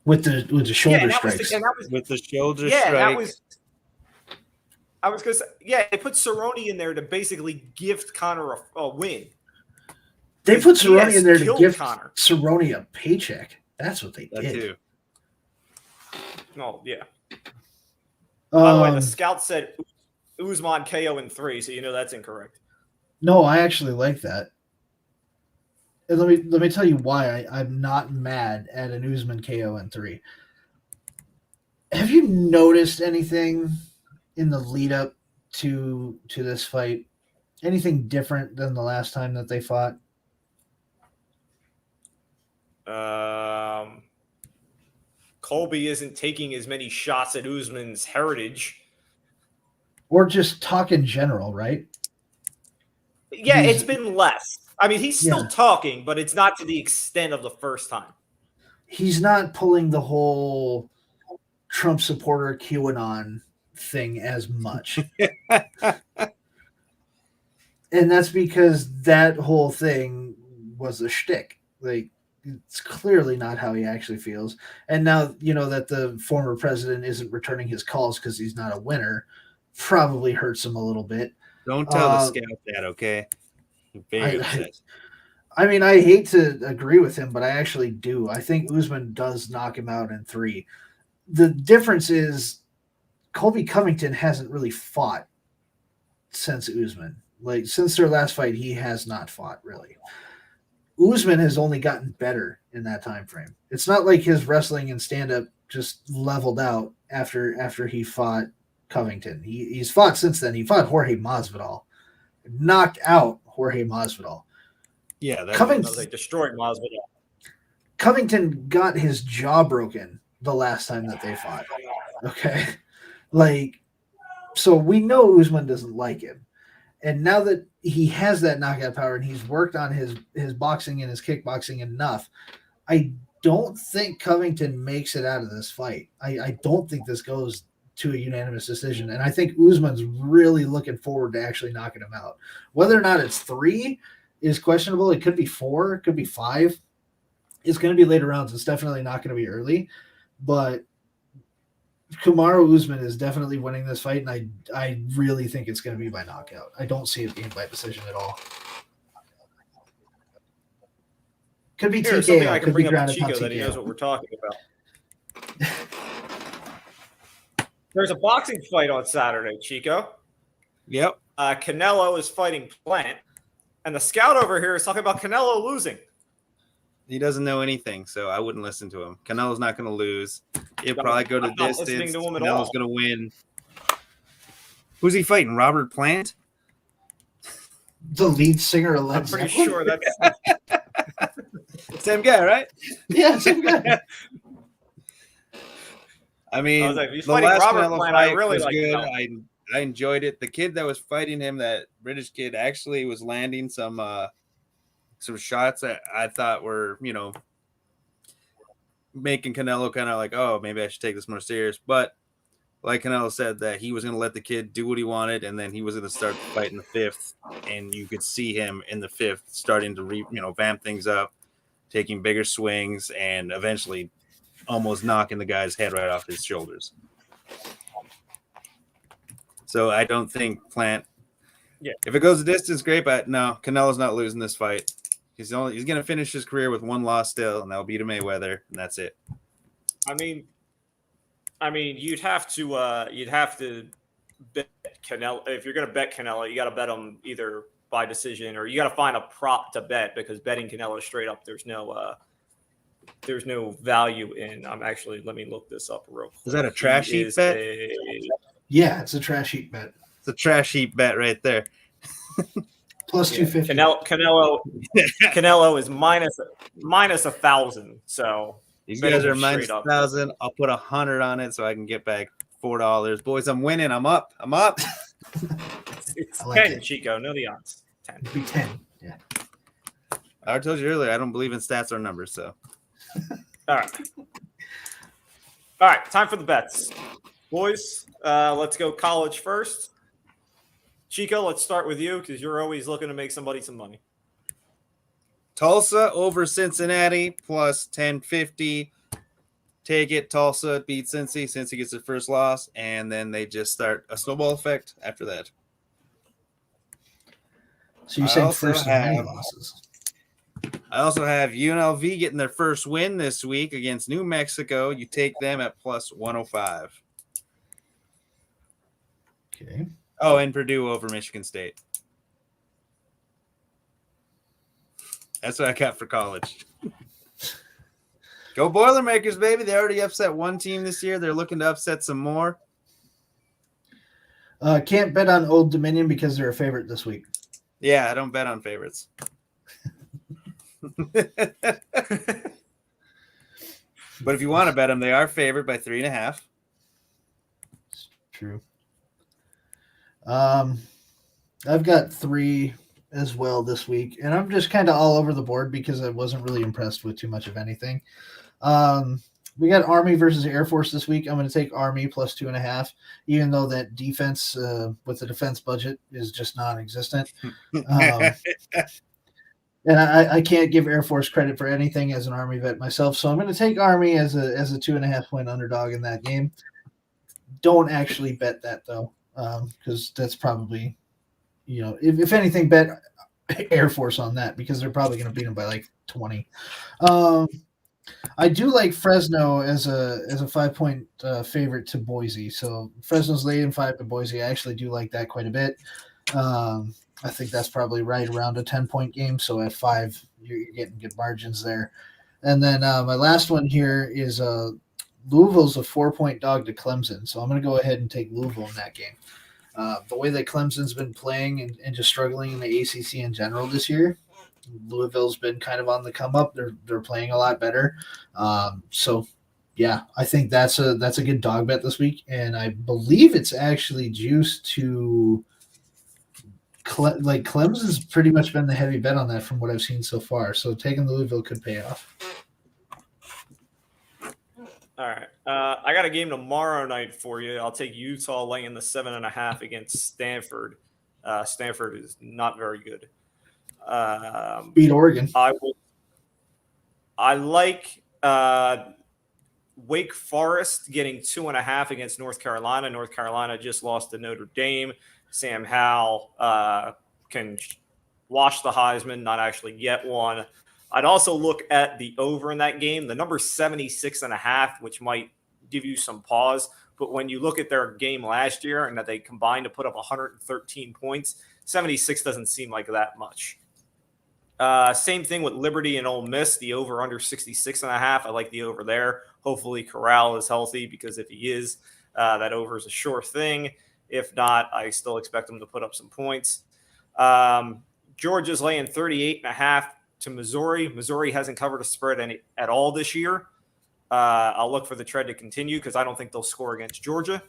S2: with the shoulder strikes.
S3: With the shoulder
S1: strike.
S3: That
S1: was. I was going to say, they put Cerrone in there to basically gift Conor a win.
S2: They put Cerrone in there to gift Cerrone a paycheck. That's what they did.
S3: Too.
S1: Oh, yeah. By the way, the scout said Usman KO in 3, so you know that's incorrect.
S2: No, I actually like that. And let me tell you why I'm not mad at an Usman KO in 3. Have you noticed anything in the lead up to this fight? Anything different than the last time that they fought?
S1: Colby isn't taking as many shots at Usman's heritage.
S2: Or just talk in general, right?
S1: Yeah, it's been less. I mean, he's still talking, but it's not to the extent of the first time.
S2: He's not pulling the whole Trump supporter QAnon thing as much. And that's because that whole thing was a shtick. Like, it's clearly not how he actually feels. And now, that the former president isn't returning his calls because he's not a winner, probably hurts him a little bit.
S3: Don't tell the scout that, okay? I'm very upset.
S2: I mean, I hate to agree with him, but I actually do. I think Usman does knock him out in 3. The difference is Colby Covington hasn't really fought since Usman. Like, since their last fight, he has not fought, really. Usman has only gotten better in that time frame. It's not like his wrestling and stand-up just leveled out after he fought Covington. He's fought since then. He fought Jorge Masvidal. Knocked out Jorge Masvidal.
S3: Yeah,
S1: they destroyed Masvidal.
S2: Covington got his jaw broken the last time that they fought. Okay? Like, so we know Usman doesn't like him. And now that he has that knockout power and he's worked on his boxing and his kickboxing enough, I don't think Covington makes it out of this fight. I don't think this goes to a unanimous decision. And I think Usman's really looking forward to actually knocking him out. Whether or not it's 3 is questionable. It could be 4. It could be 5. It's going to be later rounds. It's definitely not going to be early. But Kamaru Usman is definitely winning this fight, and I really think it's going to be by knockout. I don't see it being by decision at all. Could be TKO.
S1: Something I can bring up to Chico that he knows what we're talking about. There's a boxing fight on Saturday, Chico.
S3: Yep.
S1: Canelo is fighting Plant, and the scout over here is talking about Canelo losing.
S3: He doesn't know anything, so I wouldn't listen to him. Canelo's not going to lose. He'll probably go to distance. Canelo's going to win. Who's he fighting? Robert Plant?
S2: The lead singer of Led
S1: I'm pretty
S2: Zeppelin?
S1: sure that's
S3: same guy, right?
S2: Yeah, same guy.
S3: I mean,
S1: I was like,
S3: the last
S1: Robert
S3: Canelo
S1: Plant,
S3: fight
S1: I really
S3: was
S1: like
S3: good.
S1: Canelo.
S3: I enjoyed it. The kid that was fighting him, that British kid, actually was landing some shots that I thought were, making Canelo kind of like, oh, maybe I should take this more serious. But like Canelo said, that he was going to let the kid do what he wanted, and then he was going to start the fight in the fifth, and you could see him in the fifth starting to vamp things up, taking bigger swings, and eventually almost knocking the guy's head right off his shoulders. So I don't think Plant.
S1: Yeah.
S3: If it goes the distance, great, but no, Canelo's not losing this fight. He's going to finish his career with one loss still, and that'll be to Mayweather, and that's it.
S1: I mean, you'd have to bet Canelo. If you're going to bet Canelo, you got to bet him either by decision or you got to find a prop to bet, because betting Canelo straight up, there's no value in. Let me look this up real quick.
S3: Is that a trash heap bet?
S2: Yeah, it's a trash heap bet.
S3: It's a trash heap bet right there.
S2: Plus 250.
S1: Canelo is minus 1,000. So
S3: you guys are minus 1,000. I'll put 100 on it so I can get back $4. Boys, I'm winning. I'm up.
S1: It's
S2: like
S1: 10,
S2: it.
S1: Chico. Know the odds. 10.
S2: It'd be 10. Yeah.
S3: I already told you earlier, I don't believe in stats or numbers. So,
S1: All right. Time for the bets, boys. Let's go college first. Chico, let's start with you because you're always looking to make somebody some money.
S3: Tulsa over Cincinnati plus 1050. Take it. Tulsa beats Cincy. Cincy gets their first loss, and then they just start a snowball effect after that.
S2: So you're saying first of many losses.
S3: I also have UNLV getting their first win this week against New Mexico. You take them at plus 105.
S2: Okay.
S3: Oh, and Purdue over Michigan State. That's what I got for college. Go Boilermakers, baby. They already upset one team this year. They're looking to upset some more.
S2: Can't bet on Old Dominion because they're a favorite this week.
S3: Yeah, I don't bet on favorites. But if you want to bet them, they are favored by 3.5.
S2: True. I've got 3 as well this week, and I'm just kind of all over the board because I wasn't really impressed with too much of anything. We got Army versus Air Force this week. I'm going to take Army plus 2.5, even though that defense with the defense budget is just non-existent. And I can't give Air Force credit for anything as an Army vet myself, so I'm going to take Army as a 2.5 point underdog in that game. Don't actually bet that though, because that's probably, if anything, bet Air Force on that because they're probably going to beat them by like 20. I do like Fresno as a 5-point favorite to Boise. So Fresno's laying 5 to Boise. I actually do like that quite a bit. I think that's probably right around a 10-point game. So at 5, you're getting good margins there. And then my last one here is Louisville's a 4-point dog to Clemson. So I'm going to go ahead and take Louisville in that game. The way that Clemson's been playing and just struggling in the ACC in general this year, Louisville's been kind of on the come up. They're playing a lot better. So yeah, I think that's a good dog bet this week, and I believe it's actually juiced to Clemson's pretty much been the heavy bet on that from what I've seen so far. So taking Louisville could pay off.
S1: All right. I got a game tomorrow night for you. I'll take Utah laying the 7.5 against Stanford. Stanford is not very good.
S2: Beat Oregon.
S1: I like Wake Forest getting 2.5 against North Carolina. North Carolina just lost to Notre Dame. Sam Howell can wash the Heisman, not actually get one. I'd also look at the over in that game. The number 76.5, which might give you some pause. But when you look at their game last year and that they combined to put up 113 points, 76 doesn't seem like that much. Same thing with Liberty and Ole Miss, the over under 66.5. I like the over there. Hopefully Corral is healthy because if he is, that over is a sure thing. If not, I still expect them to put up some points. Georgia's laying 38.5 to Missouri. Missouri hasn't covered a spread at all this year. I'll look for the trend to continue because I don't think they'll score against Georgia.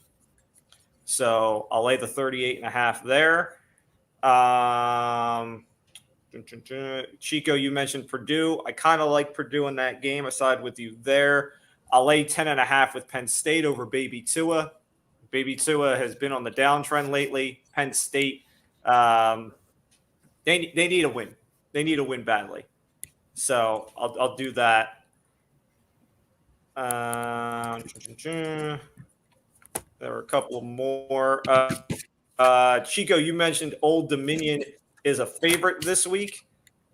S1: So I'll lay the 38.5 there. Chico, you mentioned Purdue. I kind of like Purdue in that game. I side with you there. I'll lay 10.5 with Penn State over Baby Tua. Baby Tua has been on the downtrend lately. Penn State, they need a win. They need a win badly. So I'll do that. There were a couple more. Chico, you mentioned Old Dominion is a favorite this week.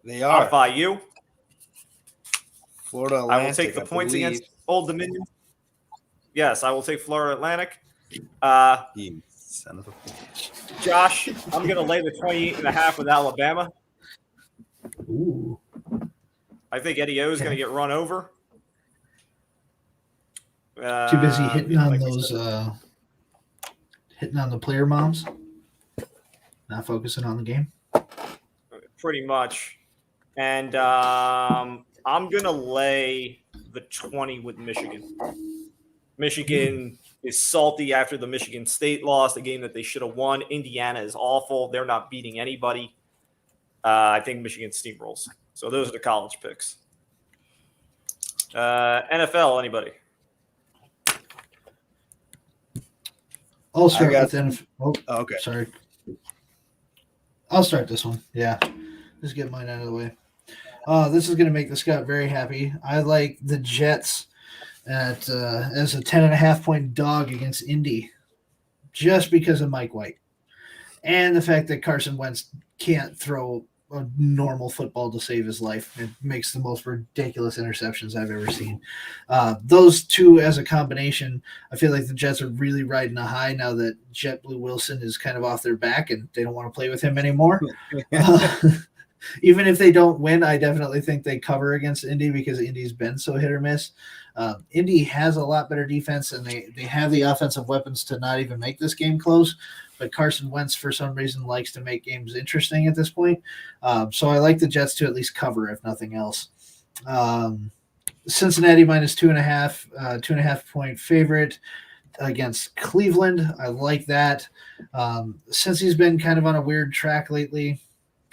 S3: They are.
S1: FIU.
S3: Florida
S1: I will
S3: Atlantic,
S1: take the
S3: I
S1: points
S3: believe.
S1: against Old Dominion. Yes, I will take Florida Atlantic.
S3: You son of a bitch.
S1: Josh, I'm going to lay the 28.5 with Alabama.
S2: Ooh.
S1: I think Eddie O is going to get run over.
S2: Too busy hitting on
S1: like
S2: those, hitting on the player moms, not focusing on the game.
S1: pretty much. And I'm going to lay the 20 with Michigan. Michigan is salty after the Michigan State loss, the game that they should have won. Indiana is awful. They're not beating anybody. I think Michigan steamrolls. So those are the college picks. NFL, anybody?
S2: I'll start with NFL.
S3: Oh, okay.
S2: Sorry. I'll start this one. Yeah. Just get mine out of the way. This is going to make the Scott very happy. I like the Jets at as a 10.5-point dog against Indy just because of Mike White and the fact that Carson Wentz can't throw a normal football to save his life. It makes the most ridiculous interceptions I've ever seen. Those two as a combination, I feel like the Jets are really riding a high now that JetBlue Wilson is kind of off their back and they don't want to play with him anymore. Even if they don't win, I definitely think they cover against Indy because Indy's been so hit or miss. Indy has a lot better defense, and they have the offensive weapons to not even make this game close. But Carson Wentz, for some reason, likes to make games interesting at this point. So I like the Jets to at least cover, if nothing else. Cincinnati minus 2.5, 2.5-point favorite against Cleveland. I like that. Since he's been kind of on a weird track lately,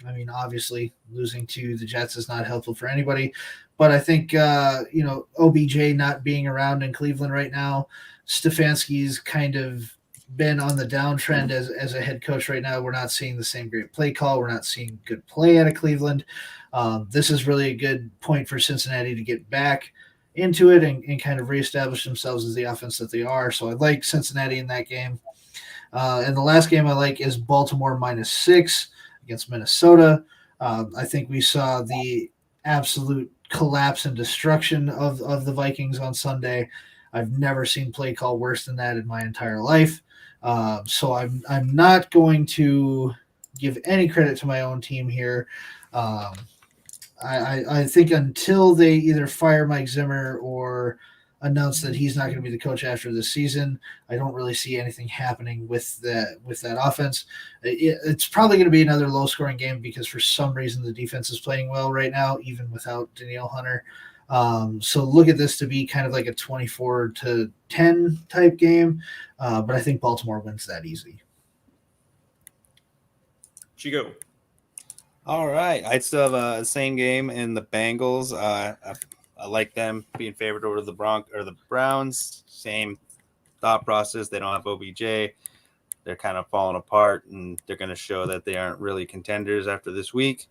S2: I mean, obviously, losing to the Jets is not helpful for anybody. But I think, OBJ not being around in Cleveland right now, Stefanski's kind of been on the downtrend as a head coach right now. We're not seeing the same great play call. We're not seeing good play out of Cleveland. This is really a good point for Cincinnati to get back into it and kind of reestablish themselves as the offense that they are. So I like Cincinnati in that game. And the last game I like is Baltimore minus 6 against Minnesota. I think we saw the absolute collapse and destruction of the Vikings on Sunday. I've never seen play call worse than that in my entire life. So I'm not going to give any credit to my own team here. I think until they either fire Mike Zimmer or announce that he's not going to be the coach after this season, I don't really see anything happening with that offense. It's probably going to be another low-scoring game because for some reason the defense is playing well right now, even without Danielle Hunter. So look at this to be kind of like a 24-10 type game, but I think Baltimore wins that easy.
S1: Chico.
S3: All right. I still have the same game in the Bengals. I like them being favored over the Browns. Same thought process. They don't have OBJ. They're kind of falling apart, and they're going to show that they aren't really contenders after this week.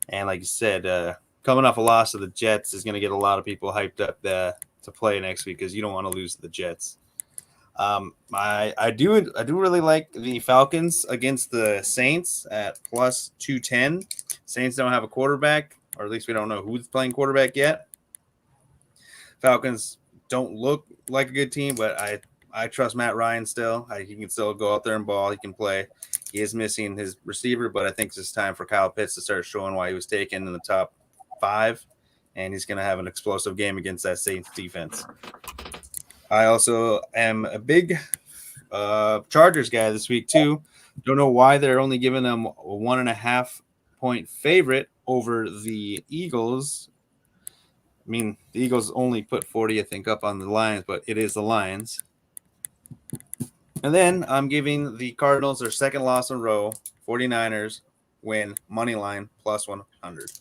S3: And like you said, coming off a loss to the Jets is going to get a lot of people hyped up to play next week because you don't want to lose to the Jets. I do really like the Falcons against the Saints at plus 210. Saints don't have a quarterback, or at least we don't know who's playing quarterback yet. Falcons don't look like a good team, but I trust Matt Ryan still. He can still go out there and ball. He can play. He is missing his receiver, but I think it's time for Kyle Pitts to start showing why he was taken in the top 5, and he's going to have an explosive game against that Saints defense. I also am a big Chargers guy this week too. Don't know why they're only giving them a 1.5-point favorite over the Eagles. I mean, the Eagles only put 40, I think, up on the Lions, but it is the Lions. And then I'm giving the Cardinals their second loss in a row. 49ers win money line plus 100.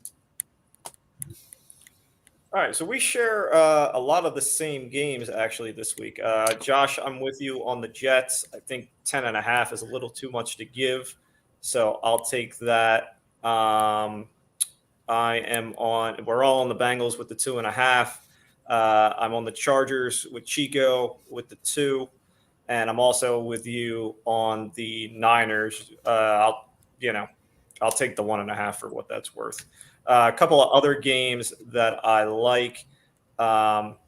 S1: All right, so we share a lot of the same games actually this week. Josh, I'm with you on the Jets. I think 10.5 is a little too much to give, so I'll take that. We're all on the Bengals with the 2.5. I'm on the Chargers with Chico with the 2, and I'm also with you on the Niners. I'll take the 1.5 for what that's worth. A couple of other games that I like. I'll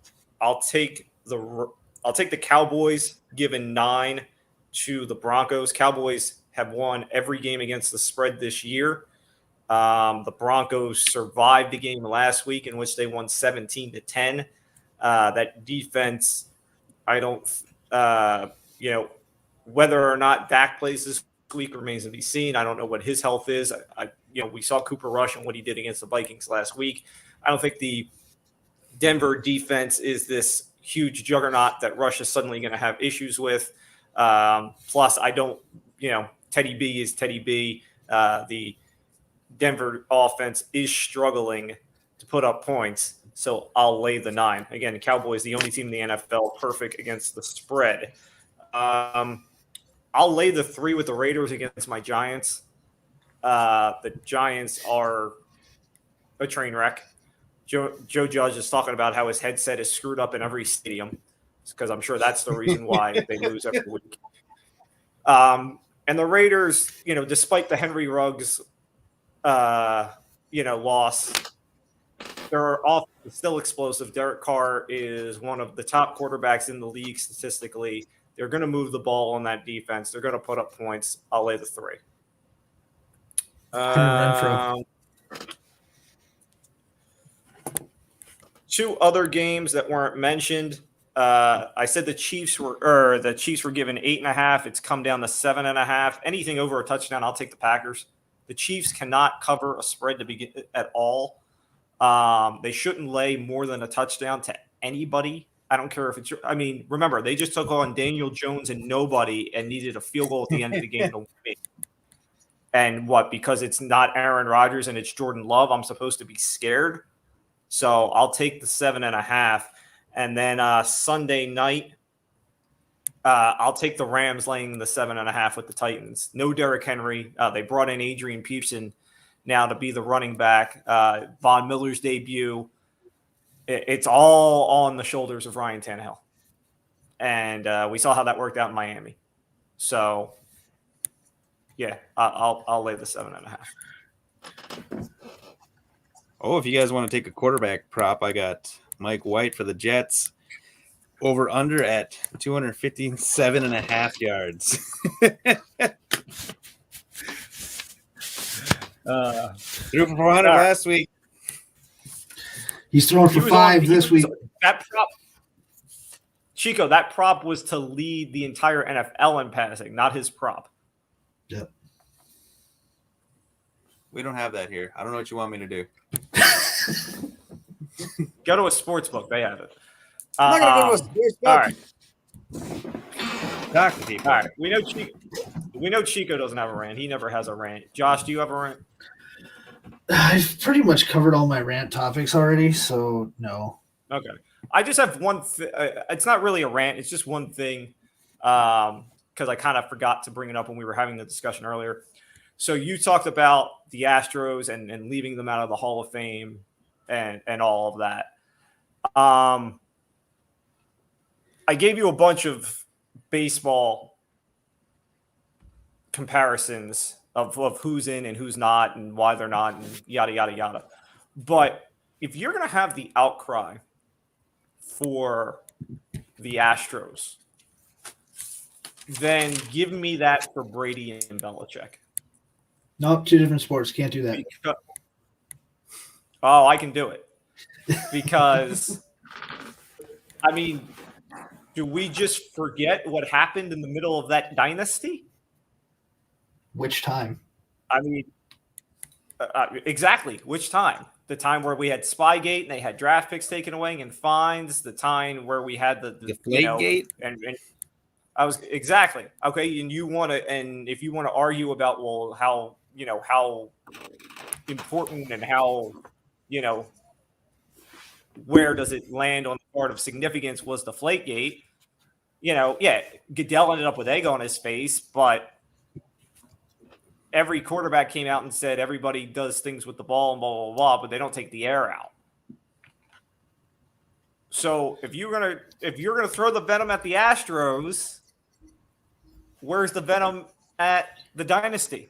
S1: take the Cowboys given 9 to the Broncos. Cowboys have won every game against the spread this year. The Broncos survived the game last week in which they won 17-10. That defense, I don't, whether or not Dak plays this week remains to be seen. I don't know what his health is. We saw Cooper Rush and what he did against the Vikings last week. I don't think the Denver defense is this huge juggernaut that Rush is suddenly going to have issues with. Plus, I don't, Teddy B is Teddy B. The Denver offense is struggling to put up points, so I'll lay the 9. Again, Cowboys, the only team in the NFL perfect against the spread. I'll lay the 3 with the Raiders against my Giants. The Giants are a train wreck. Joe Judge is talking about how his headset is screwed up in every stadium, because I'm sure that's the reason why they lose every week. And the Raiders, despite the Henry Ruggs, loss, their offense is still explosive. Derek Carr is one of the top quarterbacks in the league statistically. They're going to move the ball on that defense. They're going to put up points. I'll lay the 3. Two other games that weren't mentioned. I said the Chiefs were given 8.5. It's come down to 7.5. Anything over a touchdown, I'll take the Packers. The Chiefs cannot cover a spread to begin at all. They shouldn't lay more than a touchdown to anybody. I don't care if it's. I mean, remember, they just took on Daniel Jones and nobody and needed a field goal at the end of the game to win. And what? Because it's not Aaron Rodgers and it's Jordan Love, I'm supposed to be scared. So I'll take the 7.5. And then Sunday night, I'll take the Rams laying the 7.5 with the Titans. No Derrick Henry. They brought in Adrian Peterson now to be the running back. Von Miller's debut. It's all on the shoulders of Ryan Tannehill. And we saw how that worked out in Miami. So, yeah, I'll lay the 7.5.
S3: Oh, if you guys want to take a quarterback prop, I got Mike White for the Jets. Over under at 257.5 yards. Threw for 400 last week.
S2: He's throwing for 5 this week.
S1: That prop, Chico, that prop was to lead the entire NFL in passing, not his prop.
S2: Yep.
S3: We don't have that here. I don't know what you want me to do.
S1: Go to a sports book. They have it.
S3: I'm not going to go to a sports book.
S1: All right.
S3: Talk to people.
S1: All right. We know Chico doesn't have a rant. He never has a rant. Josh, do you have a rant?
S2: I've pretty much covered all my rant topics already, so no.
S1: Okay. I just have one thing. It's not really a rant. It's just one thing because I kind of forgot to bring it up when we were having the discussion earlier. So you talked about the Astros and leaving them out of the Hall of Fame and all of that. I gave you a bunch of baseball comparisons of who's in and who's not and why they're not and yada, yada, yada. But if you're going to have the outcry for the Astros, then give me that for Brady and Belichick.
S2: Nope, 2 different sports. Can't do that.
S1: I can do it. Because, I mean, do we just forget what happened in the middle of that dynasty?
S2: Which time?
S1: I mean, exactly. Which time? The time where we had Spygate and they had draft picks taken away and fines. The time where we had the
S3: Deflategate.
S1: And I was exactly okay. And you want to, and if you want to argue about how important and how where does it land on the part of significance was the Deflategate. Goodell ended up with egg on his face, but every quarterback came out and said everybody does things with the ball and blah, blah, blah, but they don't take the air out. So if you're gonna throw the venom at the Astros, where's the venom at the dynasty?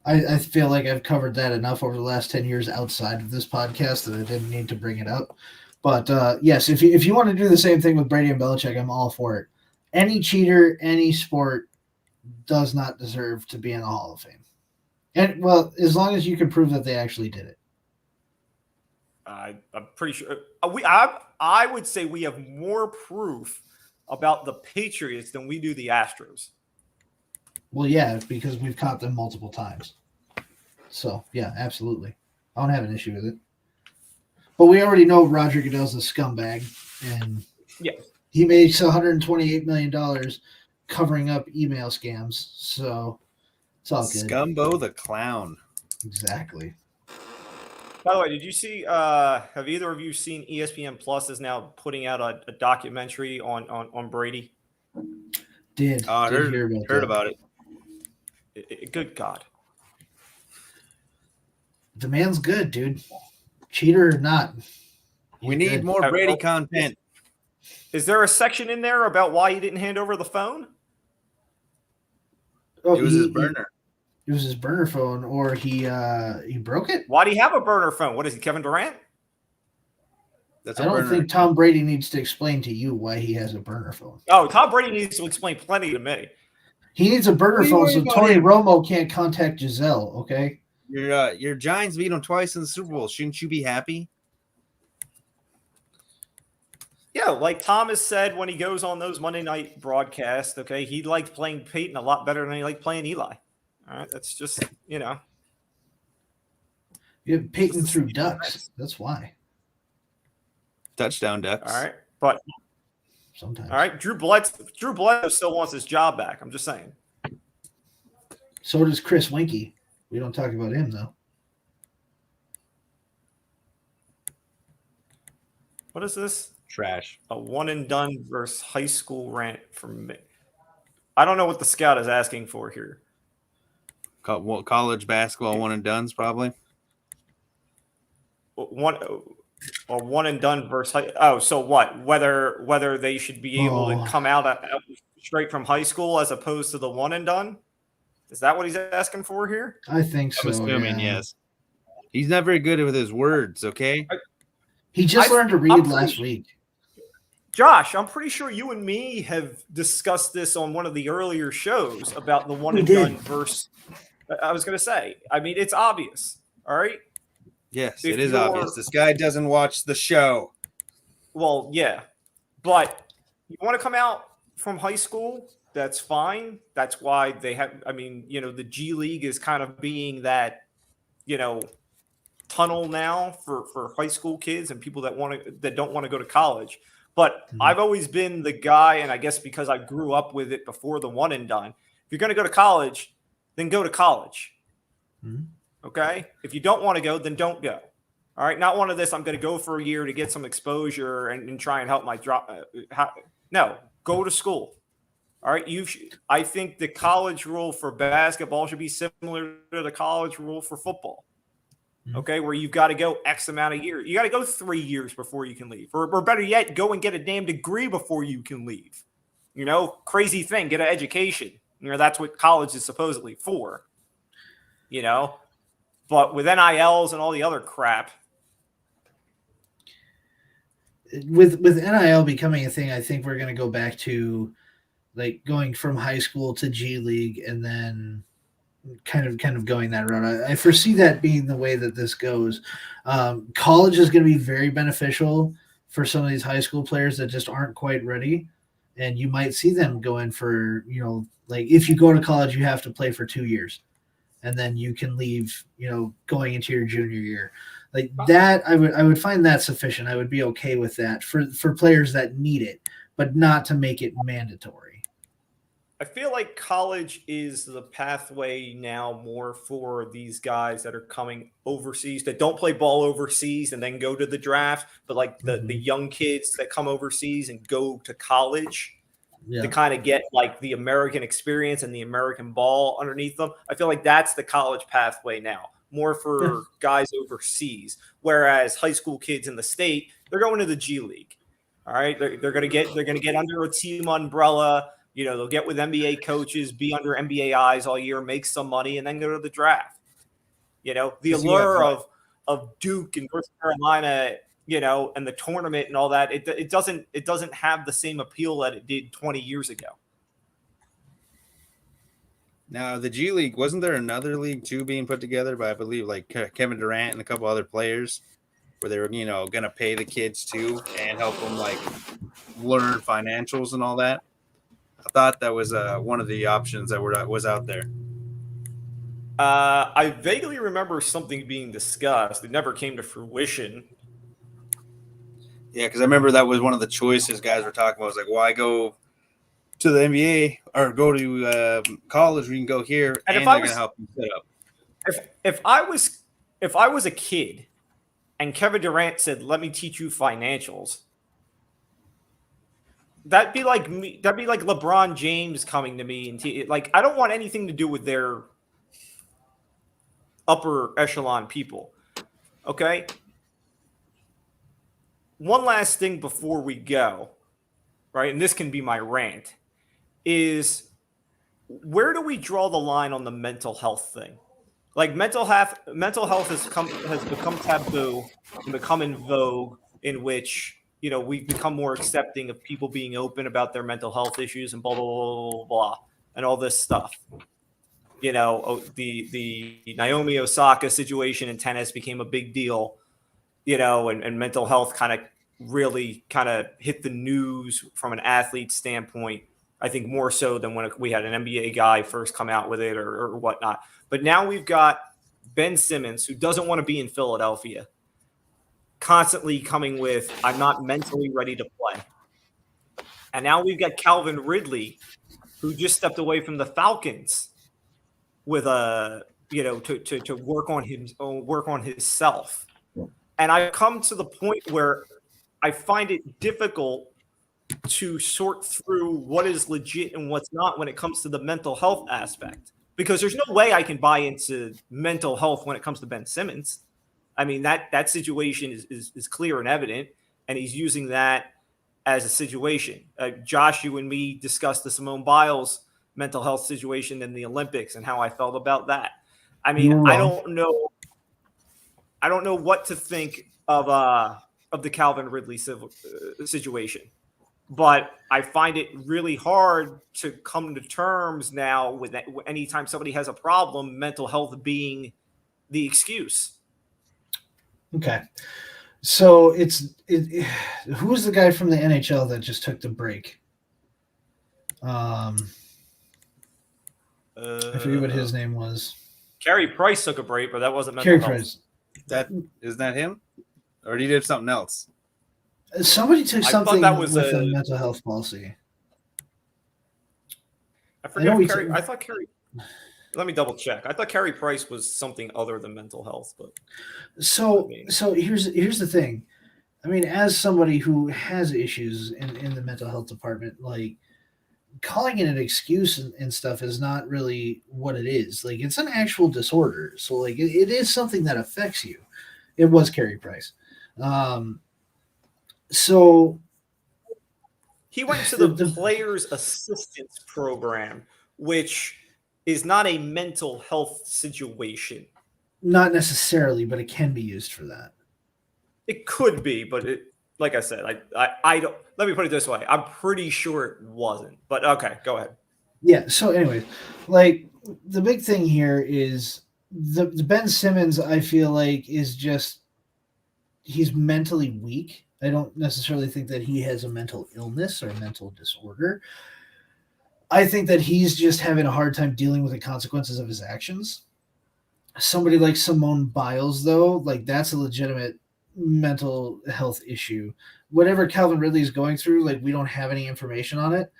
S2: I feel like I've covered that enough over the last 10 years outside of this podcast that I didn't need to bring it up. But yes, if you want to do the same thing with Brady and Belichick, I'm all for it. Any cheater, any sport does not deserve to be in the Hall of Fame. And well, as long as you can prove that they actually did it.
S1: I'm pretty sure I would say we have more proof about the Patriots than we do the Astros.
S2: Well, yeah, because we've caught them multiple times. So, yeah, absolutely. I don't have an issue with it. But we already know Roger Goodell's a scumbag, and he makes $128 million covering up email scams. So, it's all good.
S3: Scumbo the clown.
S2: Exactly.
S1: By the way, did you see? Have either of you seen ESPN Plus is now putting out a documentary on Brady?
S2: Did
S3: heard about it.
S1: Good God,
S2: the man's good, dude. Cheater or not,
S3: we need more Brady content.
S1: Is there a section in there about why he didn't hand over the phone?
S2: Oh,
S3: it was his burner.
S2: It was his burner phone, or he broke it.
S1: Why do you have a burner phone? What is he, Kevin Durant?
S2: I don't think Tom Brady needs to explain to you why he has a burner phone.
S1: Oh, Tom Brady needs to explain plenty to me.
S2: He needs a burner phone so Tony Romo can't contact Giselle, okay?
S3: Your Giants beat him twice in the Super Bowl. Shouldn't you be happy?
S1: Yeah, like Thomas said when he goes on those Monday night broadcasts, okay, he liked playing Peyton a lot better than he liked playing Eli. All right, that's just,
S2: You have Peyton through ducks. That's why.
S3: Touchdown ducks.
S1: All right, but
S2: sometimes.
S1: All right, Drew Bledsoe still wants his job back. I'm just saying.
S2: So does Chris Winkie. We don't talk about him though.
S1: What is this?
S3: Trash.
S1: A one and done versus high school rant from me. I don't know what the scout is asking for here.
S3: College basketball one and done's probably.
S1: One and done versus so what? Whether they should be able to come out straight from high school as opposed to the one and done? Is that what he's asking for here?
S2: I think so.
S3: I'm assuming yes. He's not very good with his words. Okay.
S2: He just learned to read last week.
S1: Josh, I'm pretty sure you and me have discussed this on one of the earlier shows about the one and done versus. I was going to say. I mean, it's obvious. All right.
S3: Yes, it is obvious. This guy doesn't watch the show.
S1: Well, yeah. But you want to come out from high school, that's fine. That's why they have, the G League is kind of being that, tunnel now for high school kids and people that don't want to go to college. But I've always been the guy, and I guess because I grew up with it before the one and done, if you're going to go to college, then go to college. Mm-hmm. Okay. If you don't want to go, then don't go. All right. Not one of this. I'm going to go for a year to get some exposure and try and help my drop. No, go to school. All right. I think the college rule for basketball should be similar to the college rule for football. Okay. Where you've got to go X amount of years. You got to go 3 years before you can leave, or better yet, go and get a damn degree before you can leave. Crazy thing. Get an education. That's what college is supposedly for. But with NILs and all the other crap.
S2: With NIL becoming a thing, I think we're going to go back to like going from high school to G League and then kind of going that route. I foresee that being the way that this goes. College is going to be very beneficial for some of these high school players that just aren't quite ready. And you might see them go in for, like if you go to college, you have to play for 2 years. And then you can leave, going into your junior year. Like that, I would find that sufficient. I would be okay with that for players that need it, but not to make it mandatory.
S1: I feel like college is the pathway now more for these guys that are coming overseas that don't play ball overseas and then go to the draft, but like the young kids that come overseas and go to college to kind of get like the American experience and the American ball underneath them. I feel like that's the college pathway now, more for guys overseas. Whereas high school kids in the state, they're going to the G League. All right, they're gonna get under a team umbrella. You know, they'll get with NBA coaches, be under NBA eyes all year, make some money, and then go to the draft. You know, the allure of Duke and North Carolina, you know, and the tournament and all that, it doesn't have the same appeal that it did 20 years ago.
S3: Now, the G League, wasn't there another league too being put together by, I believe, like Kevin Durant and a couple other players, where they were, you know, going to pay the kids too and help them like learn financials and all that? I thought that was one of the options that was out there.
S1: I vaguely remember something being discussed. It never came to fruition.
S3: Yeah, because I remember that was one of the choices guys were talking about. It was like, why go to the NBA or go to college? We can go here, and they're going to help you set up.
S1: If I was a kid and Kevin Durant said, "Let me teach you financials," that'd be like me. That'd be like LeBron James coming to me and like, I don't want anything to do with their upper echelon people. Okay. One last thing before we go, right? And this can be my rant, is where do we draw the line on the mental health thing? Like mental health has become taboo and become in vogue, in which, you know, we've become more accepting of people being open about their mental health issues and blah, blah, blah, blah, blah, and all this stuff. You know, the Naomi Osaka situation in tennis became a big deal, you know, and mental health kind of really kind of hit the news from an athlete standpoint, I think more so than when we had an NBA guy first come out with it or whatnot. But now we've got Ben Simmons, who doesn't want to be in Philadelphia, constantly coming with, "I'm not mentally ready to play." And now we've got Calvin Ridley, who just stepped away from the Falcons with a, you know, to work on himself. And I've come to the point where I find it difficult to sort through what is legit and what's not when it comes to the mental health aspect, because there's no way I can buy into mental health when it comes to Ben Simmons. I mean, that situation is clear and evident, and he's using that as a situation. Josh, you and me discussed the Simone Biles mental health situation in the Olympics and how I felt about that. I mean, I don't know what to think of the Calvin Ridley situation, but I find it really hard to come to terms now with that, anytime somebody has a problem, mental health being the excuse.
S2: Okay. So who's the guy from the NHL that just took the break? I forget what his name was.
S1: Carey Price took a break, but that wasn't mental health.
S2: Price.
S3: Isn't that him? Or did he do something else?
S2: Somebody took something
S1: that was
S2: with a mental health policy.
S1: I forget. I thought Carey. Let me double check. I thought Carey Price was something other than mental health, but
S2: so here's the thing. I mean, as somebody who has issues in the mental health department, like, calling it an excuse and stuff is not really what it is. Like, it's an actual disorder. So, like, it is something that affects you. It was Carey Price. So
S1: he went to the players assistance program, which is not a mental health situation.
S2: Not necessarily, but it can be used for that.
S1: It could be, but like I said, I don't. Let me put it this way: I'm pretty sure it wasn't. But okay, go ahead.
S2: Yeah. So, anyways, like, the big thing here is the Ben Simmons. I feel like is just, he's mentally weak. I don't necessarily think that he has a mental illness or a mental disorder. I think that he's just having a hard time dealing with the consequences of his actions. Somebody like Simone Biles, though, like, that's a legitimate mental health issue. Whatever Calvin Ridley is going through, like, we don't have any information on it.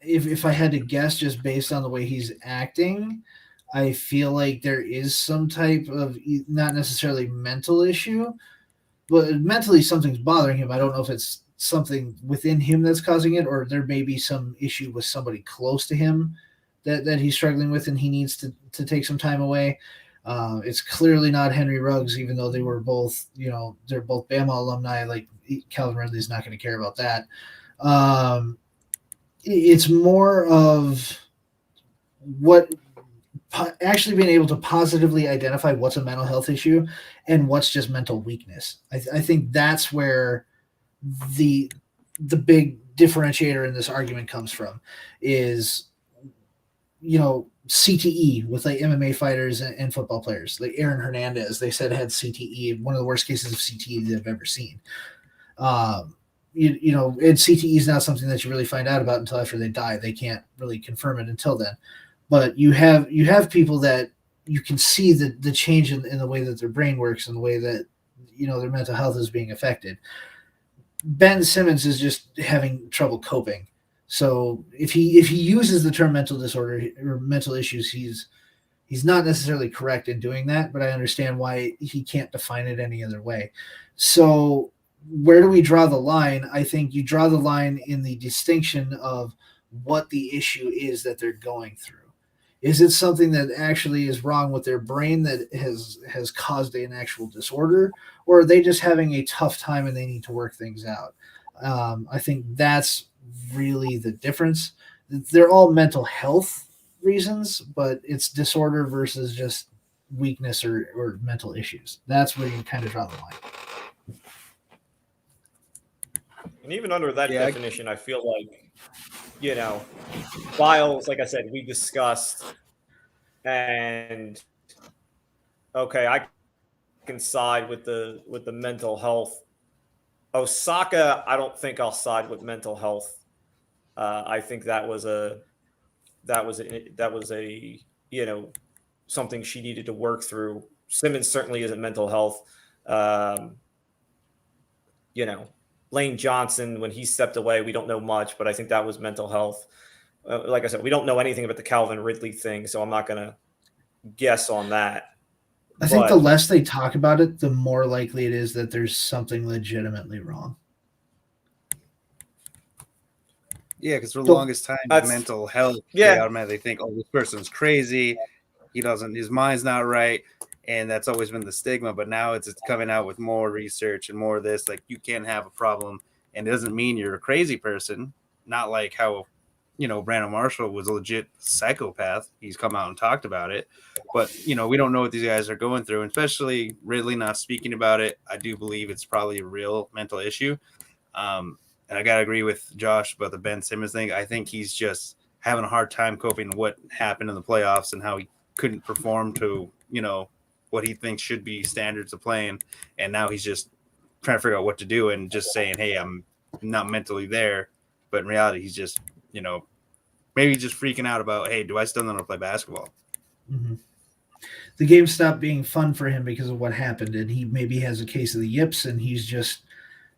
S2: if I had to guess just based on the way he's acting, I feel like there is some type of not necessarily mental issue, but mentally something's bothering him. I don't know if it's something within him that's causing it, or there may be some issue with somebody close to him that he's struggling with and he needs to take some time away. It's clearly not Henry Ruggs, even though they were both, they're both Bama alumni. Like Calvin Ridley's not going to care about that. It's more of what actually being able to positively identify what's a mental health issue and what's just mental weakness. I think that's where the big differentiator in this argument comes from is, CTE with like MMA fighters and football players, like Aaron Hernandez, they said had CTE, one of the worst cases of CTE they've ever seen. And CTE is not something that you really find out about until after they die. They can't really confirm it until then. But you have people that you can see the change in the way that their brain works and the way that their mental health is being affected. Ben Simmons is just having trouble coping. So if he uses the term mental disorder or mental issues, he's not necessarily correct in doing that, but I understand why he can't define it any other way. So where do we draw the line? I think you draw the line in the distinction of what the issue is that they're going through. Is it something that actually is wrong with their brain that has caused an actual disorder, or are they just having a tough time and they need to work things out? I think that's really the difference. They're all mental health reasons, but it's disorder versus just weakness or mental issues. That's where you kind of draw the line.
S1: And even under that definition, I feel like, Biles, like I said, we discussed, and okay, I can side with the mental health. Osaka, I don't think I'll side with mental health. I think that was a something she needed to work through. Simmons certainly isn't mental health. Lane Johnson, when he stepped away, we don't know much, but I think that was mental health. Like I said, we don't know anything about the Calvin Ridley thing, so I'm not going to guess on that.
S2: I think the less they talk about it, the more likely it is that there's something legitimately wrong.
S3: Yeah, because for the longest time, mental health, they automatically think, oh, this person's crazy. His mind's not right. And that's always been the stigma. But now it's coming out with more research and more of this. Like, you can't have a problem. And it doesn't mean you're a crazy person. Not like how, Brandon Marshall was a legit psychopath. He's come out and talked about it. But, we don't know what these guys are going through. And especially Ridley not speaking about it. I do believe it's probably a real mental issue. And I got to agree with Josh about the Ben Simmons thing. I think he's just having a hard time coping with what happened in the playoffs and how he couldn't perform to, what he thinks should be standards of playing. And now he's just trying to figure out what to do and just saying, hey, I'm not mentally there. But in reality, he's just, maybe just freaking out about, hey, do I still know how to play basketball?
S2: Mm-hmm. The game stopped being fun for him because of what happened. And he maybe has a case of the yips and he's just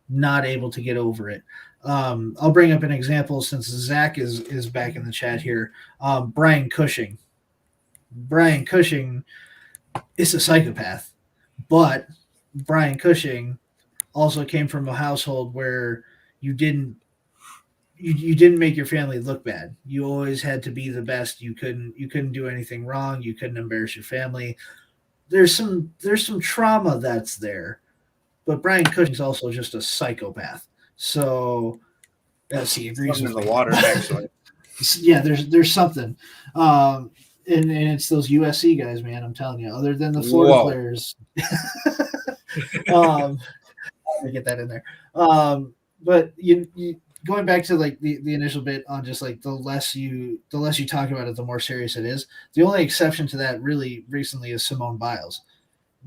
S2: not able to get over it. I'll bring up an example since Zach is back in the chat here. Brian Cushing. Brian Cushing is a psychopath, but Brian Cushing also came from a household where you didn't make your family look bad. You always had to be the best. You couldn't do anything wrong. You couldn't embarrass your family. There's some trauma that's there. But Brian Cushing's also just a psychopath. So, he agrees with
S3: the water, actually.
S2: Yeah, there's something. And it's those USC guys, man, I'm telling you. Other than the Florida players. I'll get that in there. But you going back to like the initial bit on just like the less you talk about it, the more serious it is. The only exception to that really recently is Simone Biles.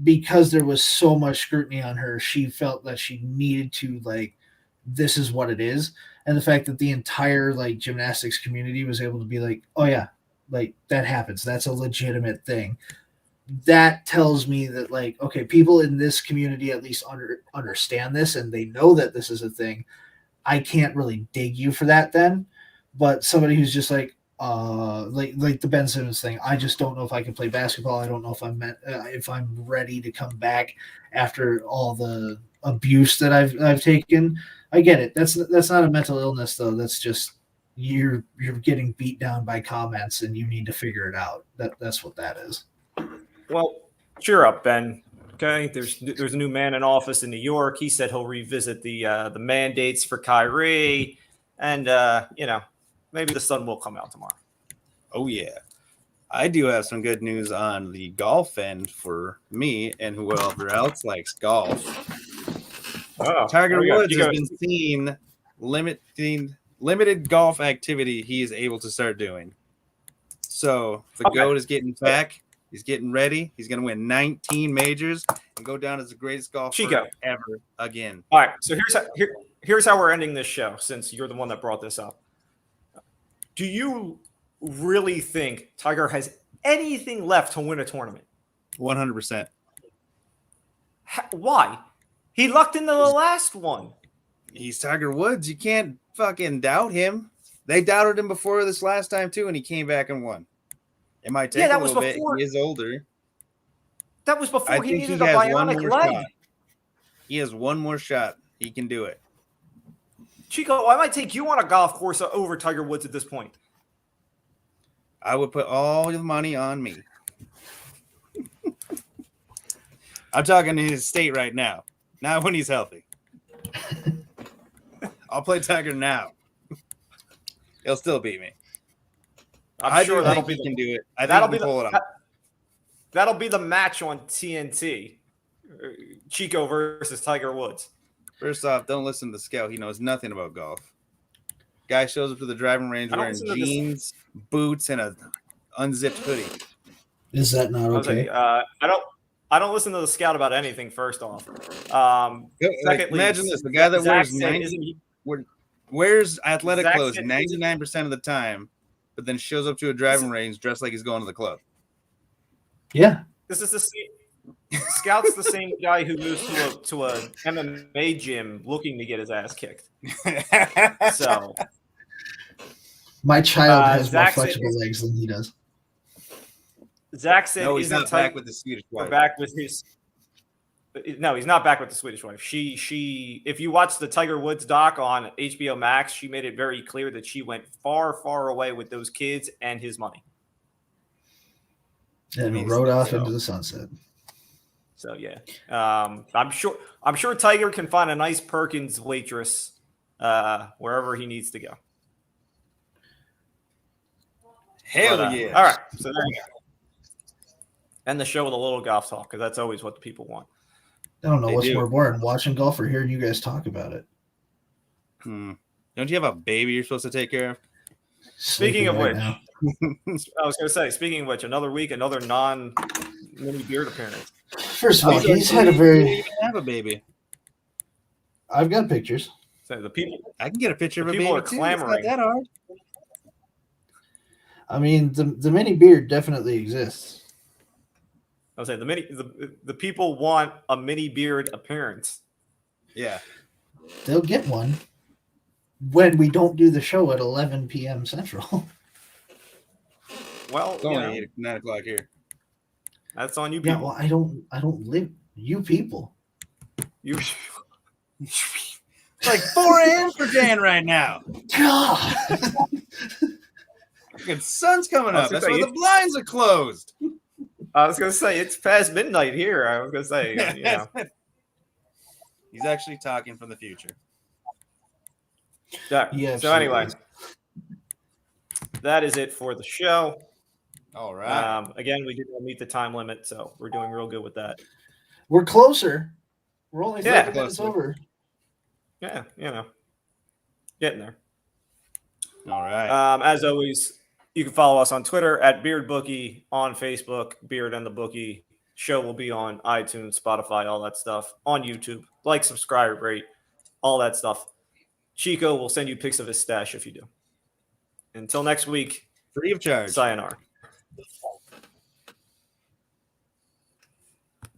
S2: Because there was so much scrutiny on her, she felt that she needed to, like, this is what it is. And the fact that the entire, like, gymnastics community was able to be like, oh, yeah, like, that happens. That's a legitimate thing. That tells me that, like, okay, people in this community at least understand this and they know that this is a thing. I can't really dig you for that then. but somebody who's just like the Ben Simmons thing. I just don't know if I can play basketball. I don't know if I'm ready to come back after all the abuse that I've taken. I get it. That's not a mental illness though. That's just you're getting beat down by comments and you need to figure it out. That's what that is.
S1: Well, cheer up, Ben. Okay, there's a new man in office in New York. He said he'll revisit the mandates for Kyrie, and maybe the sun will come out tomorrow.
S3: Oh yeah, I do have some good news on the golf end for me and whoever else likes golf.
S1: Oh,
S3: Tiger Woods has been seen limited golf activity he is able to start doing. So the GOAT is getting back. He's getting ready. He's going to win 19 majors and go down as the greatest golfer
S1: Chico.
S3: ever again.
S1: All right, so here's how we're ending this show, since you're the one that brought this up. Do you really think Tiger has anything left to win a tournament?
S3: 100%.
S1: Why? He lucked into the last one.
S3: He's Tiger Woods. You can't fucking doubt him. They doubted him before this last time too, and he came back and won. It might take a little bit. He is older.
S1: That was before he needed a
S3: has
S1: bionic leg.
S3: Shot. He has one more shot. He can do it.
S1: Chico, I might take you on a golf course over Tiger Woods at this point.
S3: I would put all the money on me. I'm talking to his state right now, not when he's healthy. I'll play Tiger now. He'll still beat me.
S1: I'm sure
S3: he can do it. I think
S1: that'll
S3: he can pull it off.
S1: That'll be the match on TNT. Chico versus Tiger Woods.
S3: First off, don't listen to the scout. He knows nothing about golf. Guy shows up to the driving range wearing jeans, boots, and a unzipped hoodie.
S2: Is that not okay?
S1: I don't listen to the scout about anything. First off, secondly,
S3: imagine this: the guy that wears athletic clothes 99% of the time, but then shows up to a driving range dressed like he's going to the club.
S2: Yeah,
S1: this is the same. Scout's the same guy who moves to a MMA gym looking to get his ass kicked. So,
S2: my child has more flexible legs than he does.
S1: Zach said
S3: he's not back with the Swedish wife.
S1: No, he's not back with the Swedish wife. She if you watch the Tiger Woods doc on HBO Max, she made it very clear that she went far, far away with those kids and his money.
S2: And rode off into the sunset.
S1: So yeah, I'm sure Tiger can find a nice Perkins waitress wherever he needs to go.
S3: Hell yeah!
S1: All right, so there you go. End the show with a little golf talk because that's always what the people want.
S2: I don't know what's more boring, watching golf or hearing you guys talk about it.
S3: Don't you have a baby you're supposed to take care of?
S1: Speaking of which, I was going to say, speaking of which, another week, another non-mini beard appearance.
S2: First of all, he's had a very
S3: have a baby.
S2: I've got pictures.
S1: So the people,
S3: I can get a picture of a baby.
S1: People are clamoring.
S3: It's not that hard.
S2: I mean, the mini beard definitely exists.
S1: I was saying the people want a mini beard appearance.
S3: Yeah,
S2: they'll get one when we don't do the show at 11 p.m. Central.
S1: Well,
S3: it's only 9 o'clock here.
S1: That's on you people.
S2: Yeah, well, I don't live. You people.
S1: You.
S3: It's like 4 a.m. for Dan right now.
S2: God.
S3: The sun's coming up. That's why the blinds are closed.
S1: I was going to say, it's past midnight here. I was going to say,
S3: He's actually talking from the future.
S1: Yeah. So anyway, that is it for the show.
S3: All right.
S1: Again, we didn't meet the time limit, so we're doing real good with that.
S2: We're closer. We're only 30 minutes over.
S1: Yeah, getting there.
S3: All right.
S1: As always, you can follow us on Twitter at BeardBookie, on Facebook, Beard and the Bookie. Show will be on iTunes, Spotify, all that stuff. On YouTube. Like, subscribe, rate, all that stuff. Chico will send you pics of his stash if you do. Until next week.
S3: Free of charge.
S1: Sayonara.